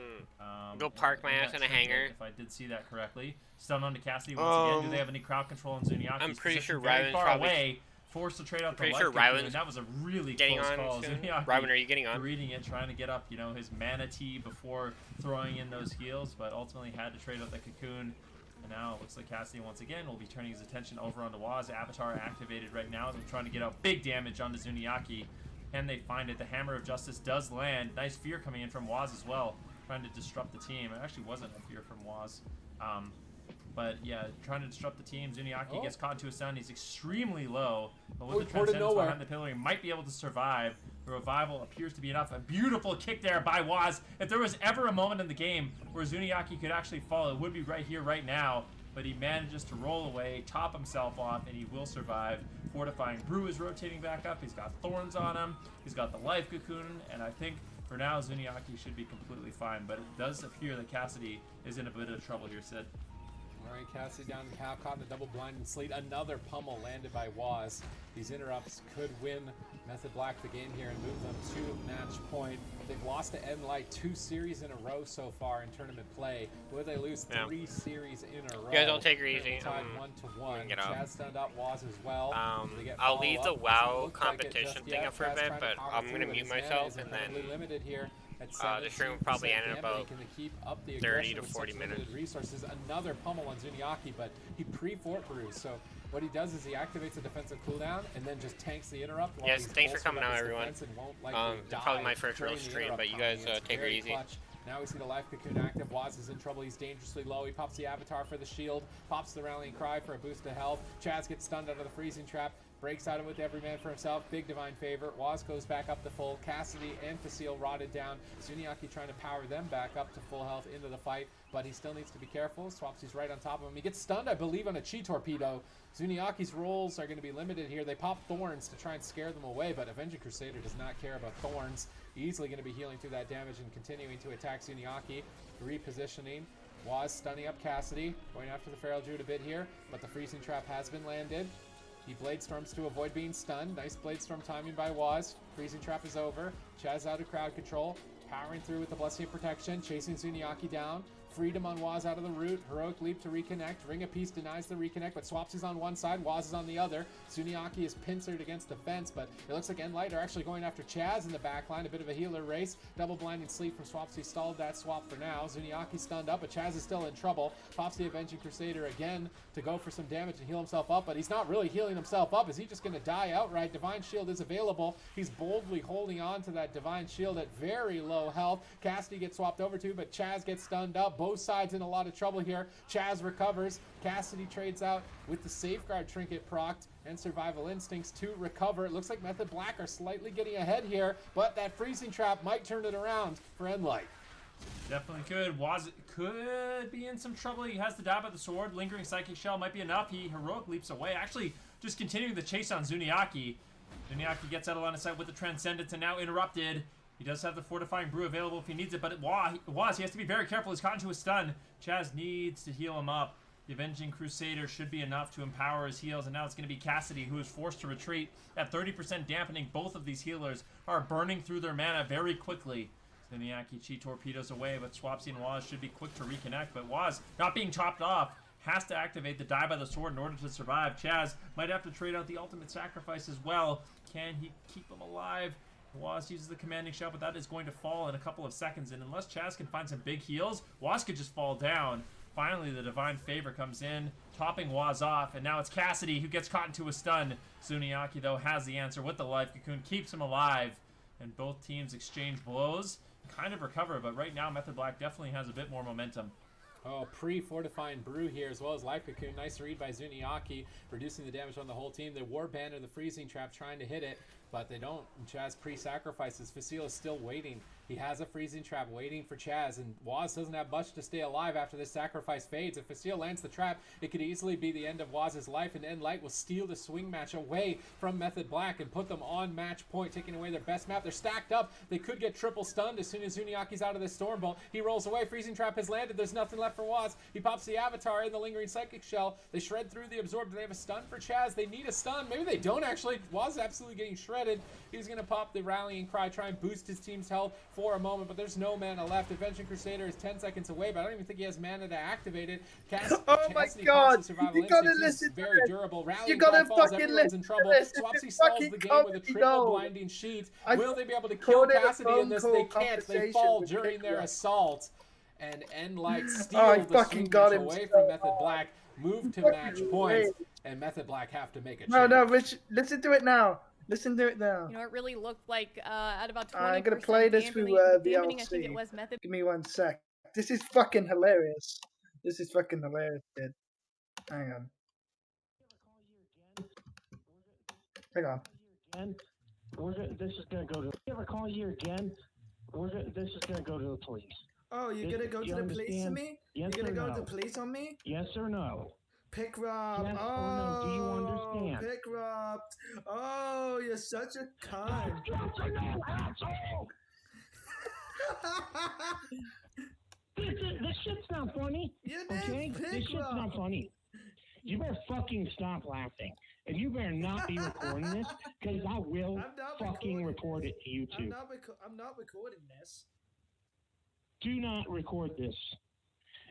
go park my ass in a hangar. If I did see that correctly, stun onto Cassidy once again. Do they have any crowd control on Zuniaki? I'm pretty sure Ryvan's far away. Forced to trade out the life Ryvan's that was a really getting close on call. Ryvan, are you getting on? Reading it, trying to get up, his Mana Tea before throwing in those heals, but ultimately had to trade out the Cocoon. And now it looks like Cassidy once again will be turning his attention over onto Waz. Avatar activated right now. They're trying to get out big damage onto Zuniaki. And they find it. The Hammer of Justice does land. Nice fear coming in from Waz as well, trying to disrupt the team. It actually wasn't a fear from Waz. But yeah, trying to disrupt the team. Zuniaki gets caught into a stun. He's extremely low. But with the Transcendence behind the pillar, he might be able to survive. The revival appears to be enough. A beautiful kick there by Waz. If there was ever a moment in the game where Zuniaki could actually fall, it would be right here, right now. But he manages to roll away, top himself off, and he will survive. Fortifying Brew is rotating back up. He's got Thorns on him. He's got the Life Cocoon, and I think for now Zuniaki should be completely fine. But it does appear that Cassidy is in a bit of trouble here, Sid. All right, Cassidy down the cow, caught in the double blind and sleet. Another pummel landed by Waz. These interrupts could win Method Black the game here and move them to match point. They've lost to Enlight 2 series in a row so far in tournament play. Will they lose 3 series in a row? You guys don't take her easy. Tied 1-1. Get out. Chaz stunned up Waz as well. I'll leave the WoW competition thing up for a bit, but I'm gonna mute myself and then limited here. The stream will probably end in about 30 to 40 minutes. Resources. Another pummel on Zuniaki, but he pre-fort brews. So what he does is he activates a defensive cooldown and then just tanks the interrupt. Yes, thanks for coming out, everyone. Probably my first real stream, but you guys take it easy. Now we see the Life Cocoon active. Waz is in trouble. He's dangerously low. He pops the Avatar for the shield, pops the Rallying Cry for a boost to health. Chaz gets stunned out of the freezing trap. Breaks out with every man for himself. Big divine favor. Waz goes back up to full. Cassidy and Facile rotted down. Zuniaki trying to power them back up to full health into the fight, but he still needs to be careful. Swapsy's right on top of him. He gets stunned, I believe, on a Chi Torpedo. Zuniaki's rolls are going to be limited here. They pop Thorns to try and scare them away, but Avenging Crusader does not care about Thorns. Easily going to be healing through that damage and continuing to attack Zuniaki. Repositioning. Waz stunning up Cassidy. Going after the Feral Druid a bit here, but the freezing trap has been landed. He Blade Storms to avoid being stunned. Nice Blade Storm timing by Waz. Freezing Trap is over. Chaz out of crowd control. Powering through with the Blessing of Protection. Chasing Zuniaki down. Freedom on Waz out of the root. Heroic Leap to reconnect. Ring of Peace denies the reconnect, but Swapsy's on one side. Waz is on the other. Zuniaki is pincered against the fence, but it looks like Enlight are actually going after Chaz in the backline. A bit of a healer race. Double blinding sleep from Swapsy stalled that swap for now. Zuniaki stunned up, but Chaz is still in trouble. Pops the Avenging Crusader again to go for some damage and heal himself up, but he's not really healing himself up. Is he just going to die outright? Divine Shield is available. He's boldly holding on to that Divine Shield at very low health. Cassidy gets swapped over to, but Chaz gets stunned up. Both sides in a lot of trouble here. Chaz recovers. Cassidy trades out with the Safeguard Trinket procced and Survival Instincts to recover. It looks like Method Black are slightly getting ahead here, but that Freezing Trap might turn it around for Enlight. Definitely could. Waz could be in some trouble. He has the dab of the sword. Lingering Psychic Shell might be enough. He heroic leaps away. Actually, just continuing the chase on Zuniaki. Zuniaki gets out of line of sight with the Transcendence and now interrupted. He does have the Fortifying Brew available if he needs it, but Waz, he has to be very careful. He's caught into a stun. Chaz needs to heal him up. The Avenging Crusader should be enough to empower his heals, and now it's going to be Cassidy who is forced to retreat. At 30% dampening, both of these healers are burning through their mana very quickly. Zuniaki Chi torpedoes away, but Swapsy and Waz should be quick to reconnect, but Waz, not being chopped off, has to activate the Die by the Sword in order to survive. Chaz might have to trade out the ultimate sacrifice as well. Can he keep him alive? Waz uses the commanding shell, but that is going to fall in a couple of seconds, and unless Chaz can find some big heals, Waz could just fall down. Finally, the Divine Favor comes in, topping Waz off, and now it's Cassidy who gets caught into a stun. Zuniaki, though, has the answer with the Life Cocoon, keeps him alive, and both teams exchange blows, kind of recover, but right now Method Black definitely has a bit more momentum. Oh, pre-Fortifying Brew here, as well as Life Cocoon. Nice read by Zuniaki, reducing the damage on the whole team. The Warband or the Freezing Trap trying to hit it, but they don't. Chaz pre-sacrifices. Facile is still waiting. He has a Freezing Trap waiting for Chaz, and Waz doesn't have much to stay alive after this sacrifice fades. If Facile lands the trap, it could easily be the end of Waz's life, and Enlight will steal the swing match away from Method Black and put them on match point, taking away their best map. They're stacked up. They could get triple stunned as soon as Zuniaki's out of this Storm Bolt. He rolls away. Freezing Trap has landed. There's nothing left for Waz. He pops the Avatar in the Lingering Psychic Shell. They shred through the Absorb. Do they have a stun for Chaz? They need a stun. Maybe they don't, actually. Waz is absolutely getting shredded. He's going to pop the Rallying Cry, try and boost his team's health for a moment, but there's no mana left. Avenging Crusader is 10 seconds away, but I don't even think he has mana to activate it. Oh my god! You gotta listen to very it. durable. You gotta fucking listen in trouble. to this. Swapsy stalls the game with a triple blinding sheet. Will they be able to kill Cassidy in this? They can't. They fall during their assault. And Enlight steal the swing match away from Method Black. Move to match point, and Method Black have to make a change. No, Rich, listen to it now. Listen to it now. You know, it really looked like at about 20%. I'm gonna play this through dampening, I think it was Method. Give me 1 sec. This is fucking hilarious. This is fucking hilarious, dude. Hang on. This is gonna go to. If I ever call you again, this is gonna go to the police. Oh, you're gonna go to the police on me? Yes You're gonna or go to no? the police on me? Yes or no? Pick Rob. Yes oh, or no? Do you understand? Pick Rob. Oh, you're such a cunt. Yes or no, asshole! This shit's not funny. Okay? This shit's not funny. You better fucking stop laughing. And you better not be recording this, because I will fucking report it to YouTube. I'm not recording this. Do not record this.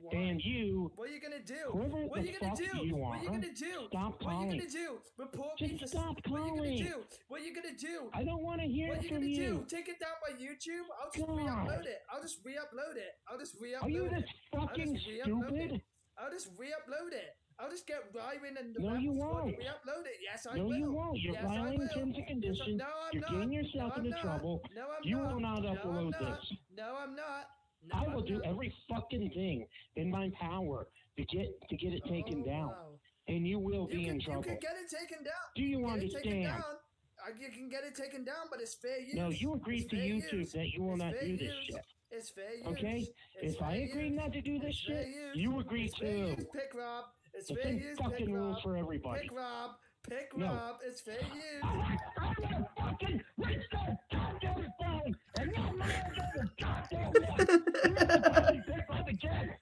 Why? And you... What are you gonna do? Whoever What are the you gonna fuck do? you What are you are, gonna do? stop What are you calling. gonna do? Report me Just for... stop What are you calling. gonna do? What are you gonna do? I don't want to hear What are you from gonna you. do? Take it down by YouTube? I'll just God. re-upload it. I'll just re-upload it. I'll just re-upload Are you it. this fucking stupid? I'll just re-upload it. I'll just get Ryman and the No, you Rebel Squad won't. to re-upload it. Yes, I No, will. you won't. You're Yes, I violating will. terms and Yes, conditions. no, I'm You're not. getting yourself No, I'm into not. trouble. No, I'm You not. will not No, I'm upload not. this. No, I'm not. No, I will I'm do not. every fucking thing in my power to get it taken down, Wow. and you will be in You trouble. can get it taken down. Do you Get it taken understand? down. You can get it taken down, but it's fair use. No, you agreed It's to fair YouTube use. that you will It's not fair do this use. shit. It's fair use. Okay? It's If I fair agreed use. not to do this It's fair shit, use. you agreed It's fair too. use. Pick Rob. It's The fair same use. fucking Pick rules Rob. for everybody. Pick Rob. Pick No. Rob. It's fair use. I'm gonna fucking reach that goddamn phone and not my other goddamn one. You're gonna fucking pick up again.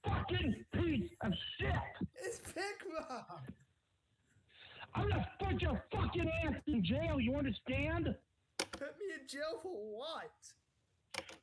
Fucking piece of shit. It's Pick Rob. I'm gonna put your fucking ass in jail, you understand? Put me in jail for what?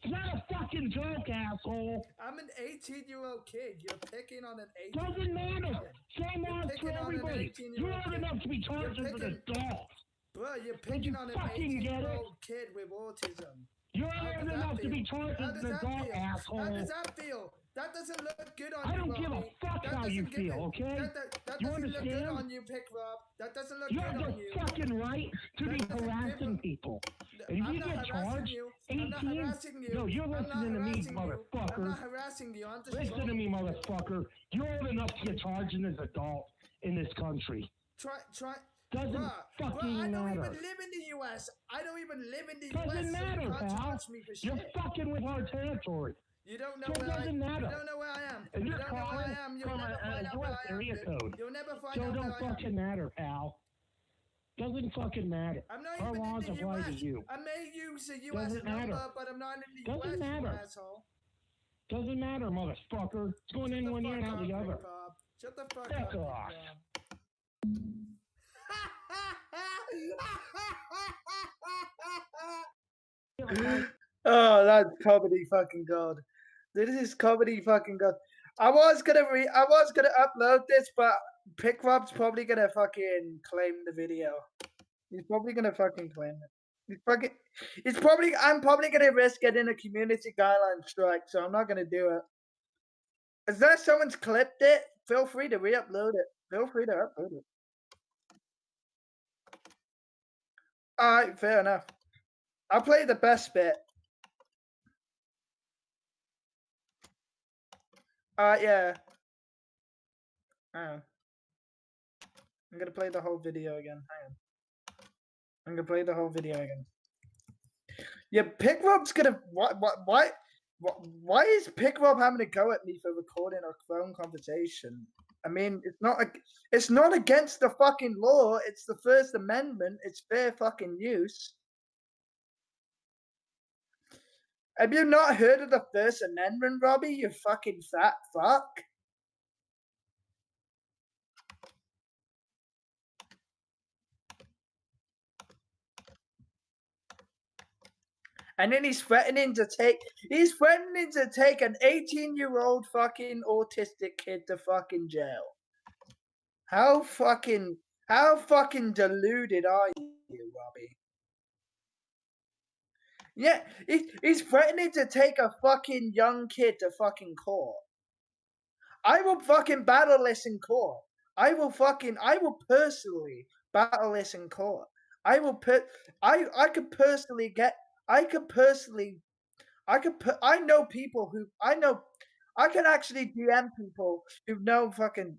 It's not a fucking joke, asshole. I'm an 18-year-old kid. You're picking on an 18. Doesn't matter. Same You're odds for picking on an everybody. 18-year-old You're old kid. enough to be charged You're as an picking- adult. Bro, you're you picking on an fucking get it? 18-year-old kid with autism. You're How old does that enough to be feel? charged How as does an that adult, feel? asshole. How does that feel? That doesn't look good on I you, don't give a Robbie. fuck That how you doesn't give feel, it- okay? That You doesn't look good understand? on you, Pick Rob. That doesn't look You good have on the you. fucking right to be That doesn't harassing give a- people. And if I'm you not get harassing charged, you. 18? I'm not harassing you. No, you're I'm not listening to me, harassing you. I'm motherfucker. not harassing you. I'm just Listen to me, motherfucker. You're old enough to get charged as an adult in this country. Try. Doesn't Bruh, fucking I don't matter. even live in the U.S. I don't even live in the Doesn't U.S. matter, so you can't pal. charge me for shit. You're fucking with our territory. You don't know So it where I doesn't matter. You don't know where I am. And You you're don't know where calling I am. You'll from never a find out US where I am. area code. You'll never find So out it where don't I am. fucking matter, pal. Doesn't fucking matter. I'm not Our even laws in the apply US. to you. I may use a US Doesn't number, matter. but I'm not in the Doesn't US, matter. you asshole. Doesn't matter, motherfucker. It's going in one ear and out the other. Shut the fuck Fuck up, off. Oh, that's comedy fucking god. This is comedy fucking god. I was gonna upload this, but Pick Rob's probably gonna fucking claim the video. He's probably gonna fucking claim it. I'm probably gonna risk getting a community guideline strike, so I'm not gonna do it. Is that someone's clipped it? Feel free to re-upload it. Feel free to upload it. Alright, fair enough. I'll play the best bit. Yeah. Hang on. I'm gonna play the whole video again. Hang on. I'm gonna play the whole video again. Yeah, Pick Rob's gonna. Why is Pick Rob having to go at me for recording our phone conversation? I mean, it's not against the fucking law. It's the First Amendment. It's fair fucking use. Have you not heard of the First Amendment, Robbie? You fucking fat fuck. And then he's threatening to take an 18-year-old fucking autistic kid to fucking jail. How fucking deluded are you, Robbie? Yeah, he's threatening to take a fucking young kid to fucking court. I will fucking battle this in court. I will personally battle this in court. I know people who I can actually DM people who know fucking.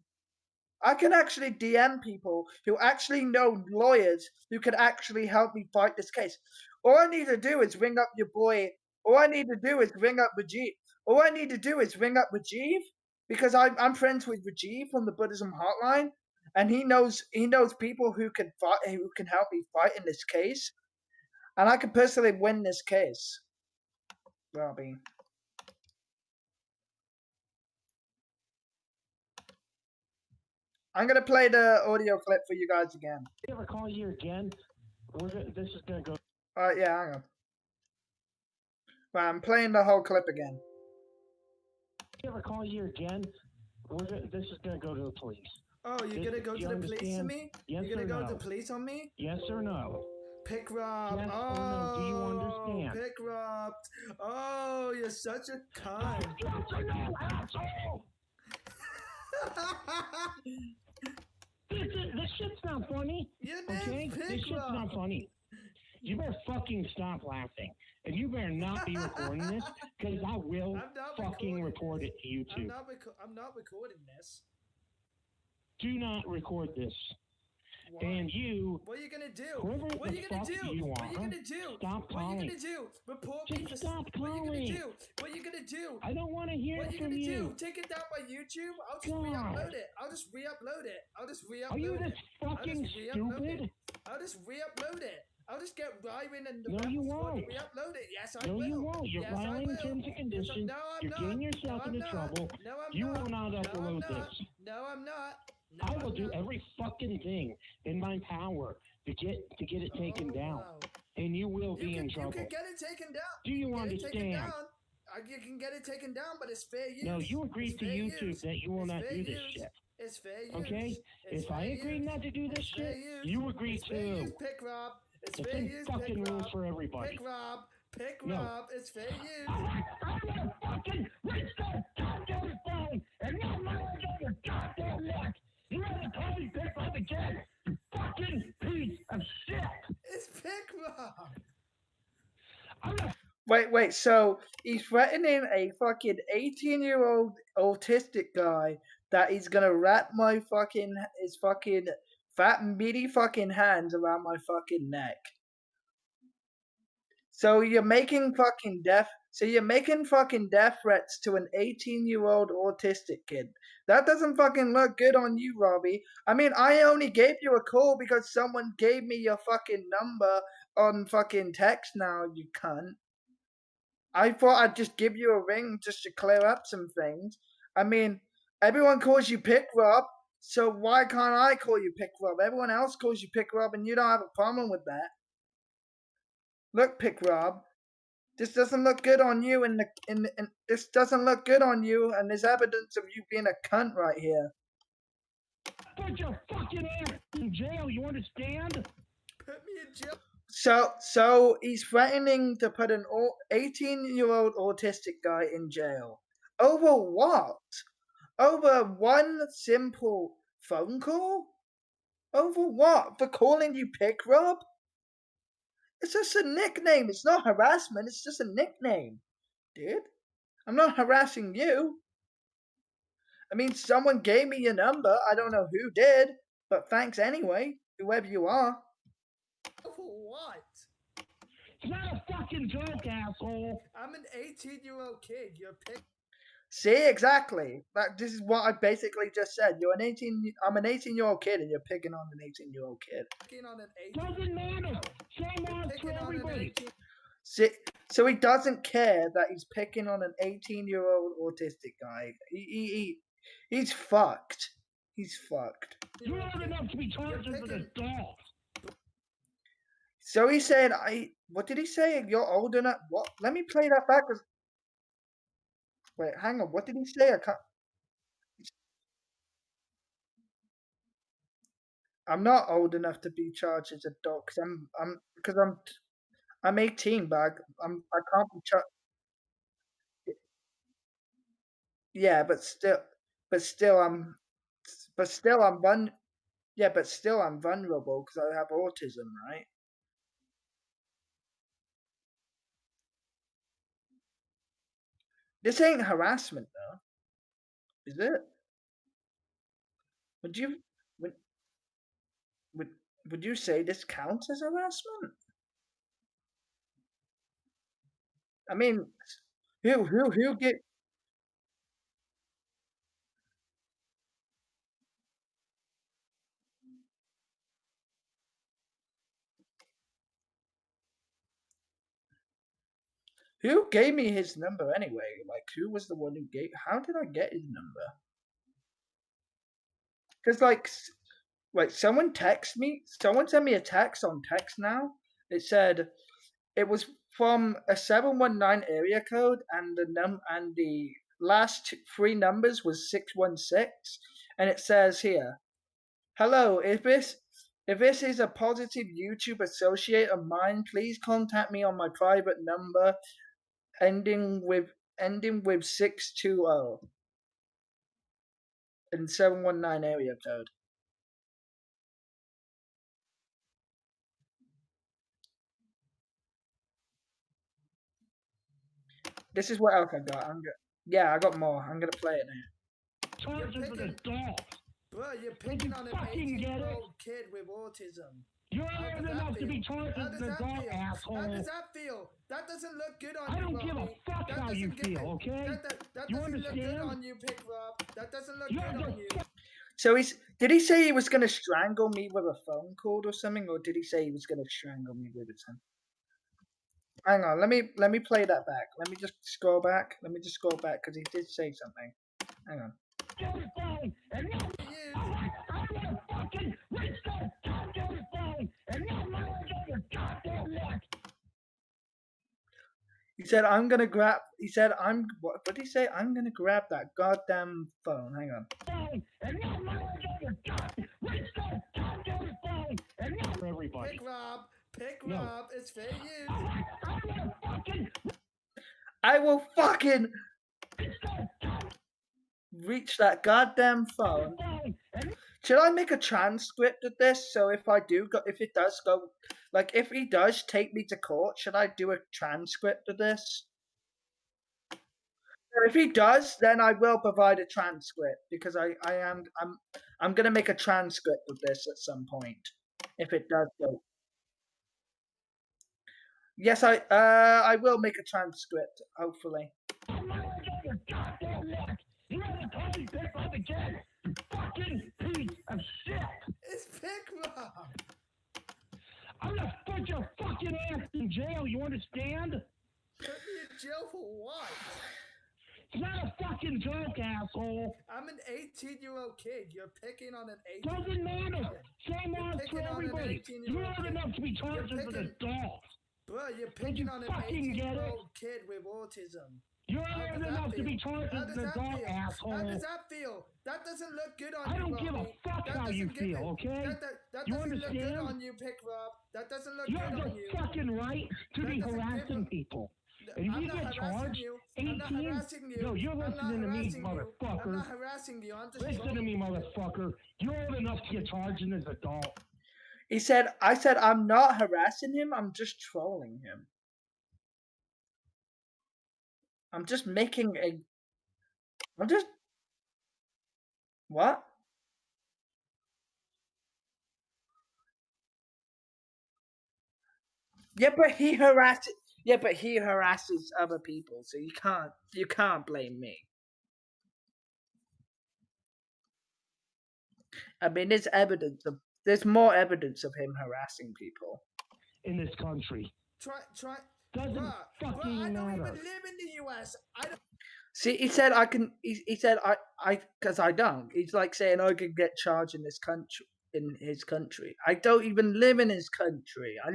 I can actually DM people who actually know lawyers who can actually help me fight this case. All I need to do is ring up your boy. All I need to do is ring up Rajiv. All I need to do is ring up Rajiv because I'm friends with Rajiv from the Buddhism Hotline, and he knows people who can fight, who can help me fight in this case, and I can personally win this case. Robbie. I'm gonna play the audio clip for you guys again. If I ever call you again, this is gonna go. Yeah, hang on. Right, I'm playing the whole clip again. If I ever call you again, this is gonna go to the police. Oh, you're gonna go to the police on me? Yes you're gonna go no? to the police on me? Yes or no? Pick Rob. Yes oh, or no? Do you understand? Pick Rob. Oh, you're such a cunt. Yes or no, asshole! This shit's not funny. Okay? This shit's not funny. You better fucking stop laughing. And you better not be recording this, because I will fucking report it to YouTube. I'm not recording this. Do not record this. Why? And you... What are you gonna do? Whoever What are you gonna do? you What are are, you gonna do? stop What are calling. you gonna do? Report me Just for... stop What are you calling. gonna do? What are you gonna do? I don't want to hear What are you from gonna you. do? Take it down by YouTube? I'll just God. re-upload it. I'll just re-upload it. I'll just re-upload it. Are you this fucking stupid? I'll just re-upload it. I'll just get Ryman and the No, rest you squad to won't. re-upload it. Yes, I No, will. you won't. You're Yes, I violating will. terms and conditions. No, I'm You're not. getting yourself No, I'm into not. trouble. No, I'm You not. will not No, upload I'm not. this. No, I'm not. No, I will I'm do not. every fucking thing in my power to get it taken down, wow. and you will be in You trouble. can get it taken down. Do you Get it taken understand? down. You can get it taken down, but it's fair use. No, you agreed It's to fair YouTube use. that you will It's not fair do this use. shit. It's fair use. Okay? It's If I fair agree use. not to do this It's fair shit, use. you agree It's fair too. use. Pick Rob. It's The fair same use. fucking Pick rules Rob. for everybody. Pick Rob. Pick No. Rob. It's fair use. I'm gonna fucking reach that goddamn phone and not my on your goddamn neck. You ever call me pick up again? You fucking piece of shit. It's Pick Rob. I'm gonna Wait, so he's threatening a fucking 18-year-old autistic guy that he's gonna wrap his fucking fat meaty fucking hands around my fucking neck. So you're making fucking death threats to an 18-year-old autistic kid. That doesn't fucking look good on you, Robbie. I mean, I only gave you a call because someone gave me your fucking number on fucking text now, you cunt. I thought I'd just give you a ring just to clear up some things. I mean, everyone calls you Pick Rob, so why can't I call you Pick Rob? Everyone else calls you Pick Rob, and you don't have a problem with that. Look, Pick Rob, this doesn't look good on you, and this doesn't look good on you, and there's evidence of you being a cunt right here. put your fucking ass in jail. You understand? Put me in jail. So he's threatening to put an 18-year-old autistic guy in jail. Over what? Over one simple phone call? Over what? For calling you Pick Rob? It's just a nickname. It's not harassment. It's just a nickname, dude. I'm not harassing you. I mean, someone gave me your number. I don't know who did, but thanks anyway, whoever you are. What? It's not a fucking joke, asshole. I'm an 18-year-old kid. You're Pick. See, exactly. This is what I basically just said. I'm an 18-year-old kid, and you're picking on an 18-year-old kid. Picking on an 18. Doesn't matter. Same odds for everybody. See, so he doesn't care that he's picking on an 18-year-old autistic guy. He's fucked. He's fucked. You're old enough to be charging for this dog. So he said, what did he say? You're old enough. What? Let me play that back. Wait, hang on. What did he say? I can't. I'm not old enough to be charged as a dog. Because I'm 18, but I can't be charged. Yeah, but still I'm vulnerable because I have autism, right? This ain't harassment, though, is it? Would you would you say this counts as harassment? I mean, who get? Who gave me his number anyway? Like, who was the one who gave? How did I get his number? Because like someone texted me. Someone sent me a text on text now. It said it was from a 719 area code, and the last three numbers was 616, and it says here, "Hello, if this is a positive YouTube associate of mine, please contact me on my private number ending with 620 and 719 area code." This is what else I got. I got more. I'm gonna play it now. Bro, you're picking on an 18-year-old kid with autism. You're old enough to be charged as an adult, asshole. How does that feel? That doesn't look good on you, I don't give a fuck how you feel, okay? That You doesn't look good understand? on you, Pick Rob. That doesn't look You're good on the you. So did he say he was gonna strangle me with a phone cord or something, or did he say he was gonna strangle me with his hand? Hang on, let me play that back. Let me just scroll back. Let me just scroll back because he did say something. Hang on. He said, "I'm gonna grab." He said, What did he say? I'm gonna grab that goddamn phone. Hang on. Everybody. Pick No. Rob. It's fair use. I will fucking reach that goddamn phone. Should I make a transcript of this? So if it does go, like if he does take me to court, should I do a transcript of this? If he does, then I will provide a transcript because I'm gonna make a transcript of this at some point. If it does go. Yes, I will make a transcript, hopefully. It's Pick Rob. I'm gonna put your fucking ass in jail, you understand? Put me in jail for what? It's not a fucking joke, asshole. I'm an 18-year-old kid. You're picking on an 18-year-old Doesn't matter. Same odds for everybody. You're old enough to be charged as an adult. Bro, you're picking on an fucking get it? 18-year-old kid with autism. You're old enough to be charged How as does an that adult, feel? asshole. How does that feel? That doesn't look good on I you, don't give a Robbie. fuck That how you doesn't give feel, okay? That You doesn't look good understand? on you, Pick Rob. That doesn't look You good have on the you. fucking right to That be doesn't give harassing a- people. And if I'm you not get harassing charged, you. 18, I'm not harassing you. no, you're I'm not listening to me, harassing you. I'm motherfucker. not harassing you. I'm just Listen to me, motherfucker. You're old enough to get charged as an adult. I said I'm not harassing him, I'm just trolling him. I'm just making what? Yeah, but he harasses other people, so you can't blame me. I mean, there's more evidence of him harassing people. In this country. Try. Doesn't fucking I don't even matter. live in the US. I don't. See, he said I can. He said because I don't. He's like saying I could get charged in this country, in his country. I don't even live in his country. I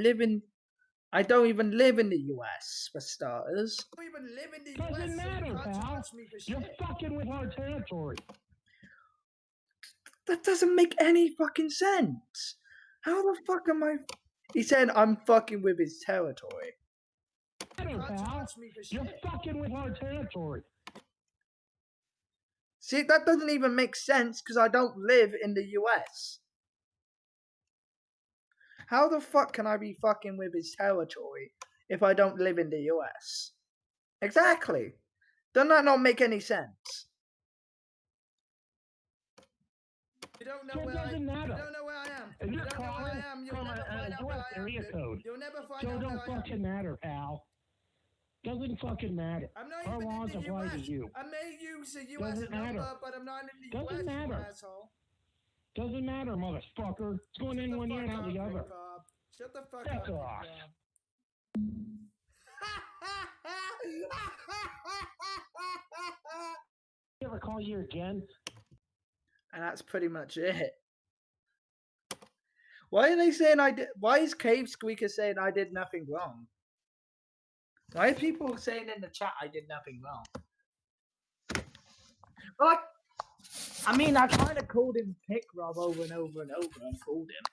don't even live in the US for starters. I don't even live in the US. Doesn't matter, so you can't pal. charge me for You're shit. fucking with our territory. That doesn't make any fucking sense. How the fuck am I? He said I'm fucking with his territory. Matter, pal. You're fucking with our territory. See, that doesn't even make sense because I don't live in the US. How the fuck can I be fucking with his territory if I don't live in the US? Exactly. Doesn't that not make any sense? You don't know So it where doesn't matter. You don't know where I am. If You you're don't know where I calling am. You'll from never find out where US I am. area code, You'll never find so out it where don't I am. fucking matter, pal. Doesn't fucking matter. I'm not Our even laws in the apply US. to you. I may use a US Doesn't number, matter. but I'm not in the Doesn't US, matter. you asshole. Doesn't matter, motherfucker. It's going in one ear and out the other. Bob. Shut the fuck Fuck up. off. You ever call you again? And that's pretty much it. Why are they saying I did? Why is Cave Squeaker saying I did nothing wrong? Why are people saying in the chat I did nothing wrong? Like, I mean, I kind of called him Pick Rob over and over and over and called him.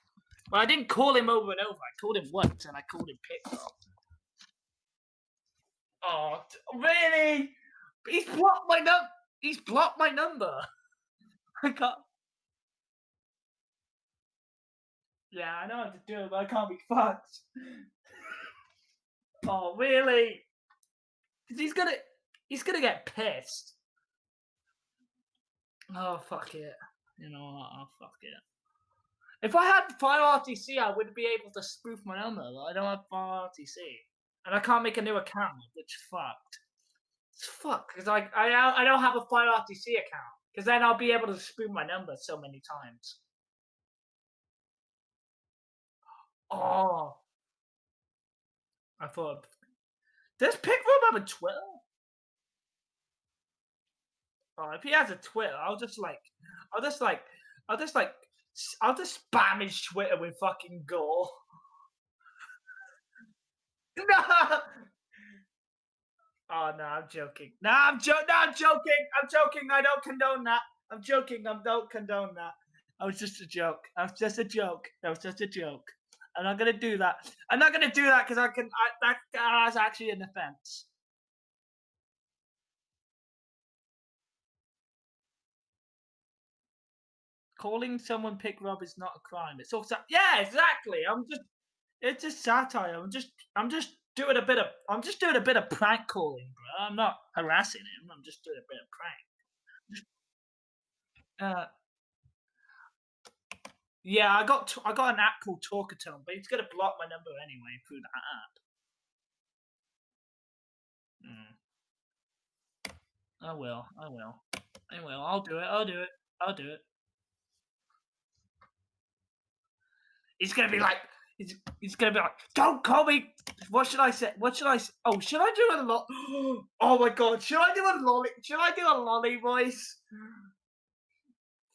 But I didn't call him over and over. I called him once and I called him Pick Rob. Oh, really? He's blocked my number. He's blocked my number. I can't. Yeah, I know what to do, but I can't be fucked. Oh, really? 'Cause he's gonna get pissed. Oh, fuck it. You know what? Oh, fuck it. If I had Fire RTC, I would be able to spoof my number, but I don't have Fire RTC. And I can't make a new account, which is fucked. It's fucked, because I don't have a Fire RTC account. Because then I'll be able to spoof my number so many times. Oh. I thought... Does Pick Rob have a Twitter? Oh, if he has a Twitter, I'll just spam his Twitter with fucking gore. No! Oh, no, I'm joking. No, I'm joking. I'm joking. I don't condone that. I'm joking. I don't condone that. That was just a joke. That was just a joke. I'm not gonna do that. I'm not gonna do that because that's actually an offense. Calling someone Pick Rob is not a crime. It's also exactly. It's just satire. I'm just doing a bit of prank calling, bro. I'm not harassing him. I'm just doing a bit of prank. Yeah, I got an app called Talkatone, but he's gonna block my number anyway through that app. I will. I'll do it. He's gonna be like, don't call me. What should I say? Oh, should I do a lot? Oh my god, should I do a lolly voice?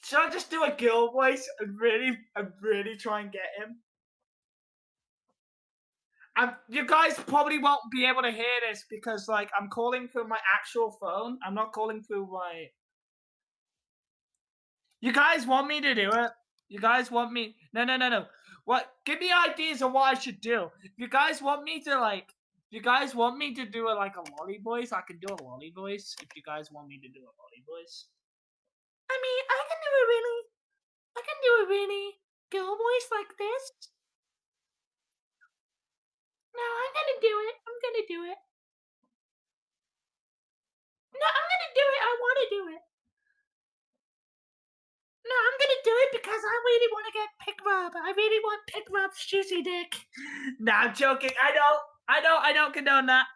Should I just do a girl voice and really try and get him? You guys probably won't be able to hear this because, like, I'm calling through my actual phone. I'm not calling through my... You guys want me to do it? You guys want me... No. What? Give me ideas of what I should do. If you guys want me to do a lolly voice, I can do a lolly voice. If you guys want me to do a lolly voice. I mean, I can do a really girl voice like this. No, I'm gonna do it. No, I'm gonna do it. I want to do it. No, I'm gonna do it because I really want to get Pick Rob. I really want Pick Rob's juicy dick. No, I'm joking. I don't condone that.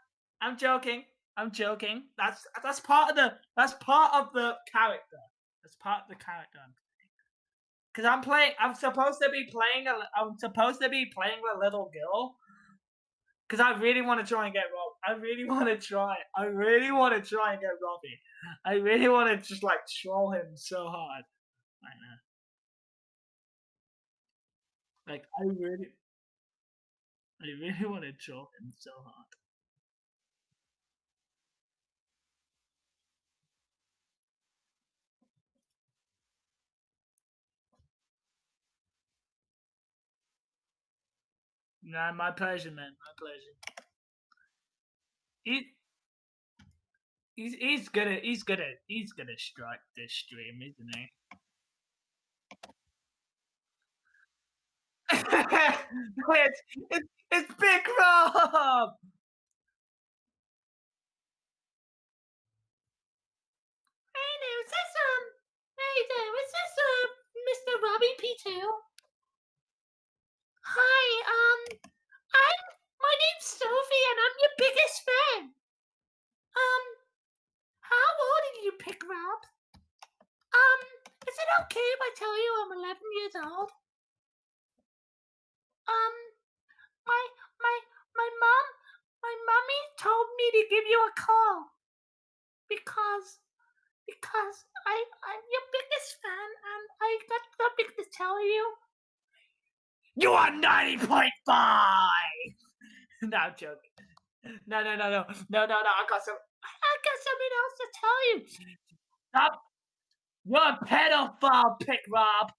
I'm joking. That's part of the character. That's part of the character. Because I'm supposed to be playing the little girl. Because I really want to try and get Rob. I really want to try and get Robbie. I really want to just like troll him so hard. I know. Like I really want to troll him so hard. Nah, my pleasure, man. My pleasure. He's gonna strike this stream, isn't he? It's Big Rob. Hey there, is this Mr. Bobby P2. Hi, my name's Sophie, and I'm your biggest fan. How old are you, Pick Rob? Is it okay if I tell you I'm 11 years old? My mommy told me to give you a call because I'm your biggest fan, and I got something to tell you. You are 90.5. No, I'm joking. No. I got something else to tell you. Stop. You're a pedophile, Pick Rob.